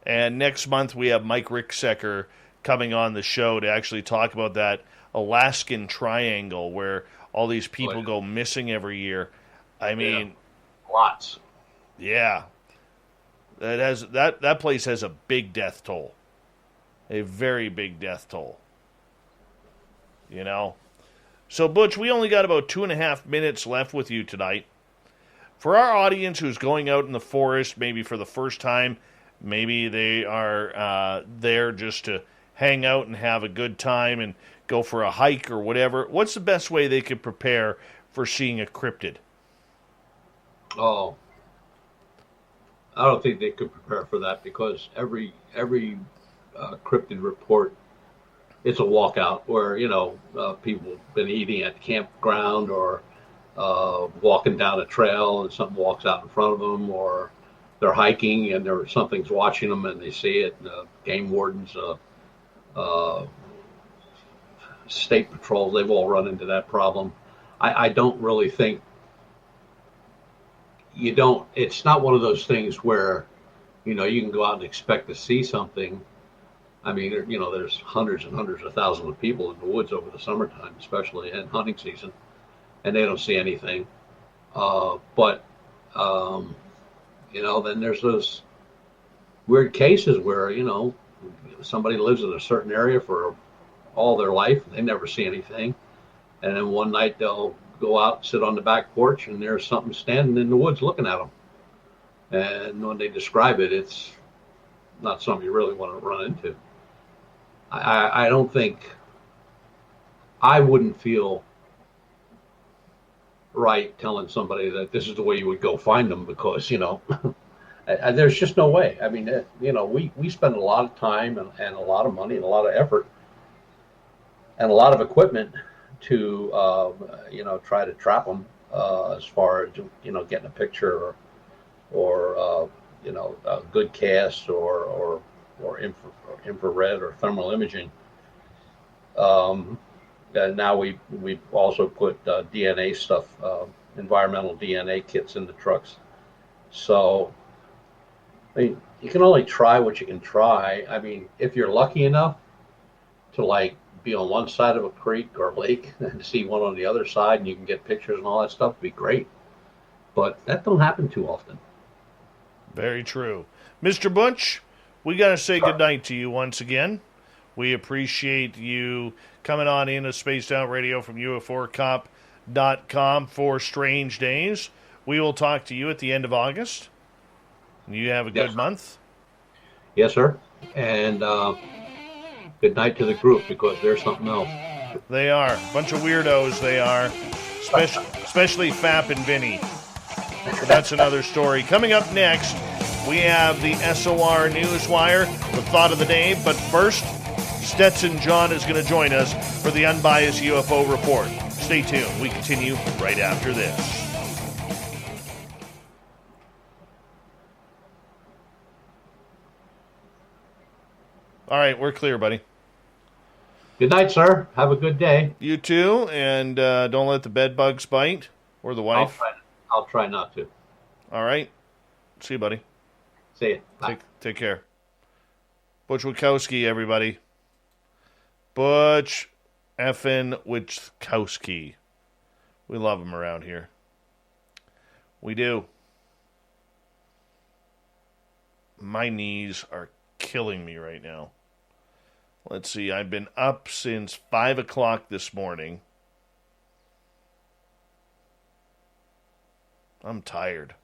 And next month we have Mike Ricksecker coming on the show to actually talk about that Alaskan triangle where all these people go missing every year. I mean, lots. Yeah. That place has a big death toll. A very big death toll. So, Butch, we only got about 2.5 minutes left with you tonight. For our audience who's going out in the forest, maybe for the first time, maybe they are there just to hang out and have a good time and go for a hike or whatever, what's the best way they could prepare for seeing a cryptid? Oh, I don't think they could prepare for that because every cryptid report, it's a walkout where people have been eating at the campground or walking down a trail and something walks out in front of them, or they're hiking and something's watching them and they see it. Game wardens, state patrols, they've all run into that problem. I don't really think it's not one of those things where, you can go out and expect to see something. I mean, there's hundreds and hundreds of thousands of people in the woods over the summertime, especially in hunting season, and they don't see anything. But then there's those weird cases where, somebody lives in a certain area for all their life, and they never see anything. And then one night they'll go out, sit on the back porch, and there's something standing in the woods looking at them. And when they describe it, it's not something you really want to run into. I don't think, I wouldn't feel right telling somebody that this is the way you would go find them because, there's just no way. I mean, we spend a lot of time and a lot of money and a lot of effort and a lot of equipment to, try to trap them as far as, getting a picture or a good cast or infrared or thermal imaging. And now we've also put DNA stuff, environmental DNA kits in the trucks. So, I mean, you can only try what you can try. I mean, if you're lucky enough to be on one side of a creek or a lake and see one on the other side and you can get pictures and all that stuff, it'd be great. But that don't happen too often. Very true. Mr. Butch, we got to say goodnight to you once again. We appreciate you coming on in to Spaced Out Radio from UFOcop.com for Strange Days. We will talk to you at the end of August. You have a good month. Yes, sir. And good night to the group, because they're something else. They are. A bunch of weirdos, they are. Especially Fap and Vinny. But that's another story. Coming up next, we have the SOR Newswire, the thought of the day. But first, Stetson John is going to join us for the Unbiased UFO Report. Stay tuned. We continue right after this. All right, we're clear, buddy. Good night, sir. Have a good day. You too, and don't let the bed bugs bite, or the wife. I'll try not to. All right. See you, buddy. See you. Bye. Take care. Butch Witkowski, everybody. Butch effing Witkowski. We love him around here. We do. My knees are killing me right now. Let's see. I've been up since 5 o'clock this morning. I'm tired.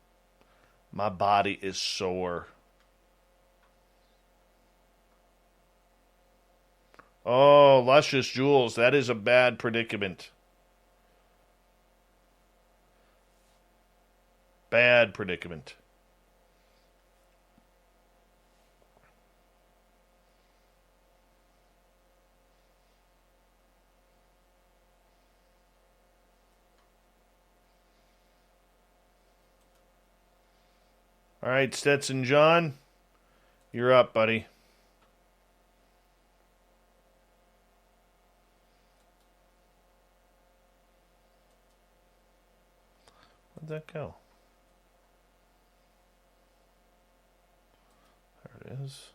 My body is sore. Oh, Luscious Jules, that is a bad predicament. Bad predicament. All right, Stetson John, you're up, buddy. Where'd that go? There it is.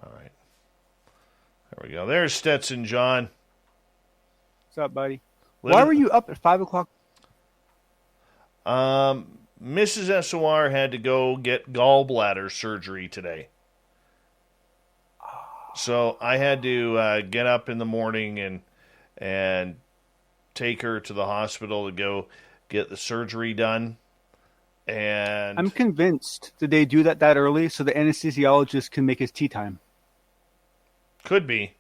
All right. There we go. There's Stetson John. What's up, buddy? Why were you up at 5 o'clock? Mrs. SOR had to go get gallbladder surgery today. So I had to get up in the morning and take her to the hospital to go get the surgery done. And I'm convinced that they do that early so the anesthesiologist can make his tea time. Could be.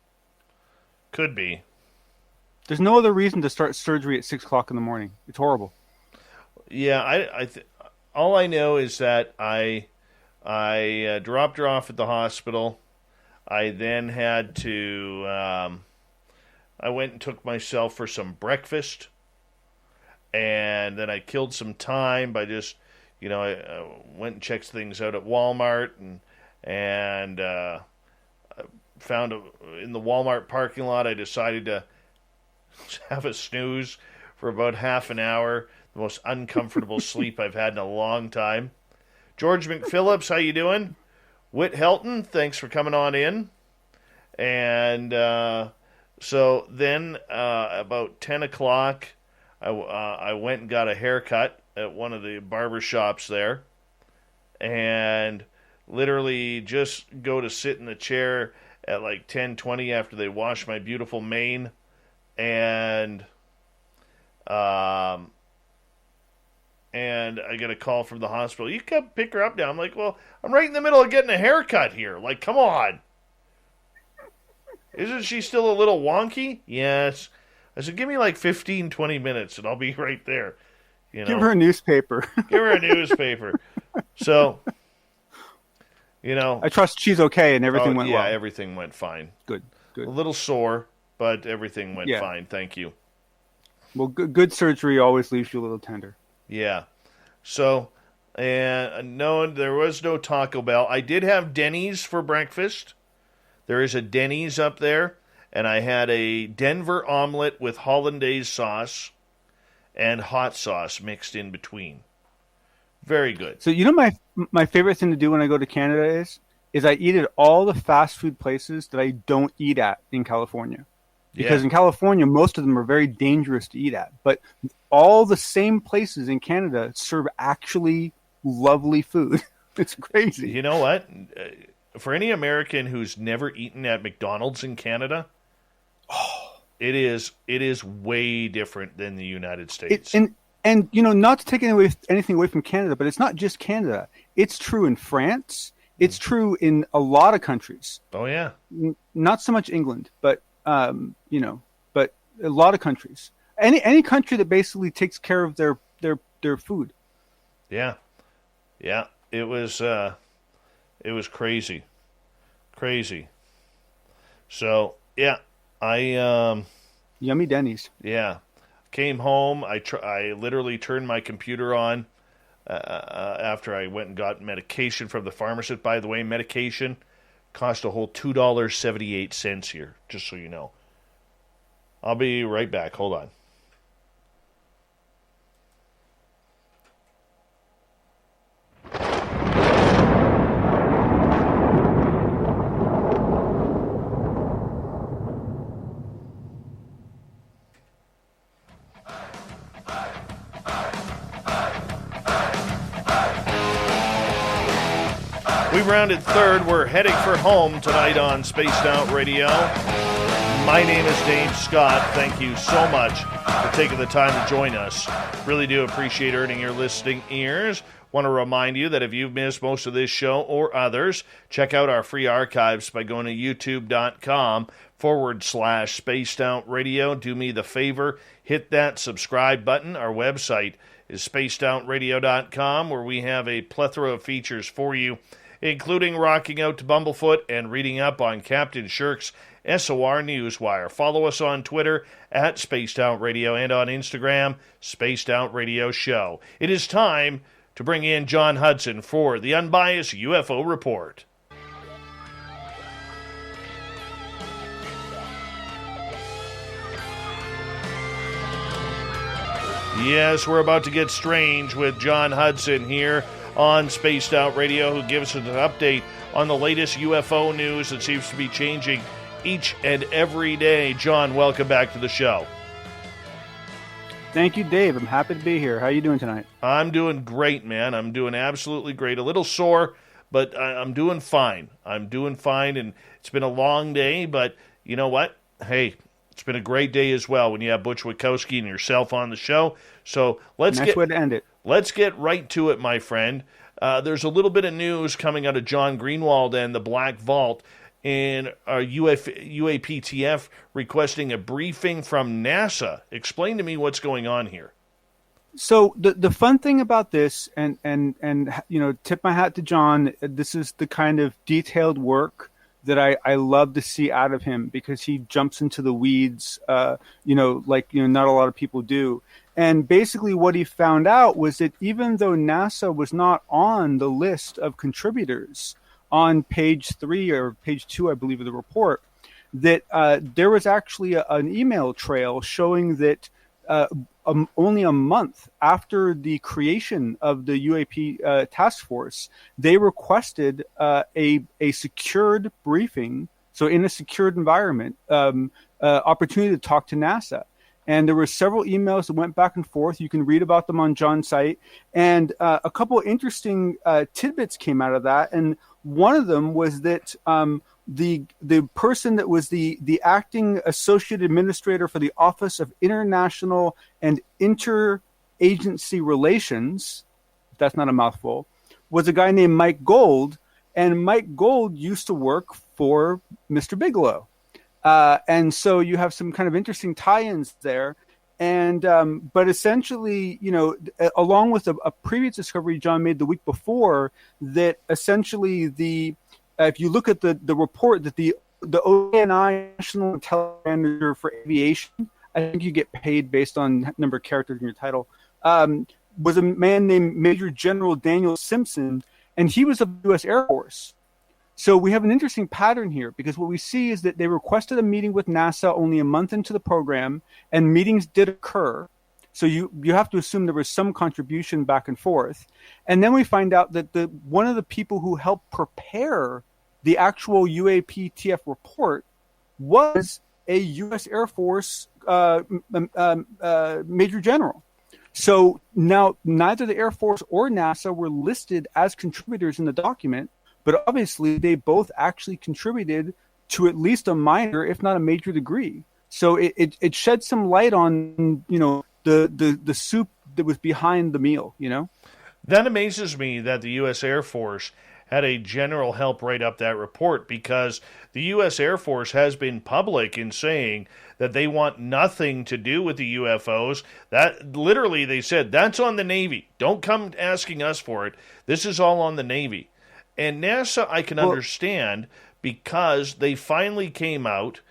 Could be. There's no other reason to start surgery at 6 o'clock in the morning. It's horrible. Yeah, all I know is that I dropped her off at the hospital. I then had to, I went and took myself for some breakfast. And then I killed some time by just, I went and checked things out at Walmart and found in the Walmart parking lot, I decided to have a snooze for about half an hour. The most uncomfortable sleep I've had in a long time. George McPhillips, how you doing? Whit Helton, thanks for coming on in. And so then about 10 o'clock, I went and got a haircut at one of the barber shops there. And literally just go to sit in the chair at like 10:20 after they wash my beautiful mane. And I get a call from the hospital. You come pick her up now. I'm like, well, I'm right in the middle of getting a haircut here. Like, come on. Isn't she still a little wonky? Yes. I said, give me like 15, 20 minutes and I'll be right there. Give her a newspaper. Give her a newspaper. So, I trust she's okay and everything went well. Yeah, everything went fine. Good. A little sore, but everything went fine. Thank you. Well, good surgery always leaves you a little tender. Yeah. So, and no, there was no Taco Bell. I did have Denny's for breakfast. There is a Denny's up there. And I had a Denver omelet with hollandaise sauce and hot sauce mixed in between. Very good. So, my favorite thing to do when I go to Canada is I eat at all the fast food places that I don't eat at in California. Because in California, most of them are very dangerous to eat at. But all the same places in Canada serve actually lovely food. It's crazy. You know what? For any American who's never eaten at McDonald's in Canada, it is way different than the United States. And not to take anything away from Canada, but it's not just Canada. It's true in France. It's true in a lot of countries. Oh yeah. Not so much England, but but a lot of countries. Any country that basically takes care of their food. Yeah. Yeah. It was crazy. Crazy. So, yeah, Yummy Denny's. Yeah. Came home, I literally turned my computer on after I went and got medication from the pharmacist. By the way, medication cost a whole $2.78 here, just so you know. I'll be right back. Hold on. We rounded third. We're heading for home tonight on Spaced Out Radio. My name is Dave Scott. Thank you so much for taking the time to join us. Really do appreciate earning your listening ears. Want to remind you that if you've missed most of this show or others, check out our free archives by going to youtube.com/Spaced Out Radio. Do me the favor, hit that subscribe button. Our website is spacedoutradio.com, where we have a plethora of features for you, including rocking out to Bumblefoot and reading up on Captain Shirk's SOR Newswire. Follow us on Twitter at Spaced Out Radio and on Instagram, Spaced Out Radio Show. It is time to bring in John Hudson for the Unbiased UFO Report. Yes, we're about to get strange with John Hudson here on Spaced Out Radio, who gives us an update on the latest UFO news that seems to be changing each and every day. John, welcome back to the show. Thank you, Dave. I'm happy to be here. How are you doing tonight? I'm doing great, man. I'm doing absolutely great. A little sore, but I'm doing fine. I'm doing fine, and it's been a long day, but you know what? Hey, it's been a great day as well when you have Butch Witkowski and yourself on the show. So let's nice way to end it. Let's get right to it, my friend. There's a little bit of news coming out of John Greenwald and the Black Vault, and UAPTF requesting a briefing from NASA. Explain to me what's going on here. So the fun thing about this, and tip my hat to John. This is the kind of detailed work that I love to see out of him, because he jumps into the weeds, not a lot of people do. And basically what he found out was that even though NASA was not on the list of contributors on page 3 or page 2, I believe, of the report, that there was actually an email trail showing that only a month after the creation of the UAP task force, they requested a secured briefing, so in a secured environment, opportunity to talk to NASA. And there were several emails that went back and forth. You can read about them on John's site. And a couple of interesting tidbits came out of that. And one of them was that the person that was the acting associate administrator for the Office of International and Interagency Relations, if that's not a mouthful, was a guy named Mike Gold. And Mike Gold used to work for Mr. Bigelow. And so you have some kind of interesting tie-ins there. And but essentially, along with a previous discovery John made the week before, that essentially if you look at the report that the ONI National Intelligence Manager for Aviation, I think you get paid based on number of characters in your title, was a man named Major General Daniel Simpson, and he was of the U.S. Air Force. So we have an interesting pattern here, because what we see is that they requested a meeting with NASA only a month into the program, and meetings did occur. So you have to assume there was some contribution back and forth. And then we find out that one of the people who helped prepare the actual UAPTF report was a U.S. Air Force Major General. So now neither the Air Force or NASA were listed as contributors in the document, but obviously they both actually contributed to at least a minor, if not a major degree. So it shed some light on, the soup that was behind the meal, That amazes me that the U.S. Air Force had a general help write up that report, because the U.S. Air Force has been public in saying that they want nothing to do with the UFOs. That literally, they said, that's on the Navy. Don't come asking us for it. This is all on the Navy. And NASA, I can understand, because they finally came out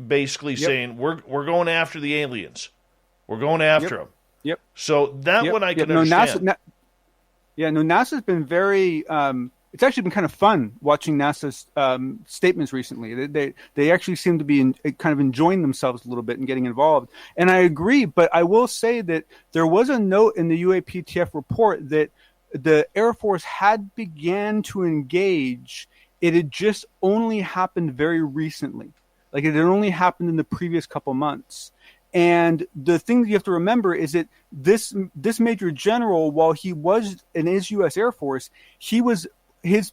basically saying, we're going after the aliens. We're going after them. Yep. So that one I can understand. NASA's been very. It's actually been kind of fun watching NASA's statements recently. They actually seem to be kind of enjoying themselves a little bit and getting involved. And I agree, but I will say that there was a note in the UAPTF report that the Air Force had began to engage. It had just only happened very recently. Like, it had only happened in the previous couple months. And the thing that you have to remember is that this Major General, while he was in his U.S. Air Force, he was his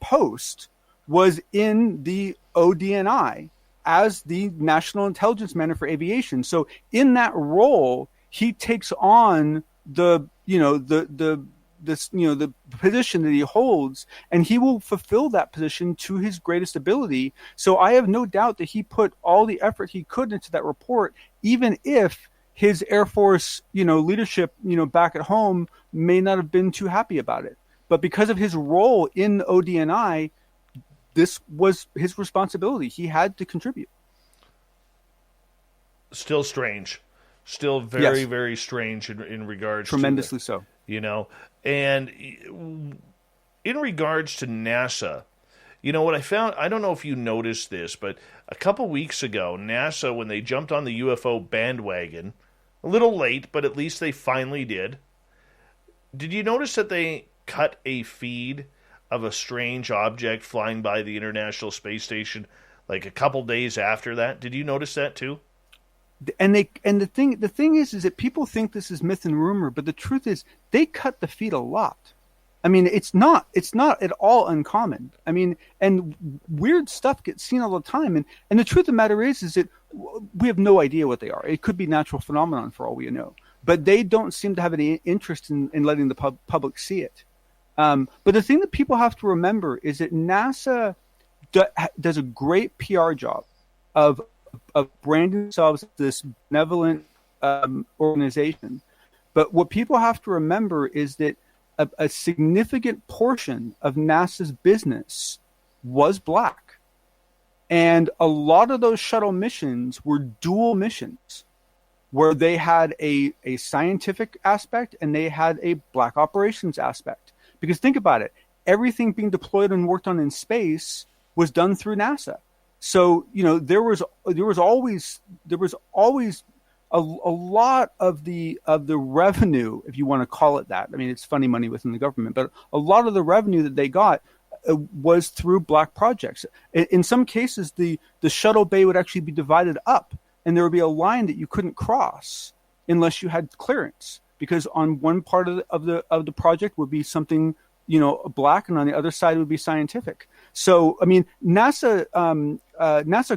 post was in the ODNI as the National Intelligence Manager for Aviation. So in that role, he takes on the position that he holds, and he will fulfill that position to his greatest ability. So I have no doubt that he put all the effort he could into that report, even if his Air Force, leadership, back at home may not have been too happy about it. But because of his role in the ODNI, this was his responsibility. He had to contribute. Still strange. Still very, very strange in regards tremendously to so. And in regards to NASA, what I found, I don't know if you noticed this, but a couple weeks ago, NASA, when they jumped on the UFO bandwagon, a little late, but at least they finally did you notice that they cut a feed of a strange object flying by the International Space Station like a couple days after that? Did you notice that too? And the thing is that people think this is myth and rumor, but the truth is they cut the feed a lot. I mean, it's not at all uncommon. I mean, and weird stuff gets seen all the time. And the truth of the matter is that we have no idea what they are. It could be natural phenomenon for all we know, but they don't seem to have any interest in letting the public see it. But the thing that people have to remember is that NASA does a great PR job of branding themselves as this benevolent organization. But what people have to remember is that a significant portion of NASA's business was black. And a lot of those shuttle missions were dual missions, where they had a scientific aspect and they had a black operations aspect. Because think about it, everything being deployed and worked on in space was done through NASA. So, there was always a lot of the revenue, if you want to call it that. I mean, it's funny money within the government, but a lot of the revenue that they got was through black projects. In some cases, the shuttle bay would actually be divided up, and there would be a line that you couldn't cross unless you had clearance, because on one part of the project would be something black, and on the other side would be scientific. So, I mean, NASA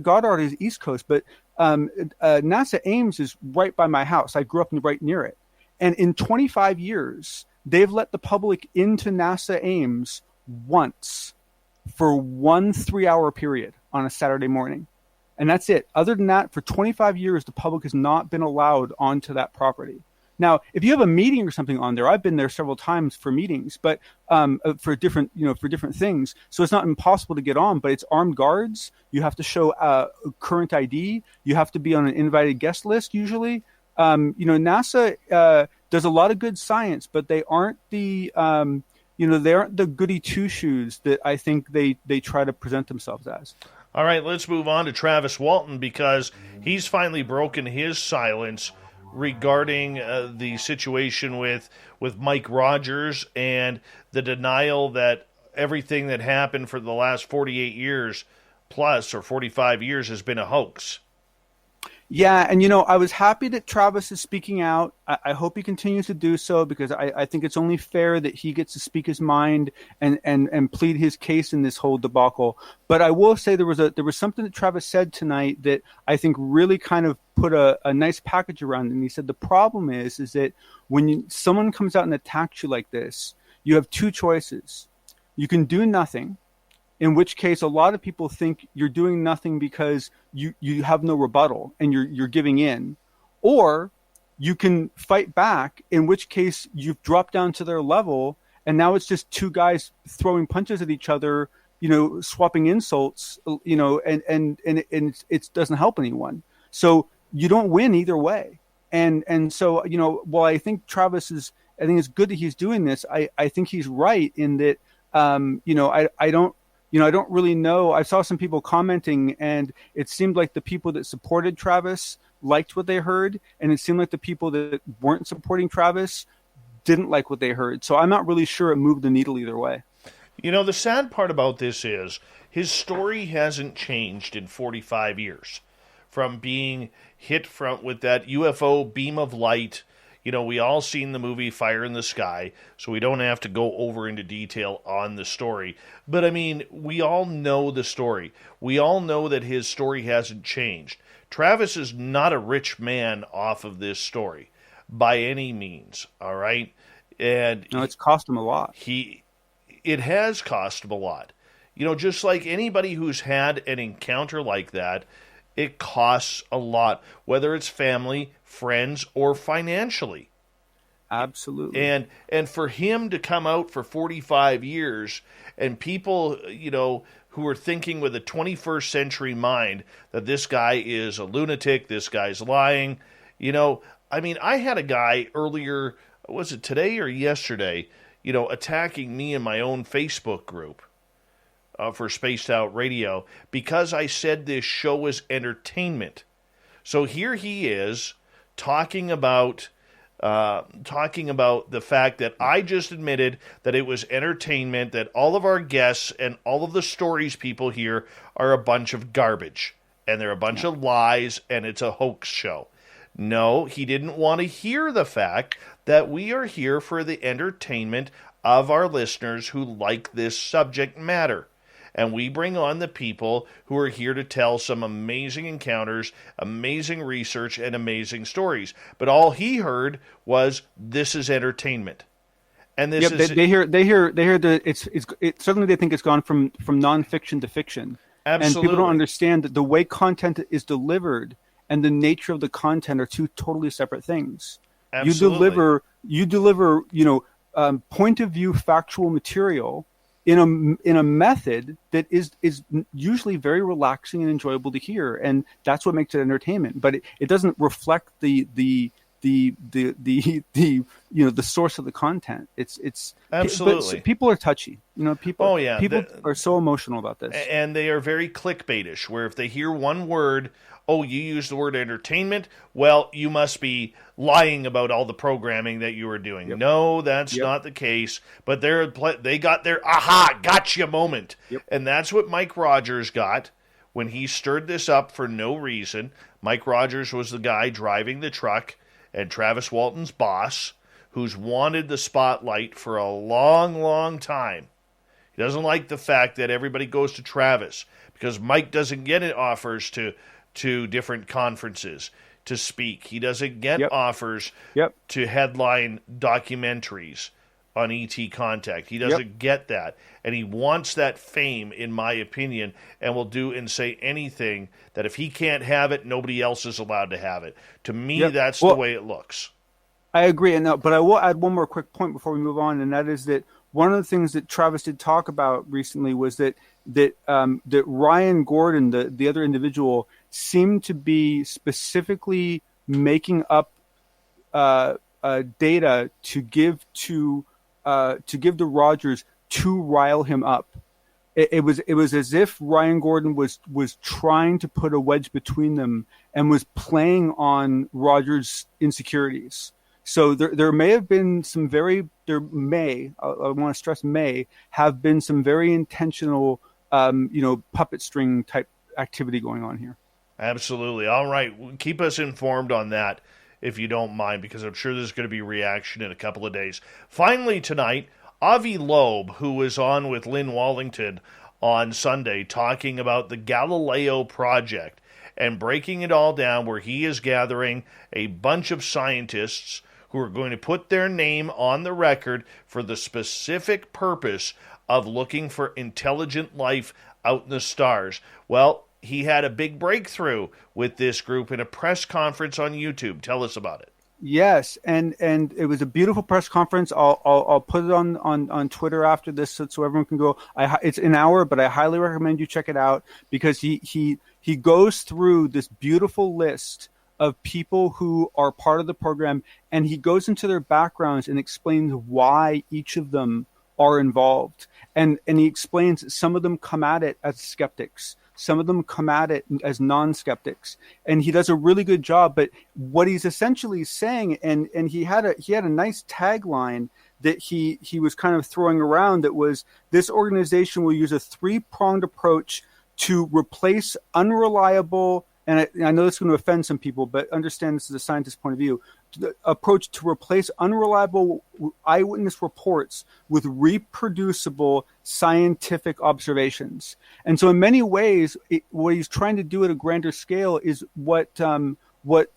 Goddard is East Coast, but NASA Ames is right by my house. I grew up right near it. And in 25 years, they've let the public into NASA Ames once for 1 3-hour period on a Saturday morning. And that's it. Other than that, for 25 years, the public has not been allowed onto that property. Now, if you have a meeting or something on there, I've been there several times for meetings, but for different things. So it's not impossible to get on, but it's armed guards. You have to show current ID. You have to be on an invited guest list usually. NASA does a lot of good science, but they aren't they aren't the goody two shoes that I think they try to present themselves as. All right, let's move on to Travis Walton, because he's finally broken his silence regarding the situation with Mike Rogers and the denial that everything that happened for the last 48 years plus, or 45 years, has been a hoax. Yeah, and I was happy that Travis is speaking out. I hope he continues to do so because I think it's only fair that he gets to speak his mind and plead his case in this whole debacle. But I will say there was something that Travis said tonight that I think really kind of put a nice package around it. And he said the problem is that when someone comes out and attacks you like this, you have two choices. You can do nothing, in which case a lot of people think you're doing nothing because you have no rebuttal and you're giving in, or you can fight back, in which case you've dropped down to their level and now it's just two guys throwing punches at each other, swapping insults, and it doesn't help anyone. So you don't win either way. And so, while I think I think it's good that he's doing this, I think he's right in that, I don't really know. I saw some people commenting, and it seemed like the people that supported Travis liked what they heard, and it seemed like the people that weren't supporting Travis didn't like what they heard. So I'm not really sure it moved the needle either way. The sad part about this is his story hasn't changed in 45 years. From being hit with that UFO beam of light. We all seen the movie Fire in the Sky, so we don't have to go over into detail on the story. But, we all know the story. We all know that his story hasn't changed. Travis is not a rich man off of this story, by any means, all right? And no, it's cost him a lot. It has cost him a lot. Just like anybody who's had an encounter like that, it costs a lot, whether it's family, friends, or financially. Absolutely. And for him to come out for 45 years and people, who are thinking with a 21st century mind that this guy is a lunatic, this guy's lying. I had a guy earlier, was it today or yesterday, attacking me in my own Facebook group. For Spaced Out Radio, because I said this show is entertainment. So here he is talking about the fact that I just admitted that it was entertainment, that all of our guests and all of the stories people hear are a bunch of garbage, and they're a bunch of lies, and it's a hoax show. No, he didn't want to hear the fact that we are here for the entertainment of our listeners who like this subject matter. And we bring on the people who are here to tell some amazing encounters, amazing research, and amazing stories. But all he heard was, "This is entertainment," and this is they hear that it's suddenly they think it's gone from nonfiction to fiction. Absolutely. And people don't understand that the way content is delivered and the nature of the content are two totally separate things. Absolutely. You deliver point of view factual material in a method that is usually very relaxing and enjoyable to hear, and that's what makes it entertainment. But it doesn't reflect the source of the content. It's absolutely. But people are touchy. People. Oh yeah, people are so emotional about this, and they are very clickbaitish. Where if they hear one word, oh, you use the word entertainment, well, you must be lying about all the programming that you were doing. Yep. No, that's not the case. But they got their aha, gotcha moment. Yep. And that's what Mike Rogers got when he stirred this up for no reason. Mike Rogers was the guy driving the truck and Travis Walton's boss, who's wanted the spotlight for a long, long time. He doesn't like the fact that everybody goes to Travis because Mike doesn't get offers to different conferences to speak. He doesn't get offers to headline documentaries on ET Contact. He doesn't get that. And he wants that fame, in my opinion, and will do and say anything that if he can't have it, nobody else is allowed to have it. To me, that's the way it looks. I agree. But I will add one more quick point before we move on, and that is that one of the things that Travis did talk about recently was that Ryan Gordon, the other individual, seemed to be specifically making up data to give to Rogers to rile him up. It was as if Ryan Gordon was trying to put a wedge between them and was playing on Rogers' insecurities. So there may have been some I want to stress may have been some very intentional puppet string type activity going on here. Absolutely. All right. Keep us informed on that if you don't mind, because I'm sure there's going to be reaction in a couple of days. Finally tonight, Avi Loeb, who was on with Lynn Wallington on Sunday talking about the Galileo Project and breaking it all down, where he is gathering a bunch of scientists who are going to put their name on the record for the specific purpose of looking for intelligent life out in the stars. Well, he had a big breakthrough with this group in a press conference on YouTube. Tell us about it. Yes, and it was a beautiful press conference. I'll put it on Twitter after this so everyone can go. It's an hour, but I highly recommend you check it out, because he goes through this beautiful list of people who are part of the program, and he goes into their backgrounds and explains why each of them are involved. And he explains that some of them come at it as skeptics. Some of them come at it as non-skeptics, and he does a really good job. But what he's essentially saying, and he had a nice tagline that he was kind of throwing around, that was, this organization will use a 3-pronged approach to replace unreliable, and I know this is going to offend some people, but understand this is a scientist's point of view, the approach to replace unreliable eyewitness reports with reproducible scientific observations. And so in many ways, what he's trying to do at a grander scale is what Bob's thing,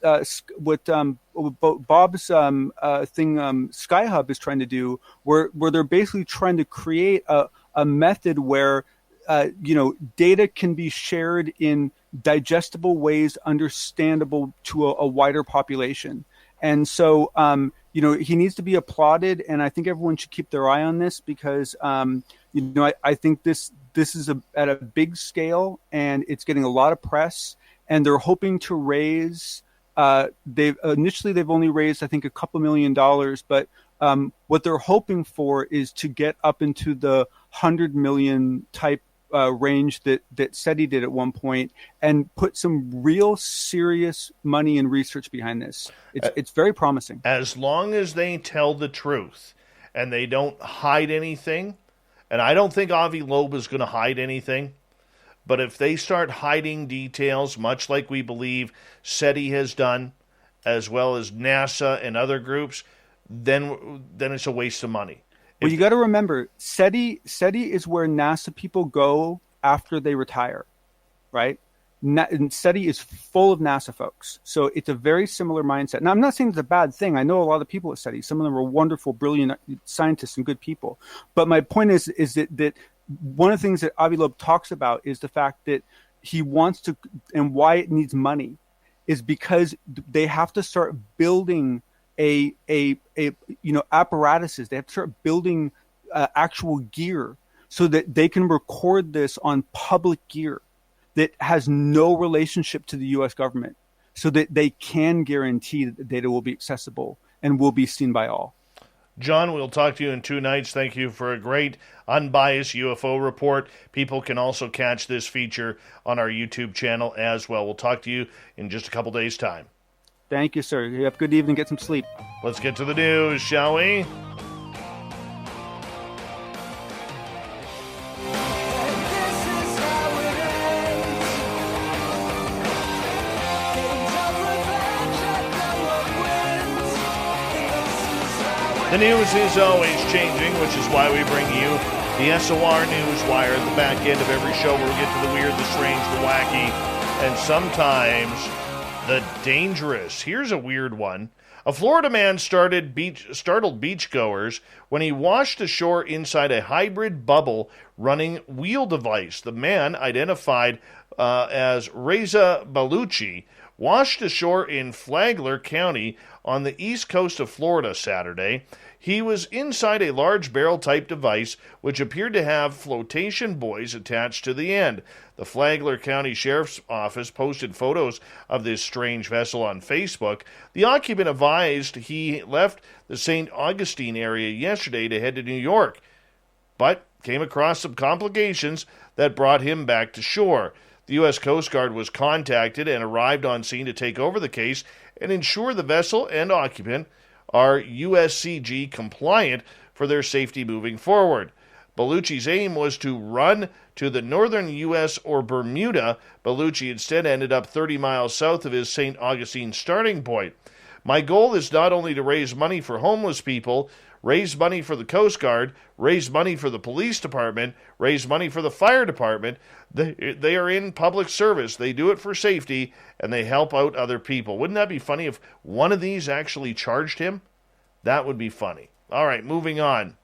SkyHub, is trying to do, where they're basically trying to create a method where data can be shared in digestible ways, understandable to a wider population. And so, he needs to be applauded, and I think everyone should keep their eye on this, because, I think this is at a big scale, and it's getting a lot of press, and they're hoping to raise. They've only raised, I think, a couple $1 million, but what they're hoping for is to get up into the 100 million type range that SETI did at one point, and put some real serious money and research behind this. It's very promising. As long as they tell the truth and they don't hide anything, and I don't think Avi Loeb is going to hide anything, but if they start hiding details, much like we believe SETI has done, as well as NASA and other groups, then it's a waste of money. Well, you got to remember, SETI is where NASA people go after they retire, right? And SETI is full of NASA folks. So it's a very similar mindset. Now, I'm not saying it's a bad thing. I know a lot of people at SETI. Some of them are wonderful, brilliant scientists and good people. But my point is that one of the things that Avi Loeb talks about is the fact that he wants to, and why it needs money, is because they have to start building apparatuses. They have to start building actual gear so that they can record this on public gear that has no relationship to the U.S. government, so that they can guarantee that the data will be accessible and will be seen by all. John, we'll talk to you in 2 nights. Thank you for a great, unbiased UFO report. People can also catch this feature on our YouTube channel as well. We'll talk to you in just a couple days' time. Thank you, sir. You have a good evening. Get some sleep. Let's get to the news, shall we? The news is always changing, which is why we bring you the SOR News Wire at the back end of every show, where we get to the weird, the strange, the wacky, and sometimes the dangerous. Here's a weird one. A Florida man startled beachgoers when he washed ashore inside a hybrid bubble running wheel device. The man, identified as Reza Baluchi, washed ashore in Flagler County on the east coast of Florida Saturday. He was inside a large barrel-type device which appeared to have flotation buoys attached to the end. The Flagler County Sheriff's Office posted photos of this strange vessel on Facebook. The occupant advised he left the St. Augustine area yesterday to head to New York, but came across some complications that brought him back to shore. The U.S. Coast Guard was contacted and arrived on scene to take over the case and ensure the vessel and occupant are USCG compliant for their safety moving forward. Bellucci's aim was to run to the northern U.S. or Bermuda. Bellucci instead ended up 30 miles south of his St. Augustine starting point. My goal is not only to raise money for homeless people, raise money for the Coast Guard, raise money for the police department, raise money for the fire department. They are in public service. They do it for safety, and they help out other people. Wouldn't that be funny if one of these actually charged him? That would be funny. All right, moving on.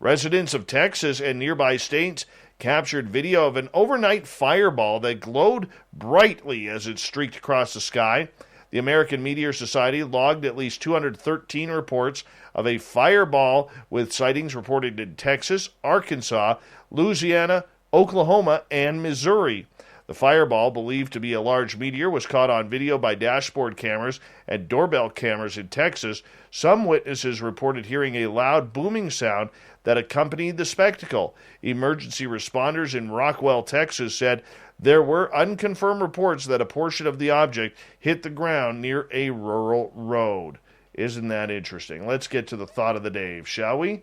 Residents of Texas and nearby states captured video of an overnight fireball that glowed brightly as it streaked across the sky. The American Meteor Society logged at least 213 reports of a fireball, with sightings reported in Texas, Arkansas, Louisiana, Oklahoma, and Missouri. The fireball, believed to be a large meteor, was caught on video by dashboard cameras and doorbell cameras in Texas. Some witnesses reported hearing a loud booming sound that accompanied the spectacle. Emergency responders in Rockwell, Texas said there were unconfirmed reports that a portion of the object hit the ground near a rural road. Isn't that interesting? Let's get to the thought of the day, shall we?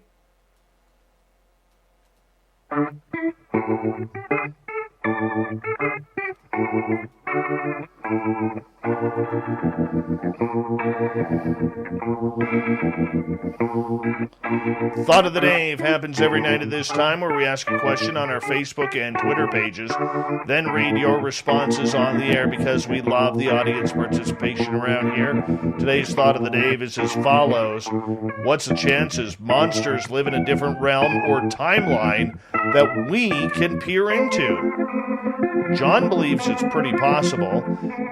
Thought of the Day happens every night at this time, where we ask a question on our Facebook and Twitter pages, then read your responses on the air because we love the audience participation around here. Today's Thought of the Day is as follows. What's the chances monsters live in a different realm or timeline that we can peer into? John believes it's pretty possible.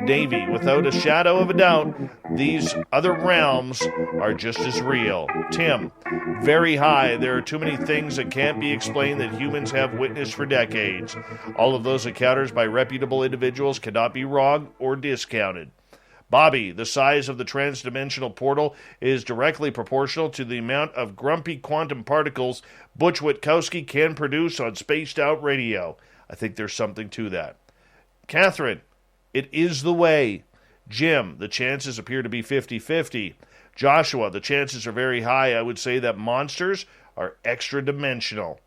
Davey, without a shadow of a doubt, these other realms are just as real. Tim, very high. There are too many things that can't be explained that humans have witnessed for decades. All of those encounters by reputable individuals cannot be wrong or discounted. Bobby, the size of the transdimensional portal is directly proportional to the amount of grumpy quantum particles Butch Witkowski can produce on Spaced Out Radio. I think there's something to that. Catherine, it is the way. Jim, the chances appear to be 50-50. Joshua, the chances are very high. I would say that monsters are extra-dimensional.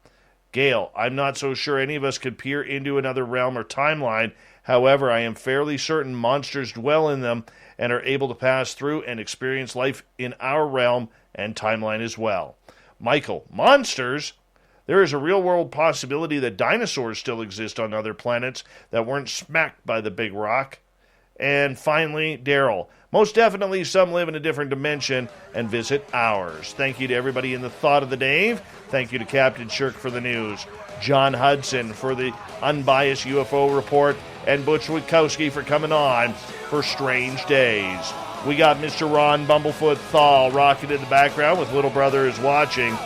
Gail, I'm not so sure any of us could peer into another realm or timeline. However, I am fairly certain monsters dwell in them and are able to pass through and experience life in our realm and timeline as well. Michael, monsters? There is a real-world possibility that dinosaurs still exist on other planets that weren't smacked by the big rock. And finally, Daryl, most definitely some live in a different dimension and visit ours. Thank you to everybody in the Thought of the Day. Thank you to Captain Shirk for the news, John Hudson for the unbiased UFO report, and Butch Witkowski for coming on for Strange Days. We got Mr. Ron Bumblefoot Thal rocking in the background with Little Brother is Watching.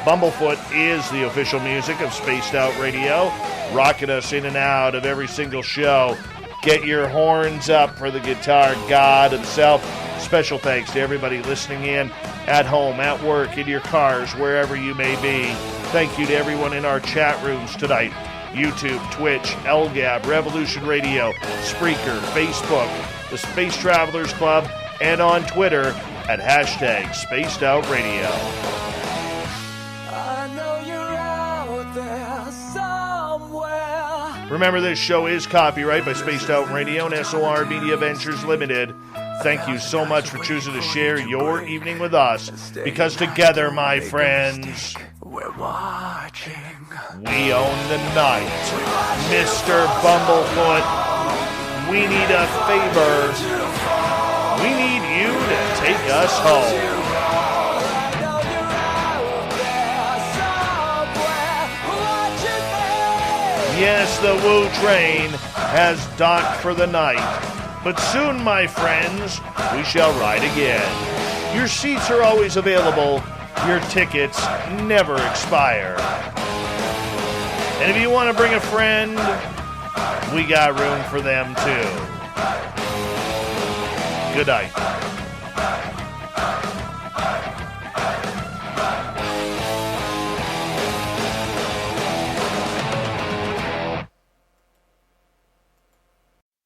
Bumblefoot is the official music of Spaced Out Radio, rocking us in and out of every single show. Get your horns up for the guitar god himself. Special thanks to everybody listening in at home, at work, in your cars, wherever you may be. Thank you to everyone in our chat rooms tonight. YouTube, Twitch, LGAB, Revolution Radio, Spreaker, Facebook, the Space Travelers Club, and on Twitter at hashtag Spaced Out Radio. Remember, this show is copyright by Spaced Out Radio and SOR Media Ventures Limited. Thank you so much for choosing to share your evening with us, because together, my friends, we're watching. We own the night. Mr. Bumblefoot, we need a favor. We need you to take us home. Yes, the Woo train has docked for the night. But soon, my friends, we shall ride again. Your seats are always available. Your tickets never expire. And if you want to bring a friend, we got room for them too. Good night.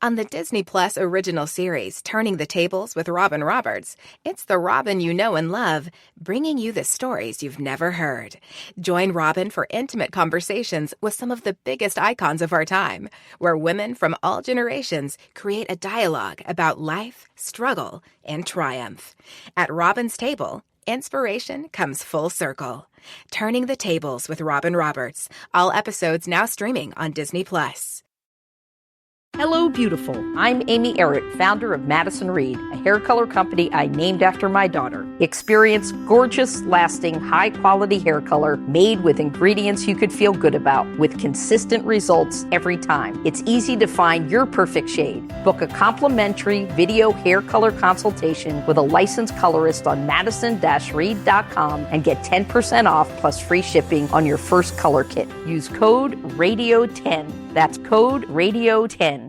On the Disney Plus original series, Turning the Tables with Robin Roberts, it's the Robin you know and love, bringing you the stories you've never heard. Join Robin for intimate conversations with some of the biggest icons of our time, where women from all generations create a dialogue about life, struggle, and triumph. At Robin's Table, inspiration comes full circle. Turning the Tables with Robin Roberts. All episodes now streaming on Disney Plus. Hello, beautiful. I'm Amy Errett, founder of Madison Reed, a hair color company I named after my daughter. Experience gorgeous, lasting, high-quality hair color made with ingredients you could feel good about, with consistent results every time. It's easy to find your perfect shade. Book a complimentary video hair color consultation with a licensed colorist on madison-reed.com and get 10% off plus free shipping on your first color kit. Use code RADIO10. That's code RADIO10.